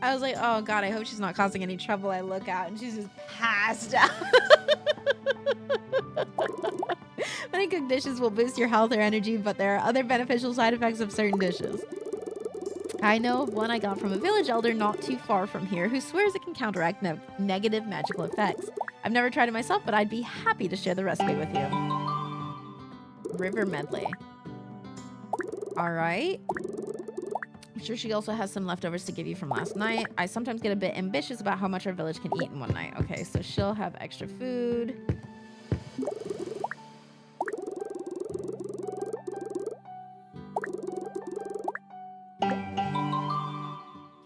I was like, oh God, I hope she's not causing any trouble. I look out and she's just passed out. Many cooked dishes will boost your health or energy, but there are other beneficial side effects of certain dishes. I know of one I got from a village elder not too far from here who swears it can counteract negative magical effects. I've never tried it myself, but I'd be happy to share the recipe with you. River medley. All right. I'm sure she also has some leftovers to give you from last night. I sometimes get a bit ambitious about how much our village can eat in one night. Okay, so she'll have extra food.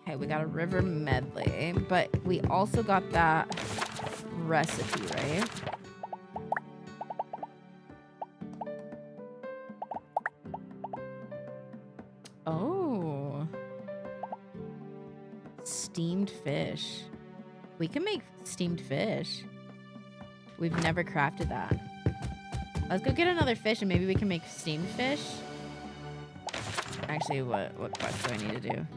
Okay, we got a river medley, but we also got that recipe, right? Oh. Steamed fish. We can make steamed fish. We've never crafted that. Let's go get another fish and maybe we can make steamed fish. Actually, what quest do I need to do?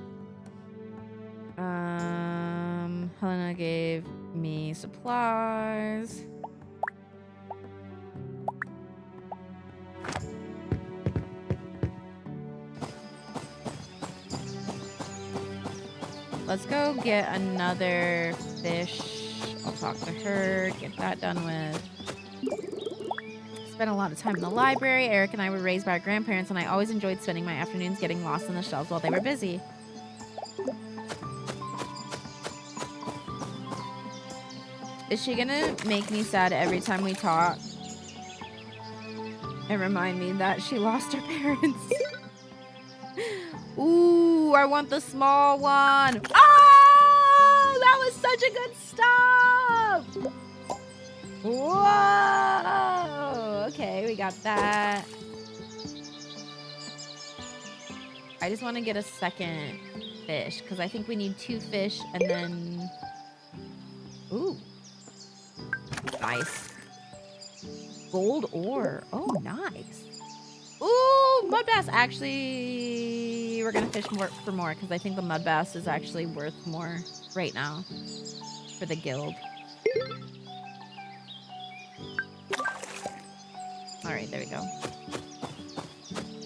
Helena gave me supplies. Let's go get another fish. I'll talk to her, get that done with. Spent a lot of time in the library. Eric and I were raised by our grandparents, and I always enjoyed spending my afternoons getting lost in the shelves while they were busy. Is she gonna make me sad every time we talk and remind me that she lost her parents? Ooh, I want the small one. Oh, that was such a good stop. Whoa. Okay, we got that. I just want to get a second fish because I think we need 2 fish and then... Ooh. Nice. Gold ore. Oh, nice. Ooh, mud bass. Actually, we're going to fish for more because I think the mud bass is actually worth more right now for the guild. All right, there we go.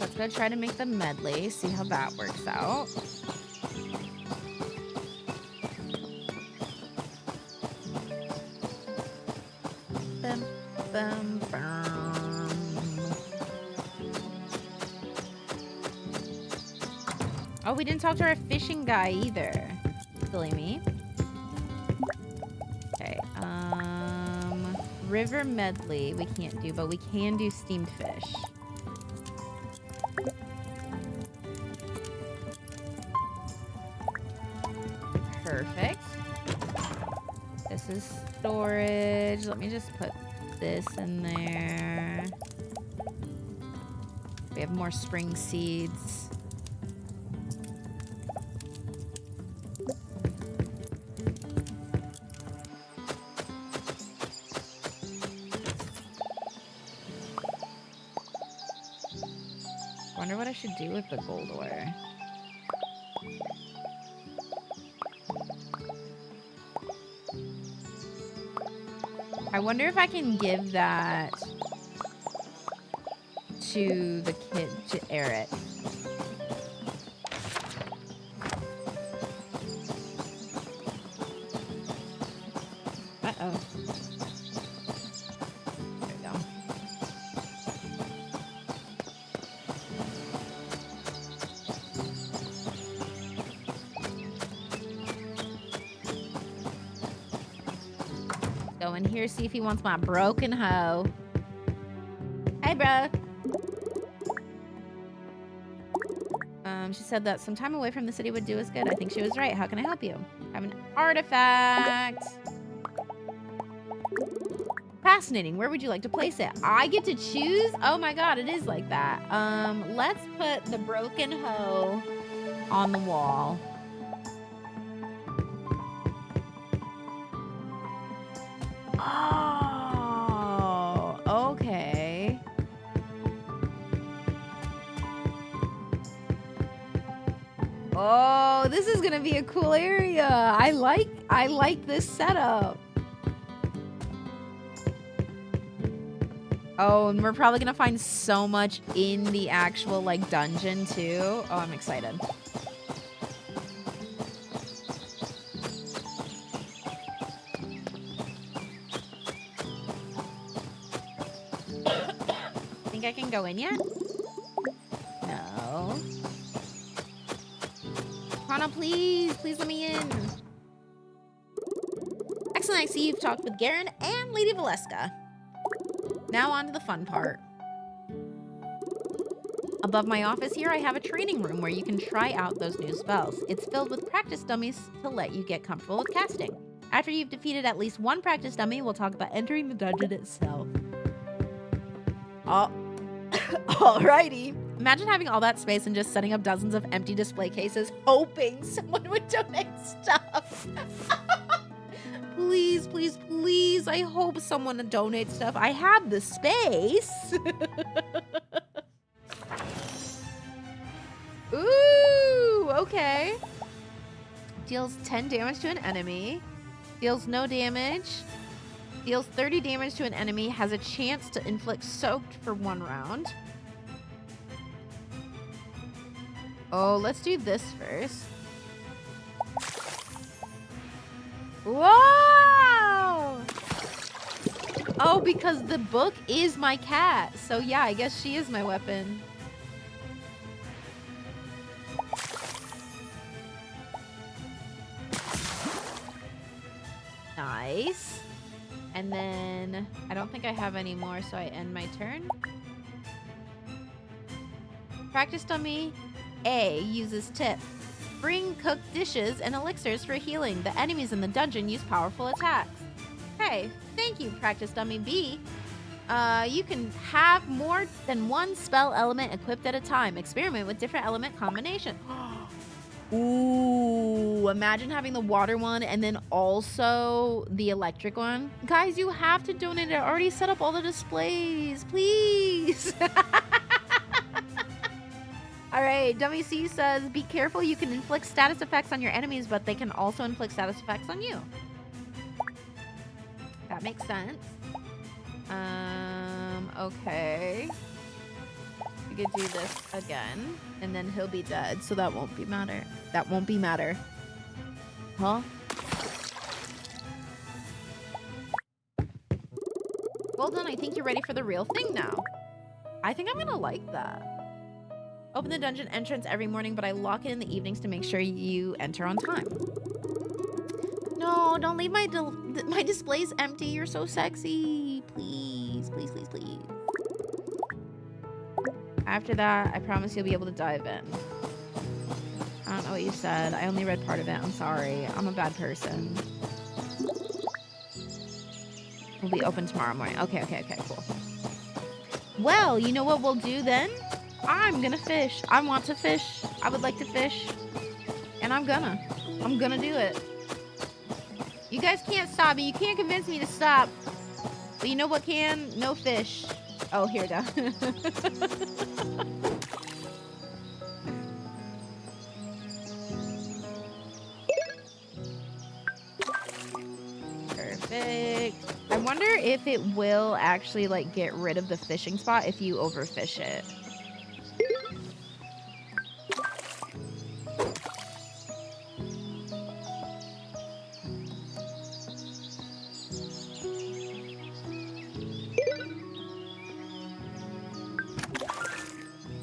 Let's go try to make the medley, see how that works out. Bum, bum, bum. Oh, we didn't talk to our fishing guy either. Silly me. Okay, river medley we can't do, but we can do steamed fish. Perfect. This is storage. Let me just put this in there. We have more spring seeds. Wonder what I should do with the gold ore. I wonder if I can give that to the kid to air it. Uh-oh. There we go. Go in here, see if he wants my broken hoe. Hey, bro. She said that some time away from the city would do us good. I think she was right. How can I help you? I have an artifact. Fascinating. Where would you like to place it? I get to choose? Oh my god, it is like that. Let's put the broken hoe on the wall. Oh, okay. Oh, this is gonna be a cool area. I like this setup. Oh, and we're probably gonna find so much in the actual like dungeon too. Oh, I'm excited. Think I can go in yet? No. Hana, please let me in. Excellent, I see you've talked with Garen and Lady Valeska. Now on to the fun part. Above my office here, I have a training room where you can try out those new spells. It's filled with practice dummies to let you get comfortable with casting. After you've defeated at least one practice dummy, we'll talk about entering the dungeon itself. Oh, alrighty. Imagine having all that space and just setting up dozens of empty display cases, hoping someone would donate stuff. Please, please, please. I hope someone donates stuff. I have the space. Ooh, okay. Deals 10 damage to an enemy. Deals no damage. Deals 30 damage to an enemy. Has a chance to inflict soaked for 1 round. Oh, let's do this first. Whoa! Oh, because the book is my cat. So yeah, I guess she is my weapon. Nice. And then I don't think I have any more, so I end my turn. Practice dummy A uses tip. Bring cooked dishes and elixirs for healing. The enemies in the dungeon use powerful attacks. Hey, thank you, practice dummy B. You can have more than one spell element equipped at a time. Experiment with different element combinations. Ooh, imagine having the water one and then also the electric one. Guys, you have to donate. I already set up all the displays. Please. All right, Dummy C says, be careful. You can inflict status effects on your enemies, but they can also inflict status effects on you. That makes sense. Okay. We could do this again, and then he'll be dead, so that won't be matter. That won't be matter. Huh? Well done, I think you're ready for the real thing now. I think I'm gonna like that. Open the dungeon entrance every morning, but I lock it in the evenings to make sure you enter on time. No, don't leave my displays empty. You're so sexy. Please, please, please, please. After that, I promise you'll be able to dive in. I don't know what you said. I only read part of it. I'm sorry. I'm a bad person. We'll be open tomorrow morning. Okay, cool. Well, you know what we'll do then? I'm gonna fish. I want to fish. I would like to fish. And I'm gonna do it. You guys can't stop me. You can't convince me to stop. But you know what can? No fish. Oh, here it goes. Perfect. I wonder if it will actually like get rid of the fishing spot if you overfish it.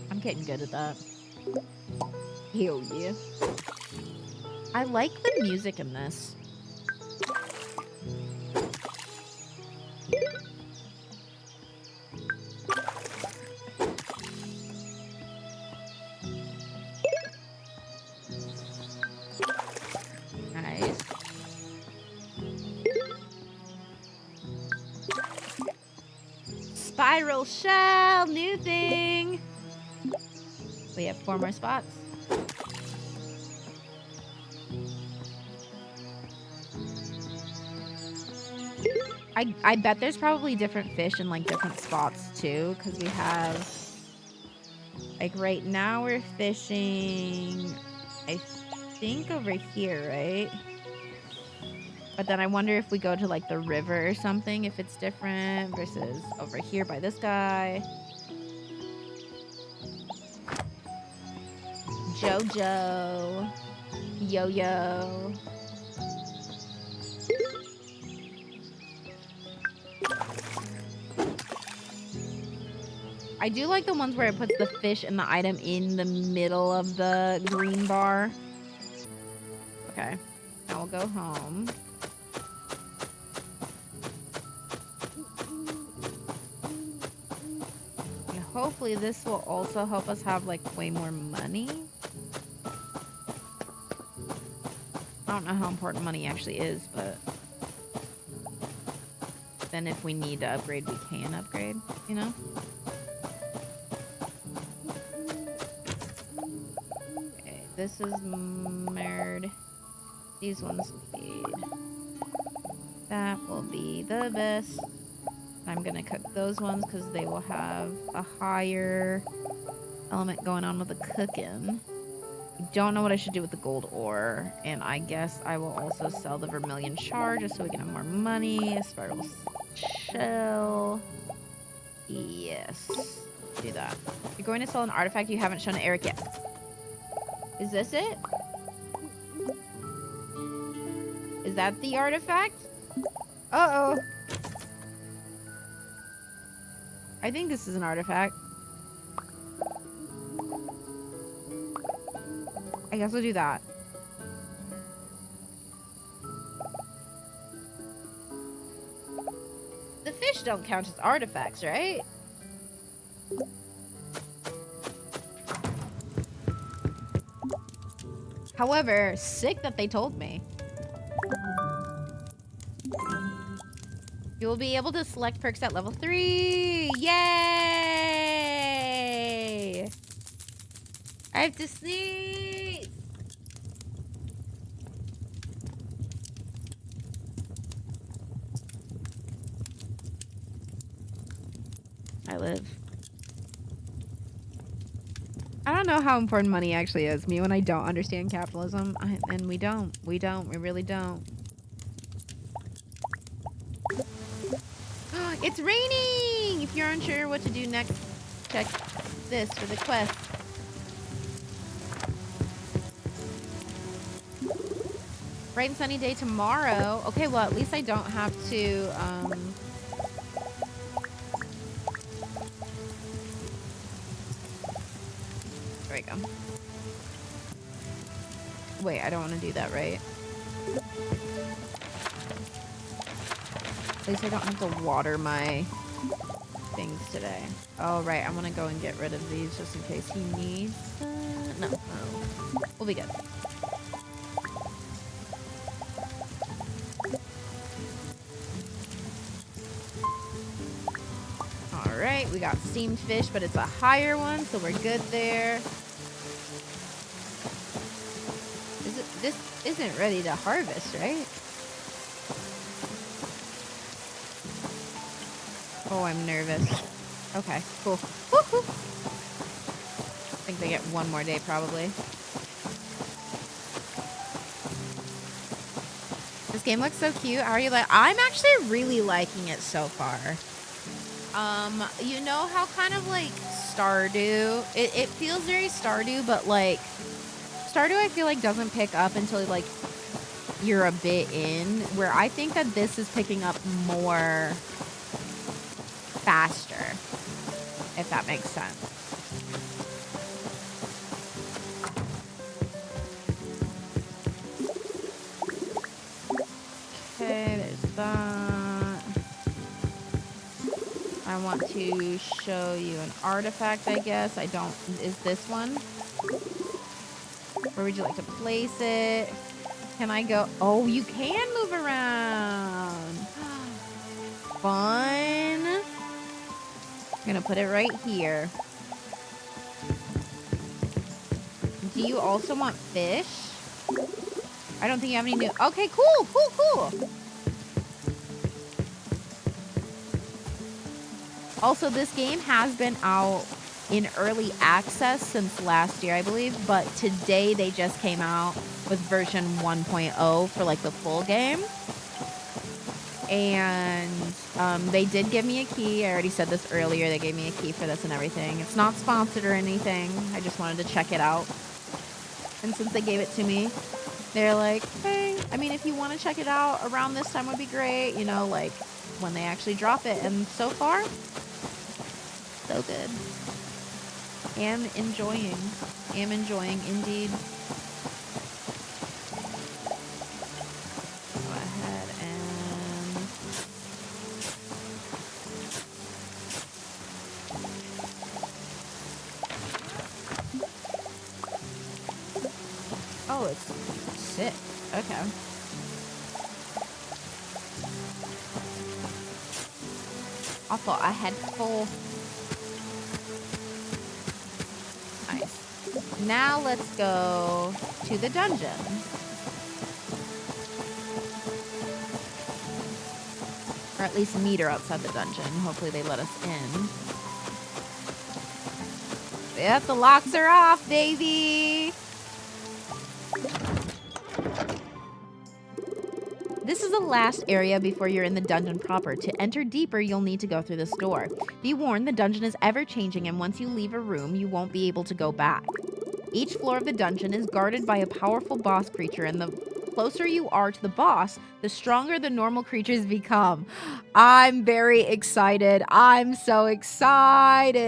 I'm getting good at that. Hell yeah. I like the music in this. Nice. Spiral shell, new thing. We have 4 more spots. I bet there's probably different fish in like different spots too, because we have like right now we're fishing I think over here, right? But then I wonder if we go to like the river or something, if it's different versus over here by this guy. Jojo. Yo-yo. I do like the ones where it puts the fish and the item in the middle of the green bar. Okay, now we'll go home. And hopefully this will also help us have like way more money. I don't know how important money actually is, but then if we need to upgrade, we can upgrade, you know? Okay, this is marred. These ones feed. That will be the best. I'm gonna cook those ones because they will have a higher element going on with the cooking. I don't know what I should do with the gold ore, and I guess I will also sell the vermilion shard just so we can have more money. A spiral shell. Yes. Do that. You're going to sell an artifact you haven't shown to Eric yet. Is this it? Is that the artifact? Uh-oh. I think this is an artifact. I guess we'll do that. The fish don't count as artifacts, right? However, sick that they told me. You will be able to select perks at level 3. Yay! I have to sneeze. I live. I don't know how important money actually is. Me when I don't understand capitalism, and we don't. We really don't. It's raining! If you're unsure what to do next, check this for the quest. Bright and sunny day tomorrow. Okay, well, at least I don't have to, There we go. Wait, I don't want to do that, right? At least I don't have to water my things today. Oh, right. I want to go and get rid of these just in case he needs no. We'll be good. Alright, we got steamed fish, but it's a higher one, so we're good there. This isn't ready to harvest, right? Oh, I'm nervous. Okay, cool. Woo-hoo. I think they get one more day, probably. This game looks so cute. How are you like? I'm actually really liking it so far. You know how kind of like Stardew, it feels very Stardew, but like Stardew I feel like doesn't pick up until like you're a bit in, where I think that this is picking up more faster, if that makes sense. Okay, there's that. I want to show you an artifact, I guess. I don't, is this one? Where would you like to place it? Can I go? Oh, you can move around. Fun. I'm gonna put it right here. Do you also want fish? I don't think you have any new. Okay, cool. Also, this game has been out in early access since last year, I believe, but today they just came out with version 1.0 for like the full game. And they did give me a key. I already said this earlier. They gave me a key for this and everything. It's not sponsored or anything. I just wanted to check it out. And since they gave it to me, they're like, hey, I mean, if you want to check it out around this time would be great. You know, like when they actually drop it. And so far, so good. Am enjoying indeed. Go ahead and oh, it's sick. Okay. I thought I had full. Nice. Now let's go to the dungeon. Or at least meet her outside the dungeon. Hopefully they let us in. Yep, the locks are off, baby! This is the last area before you're in the dungeon proper. To enter deeper, you'll need to go through this door. Be warned, the dungeon is ever-changing, and once you leave a room, you won't be able to go back. Each floor of the dungeon is guarded by a powerful boss creature, and the closer you are to the boss, the stronger the normal creatures become. I'm very excited. I'm so excited.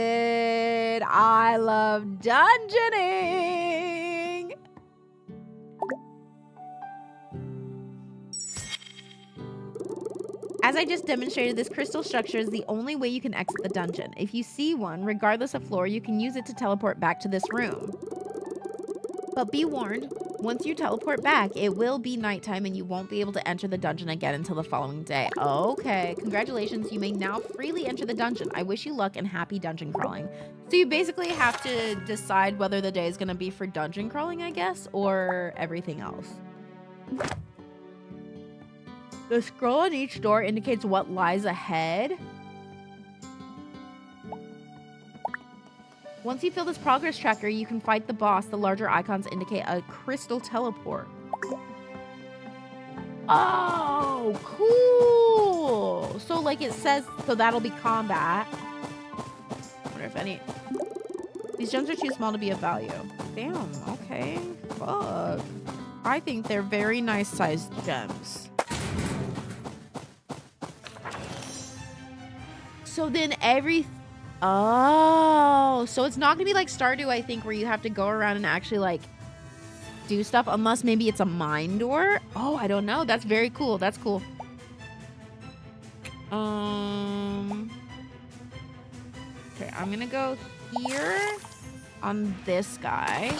I love dungeoning. As I just demonstrated, this crystal structure is the only way you can exit the dungeon. If you see one, regardless of floor, you can use it to teleport back to this room. But be warned, once you teleport back, it will be nighttime and you won't be able to enter the dungeon again until the following day. Okay, congratulations, you may now freely enter the dungeon. I wish you luck and happy dungeon crawling. So you basically have to decide whether the day is going to be for dungeon crawling, I guess, or everything else. The scroll on each door indicates what lies ahead. Once you fill this progress tracker, you can fight the boss. The larger icons indicate a crystal teleport. Oh, cool. So like it says, so that'll be combat. I wonder if any... These gems are too small to be of value. Damn, okay. Fuck. I think they're very nice sized gems. So then oh, so it's not gonna be like Stardew, I think, where you have to go around and actually like do stuff, unless maybe it's a mine door. Oh, I don't know. That's very cool. That's cool. Okay, I'm gonna go here on this guy,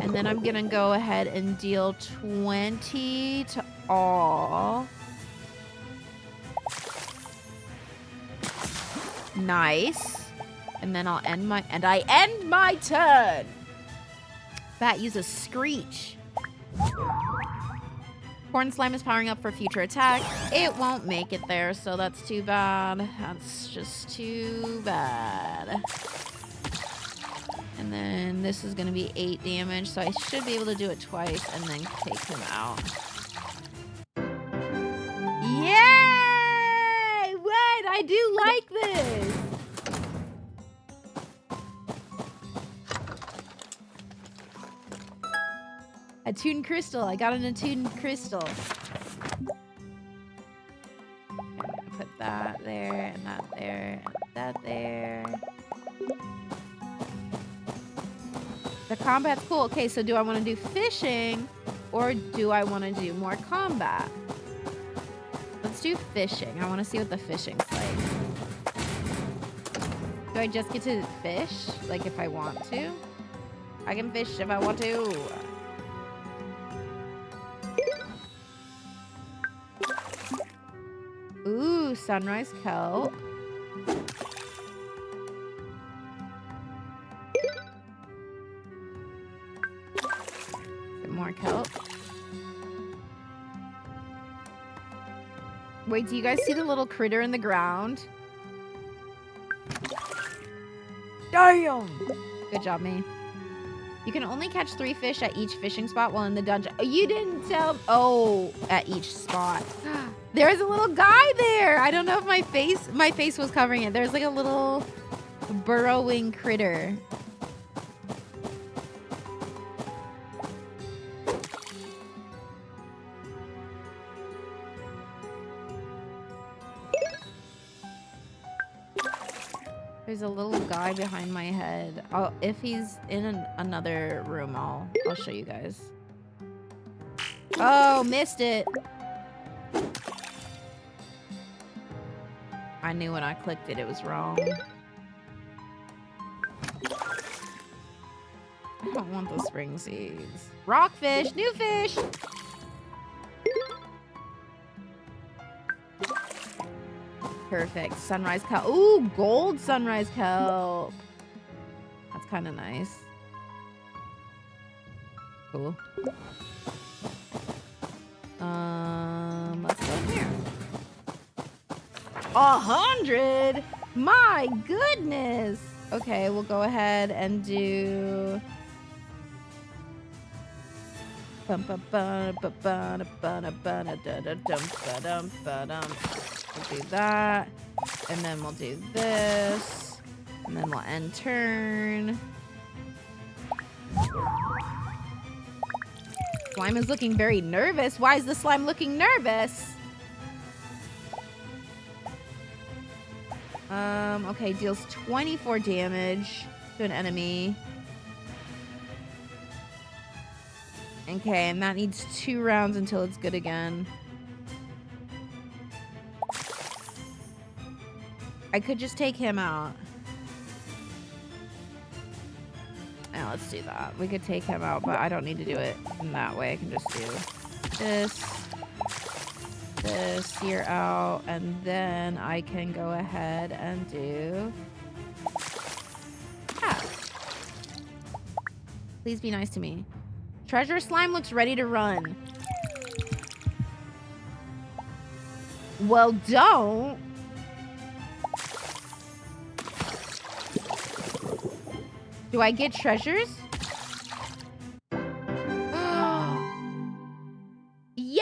and then I'm gonna go ahead and deal 20 to all. Nice. And then I'll end my... And I end my turn! Bat uses Screech. Corn Slime is powering up for future attack. It won't make it there, so that's too bad. That's just too bad. And then this is going to be 8 damage, so I should be able to do it twice and then take him out. Attuned crystal. I got an attuned crystal. I'm gonna put that there and that there and that there. The combat's cool. Okay, so do I want to do fishing or do I want to do more combat? Let's do fishing. I want to see what the fishing's like. Do I just get to fish? Like if I want to? I can fish if I want to. Ooh, sunrise kelp. Some more kelp. Wait, do you guys see the little critter in the ground? Damn! Good job, me. You can only catch 3 fish at each fishing spot while in the dungeon. Oh, you didn't tell. Oh, at each spot. There's a little guy there. I don't know if my face was covering it. There's like a little burrowing critter. There's a little guy behind my head. If he's in another room, I'll show you guys. Oh, missed it. I knew when I clicked it, it was wrong. I don't want the spring seeds. Rockfish, new fish. Perfect. Sunrise kelp. Ooh, gold sunrise kelp. That's kind of nice. Cool. Let's go in here. 100? My goodness. Okay, we'll go ahead and do. We'll do that, and then we'll do this, and then we'll end turn. Slime is looking very nervous. Why is the slime looking nervous? Okay, deals 24 damage to an enemy. Okay, and that needs 2 rounds until it's good again. I could just take him out. Now let's do that. We could take him out, but I don't need to do it in that way. I can just do this here out, and then I can go ahead and do that. Please be nice to me. Treasure slime looks ready to run. Well, don't. Do I get treasures? Yay!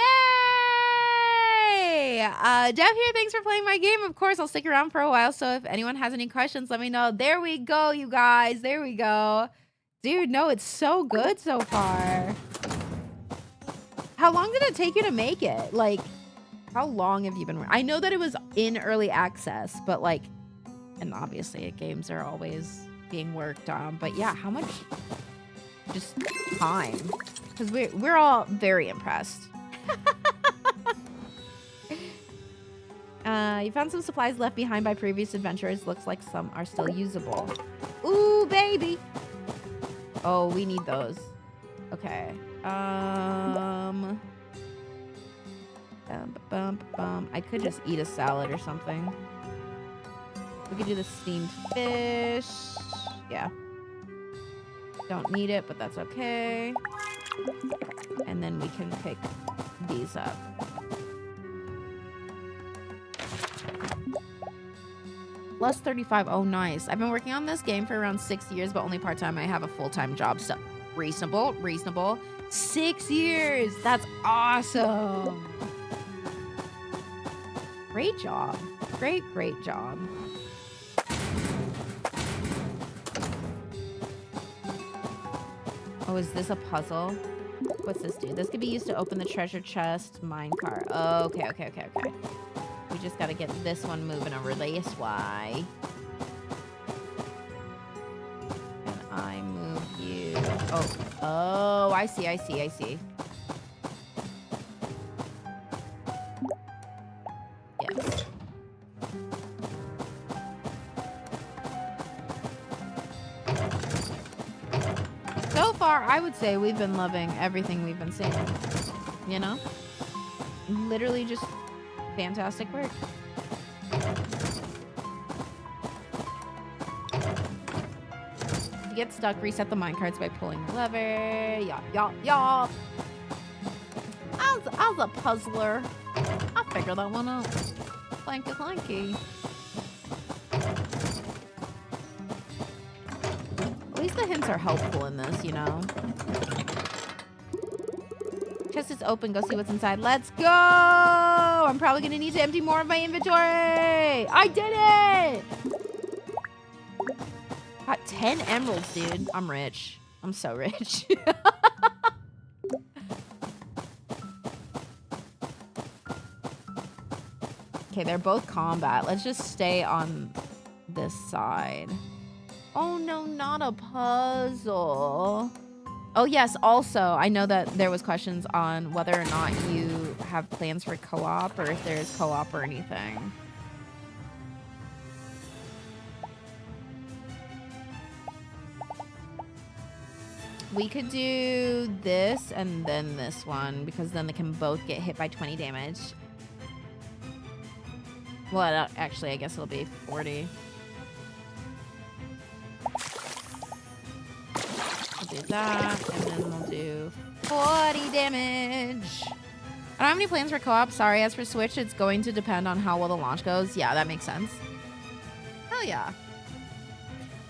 Dev here, thanks for playing my game. Of course, I'll stick around for a while, so if anyone has any questions, let me know. There we go, you guys. There we go. Dude, no, it's so good so far. How long did it take you to make it? Like, how long have you been... I know that it was in early access, but like... And obviously, games are always being worked on. But yeah, how much... just time? Because we're all very impressed. You found some supplies left behind by previous adventurers. Looks like some are still usable. Ooh, baby! Oh, we need those. Okay. I could just eat a salad or something. We could do the steamed fish. Yeah. Don't need it, but that's okay. And then we can pick these up. Plus 35. Oh, nice. I've been working on this game for around 6 years, but only part-time. I have a full-time job, so reasonable, reasonable. 6 years. That's awesome. Great job. Great, great job. Oh, is this a puzzle? What's this do? This could be used to open the treasure chest minecart. Okay, okay, okay, okay. We just gotta get this one moving over this way. And I move you. Oh, I see, I see, I see. Yes. So far, I would say we've been loving everything we've been seeing. You know? Literally just fantastic work. If you get stuck, reset the minecarts by pulling the lever. Yop, yop, yop. As a puzzler, I figured that one out. Clanky, clanky. At least the hints are helpful in this, you know? Chest is open. Go see what's inside. Let's go! I'm probably gonna need to empty more of my inventory. I did it! Got 10 emeralds, dude. I'm rich. I'm so rich. Okay, they're both combat. Let's just stay on this side. Oh no, not a puzzle. Oh yes, also, I know that there was questions on whether or not you have plans for co-op or if there's co-op or anything. We could do this and then this one because then they can both get hit by 20 damage. Well, actually, I guess it'll be 40. We'll do that, and then we'll do 40 damage. I don't have any plans for co-op. Sorry, as for Switch, it's going to depend on how well the launch goes. Yeah, that makes sense. Hell yeah.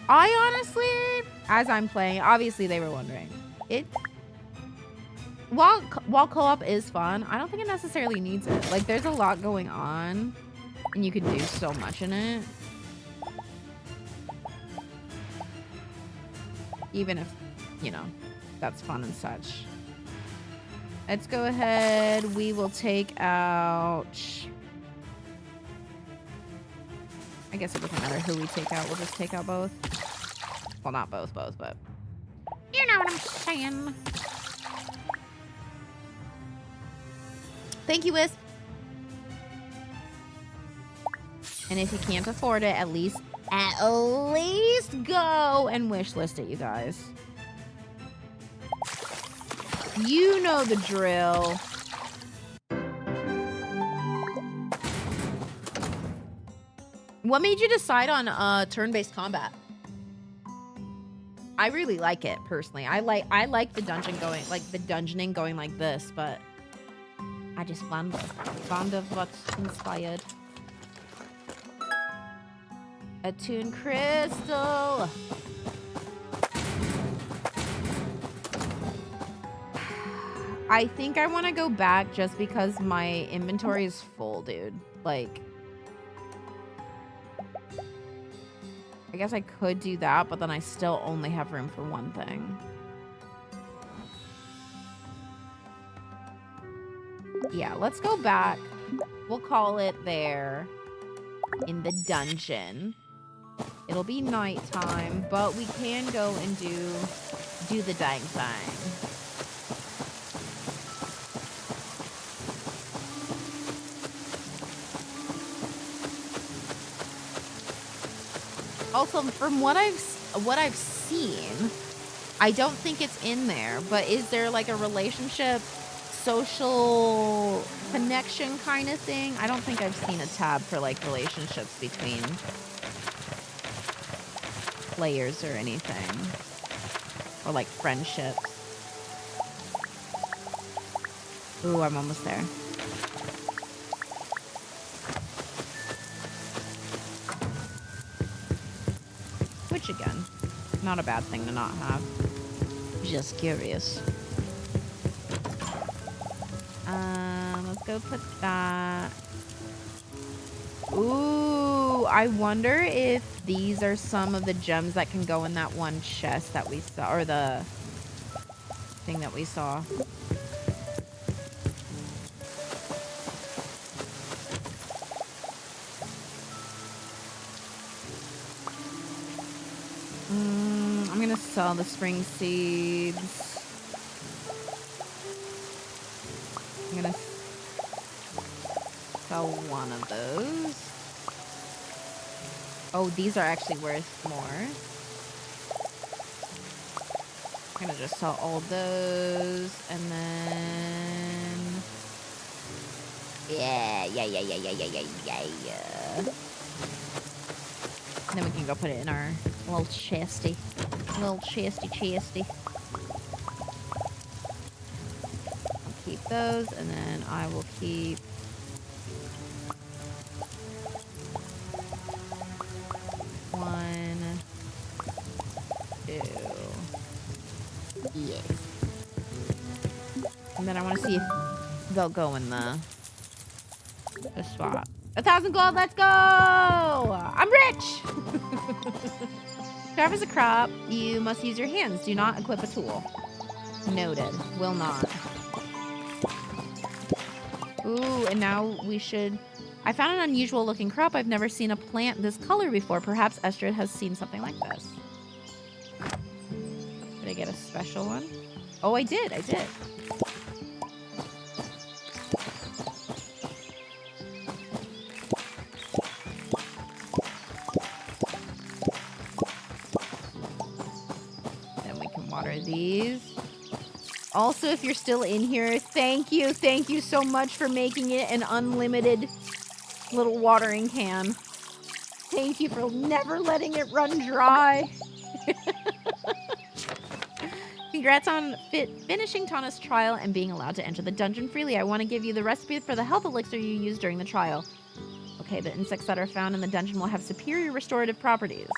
I honestly, as I'm playing, obviously they were wondering. While co-op is fun, I don't think it necessarily needs it. Like, there's a lot going on, and you could do so much in it. Even if, you know, that's fun and such. Let's go ahead. We will take out... I guess it doesn't matter who we take out. We'll just take out both. Well, not both, but... You know what I'm saying. Thank you, Wisp. And if you can't afford it, at least go and wishlist it, you guys. You know the drill. What made you decide on turn-based combat? I really like it personally. I like the dungeon going, like the dungeoning going like this, but I just wonder what's inspired. Attune crystal. I think I want to go back just because my inventory is full, dude. Like, I guess I could do that, but then I still only have room for one thing. Yeah, let's go back. We'll call it there in the dungeon. It'll be nighttime, but we can go and do the dang thing. Also, from what I've seen, I don't think it's in there, but is there like a relationship, social connection kind of thing? I don't think I've seen a tab for like relationships between players or anything, or like friendships. Ooh, I'm almost there. Which again, not a bad thing to not have. Just curious. Let's go put that. Ooh, I wonder if these are some of the gems that can go in that one chest that we saw, or the thing that we saw. sell the spring seeds. I'm gonna sell one of those. Oh, these are actually worth more. I'm gonna just sell all those and then yeah. And then we can go put it in our little chesty. Little chesty. I'll keep those and then I will keep one, two. Yes. And then I want to see if they'll go in the swap. 1,000 gold, let's go! I'm rich! To harvest a crop, you must use your hands. Do not equip a tool. Noted. Will not. Ooh, and now we should... I found an unusual looking crop. I've never seen a plant this color before. Perhaps Estrid has seen something like this. Did I get a special one? Oh, I did. Then we can water these. Also, if you're still in here, thank you so much for making it an unlimited little watering can. Thank you for never letting it run dry. Congrats on finishing Tana's trial and being allowed to enter the dungeon freely. I want to give you the recipe for the health elixir you used during the trial. Okay, the insects that are found in the dungeon will have superior restorative properties.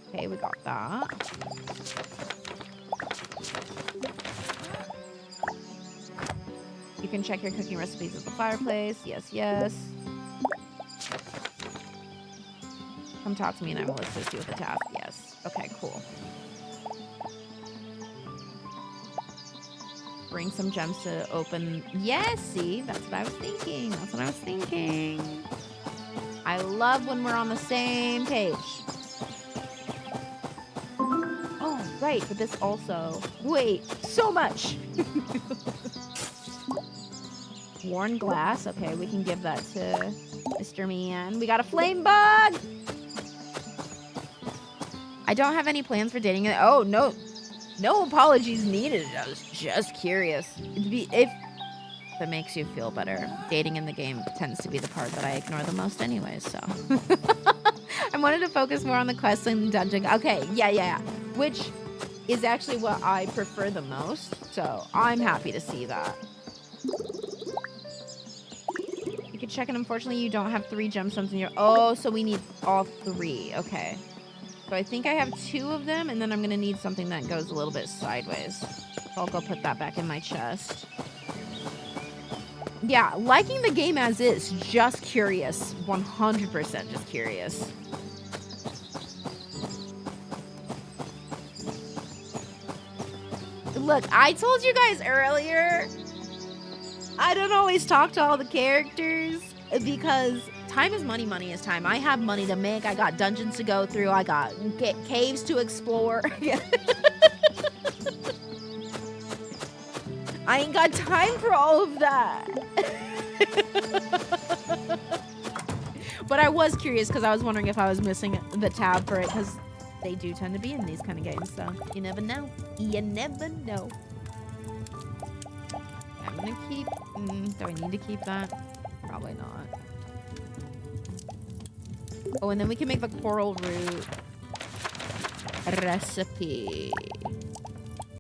Okay, we got that. You can check your cooking recipes at the fireplace. Yes. Come talk to me and I will assist you with the task. Yes. Okay, cool. Bring some gems to open. Yes, see? That's what I was thinking. I love when we're on the same page. Oh, right. But this also... Wait, so much. Worn glass. Okay, we can give that to Mr. Man. We got a flame bug! I don't have any plans for dating it. Oh, no. No apologies needed. I was just curious. If that makes you feel better. Dating in the game tends to be the part that I ignore the most anyway, so. I wanted to focus more on the quest and dungeon. Okay, yeah. Which is actually what I prefer the most, so I'm happy to see that. You can check it. Unfortunately, you don't have 3 gemstones in your... Oh, so we need all 3. Okay. So I think I have 2 of them, and then I'm going to need something that goes a little bit sideways. So I'll go put that back in my chest. Yeah, liking the game as is. Just curious. 100% just curious. Look, I told you guys earlier, I don't always talk to all the characters because... Time is money, money is time. I have money to make. I got dungeons to go through. I got caves to explore. I ain't got time for all of that. But I was curious because I was wondering if I was missing the tab for it because they do tend to be in these kind of games. So you never know. You never know. I'm going to keep... do I need to keep that? Probably not. Oh, and then we can make the coral root recipe.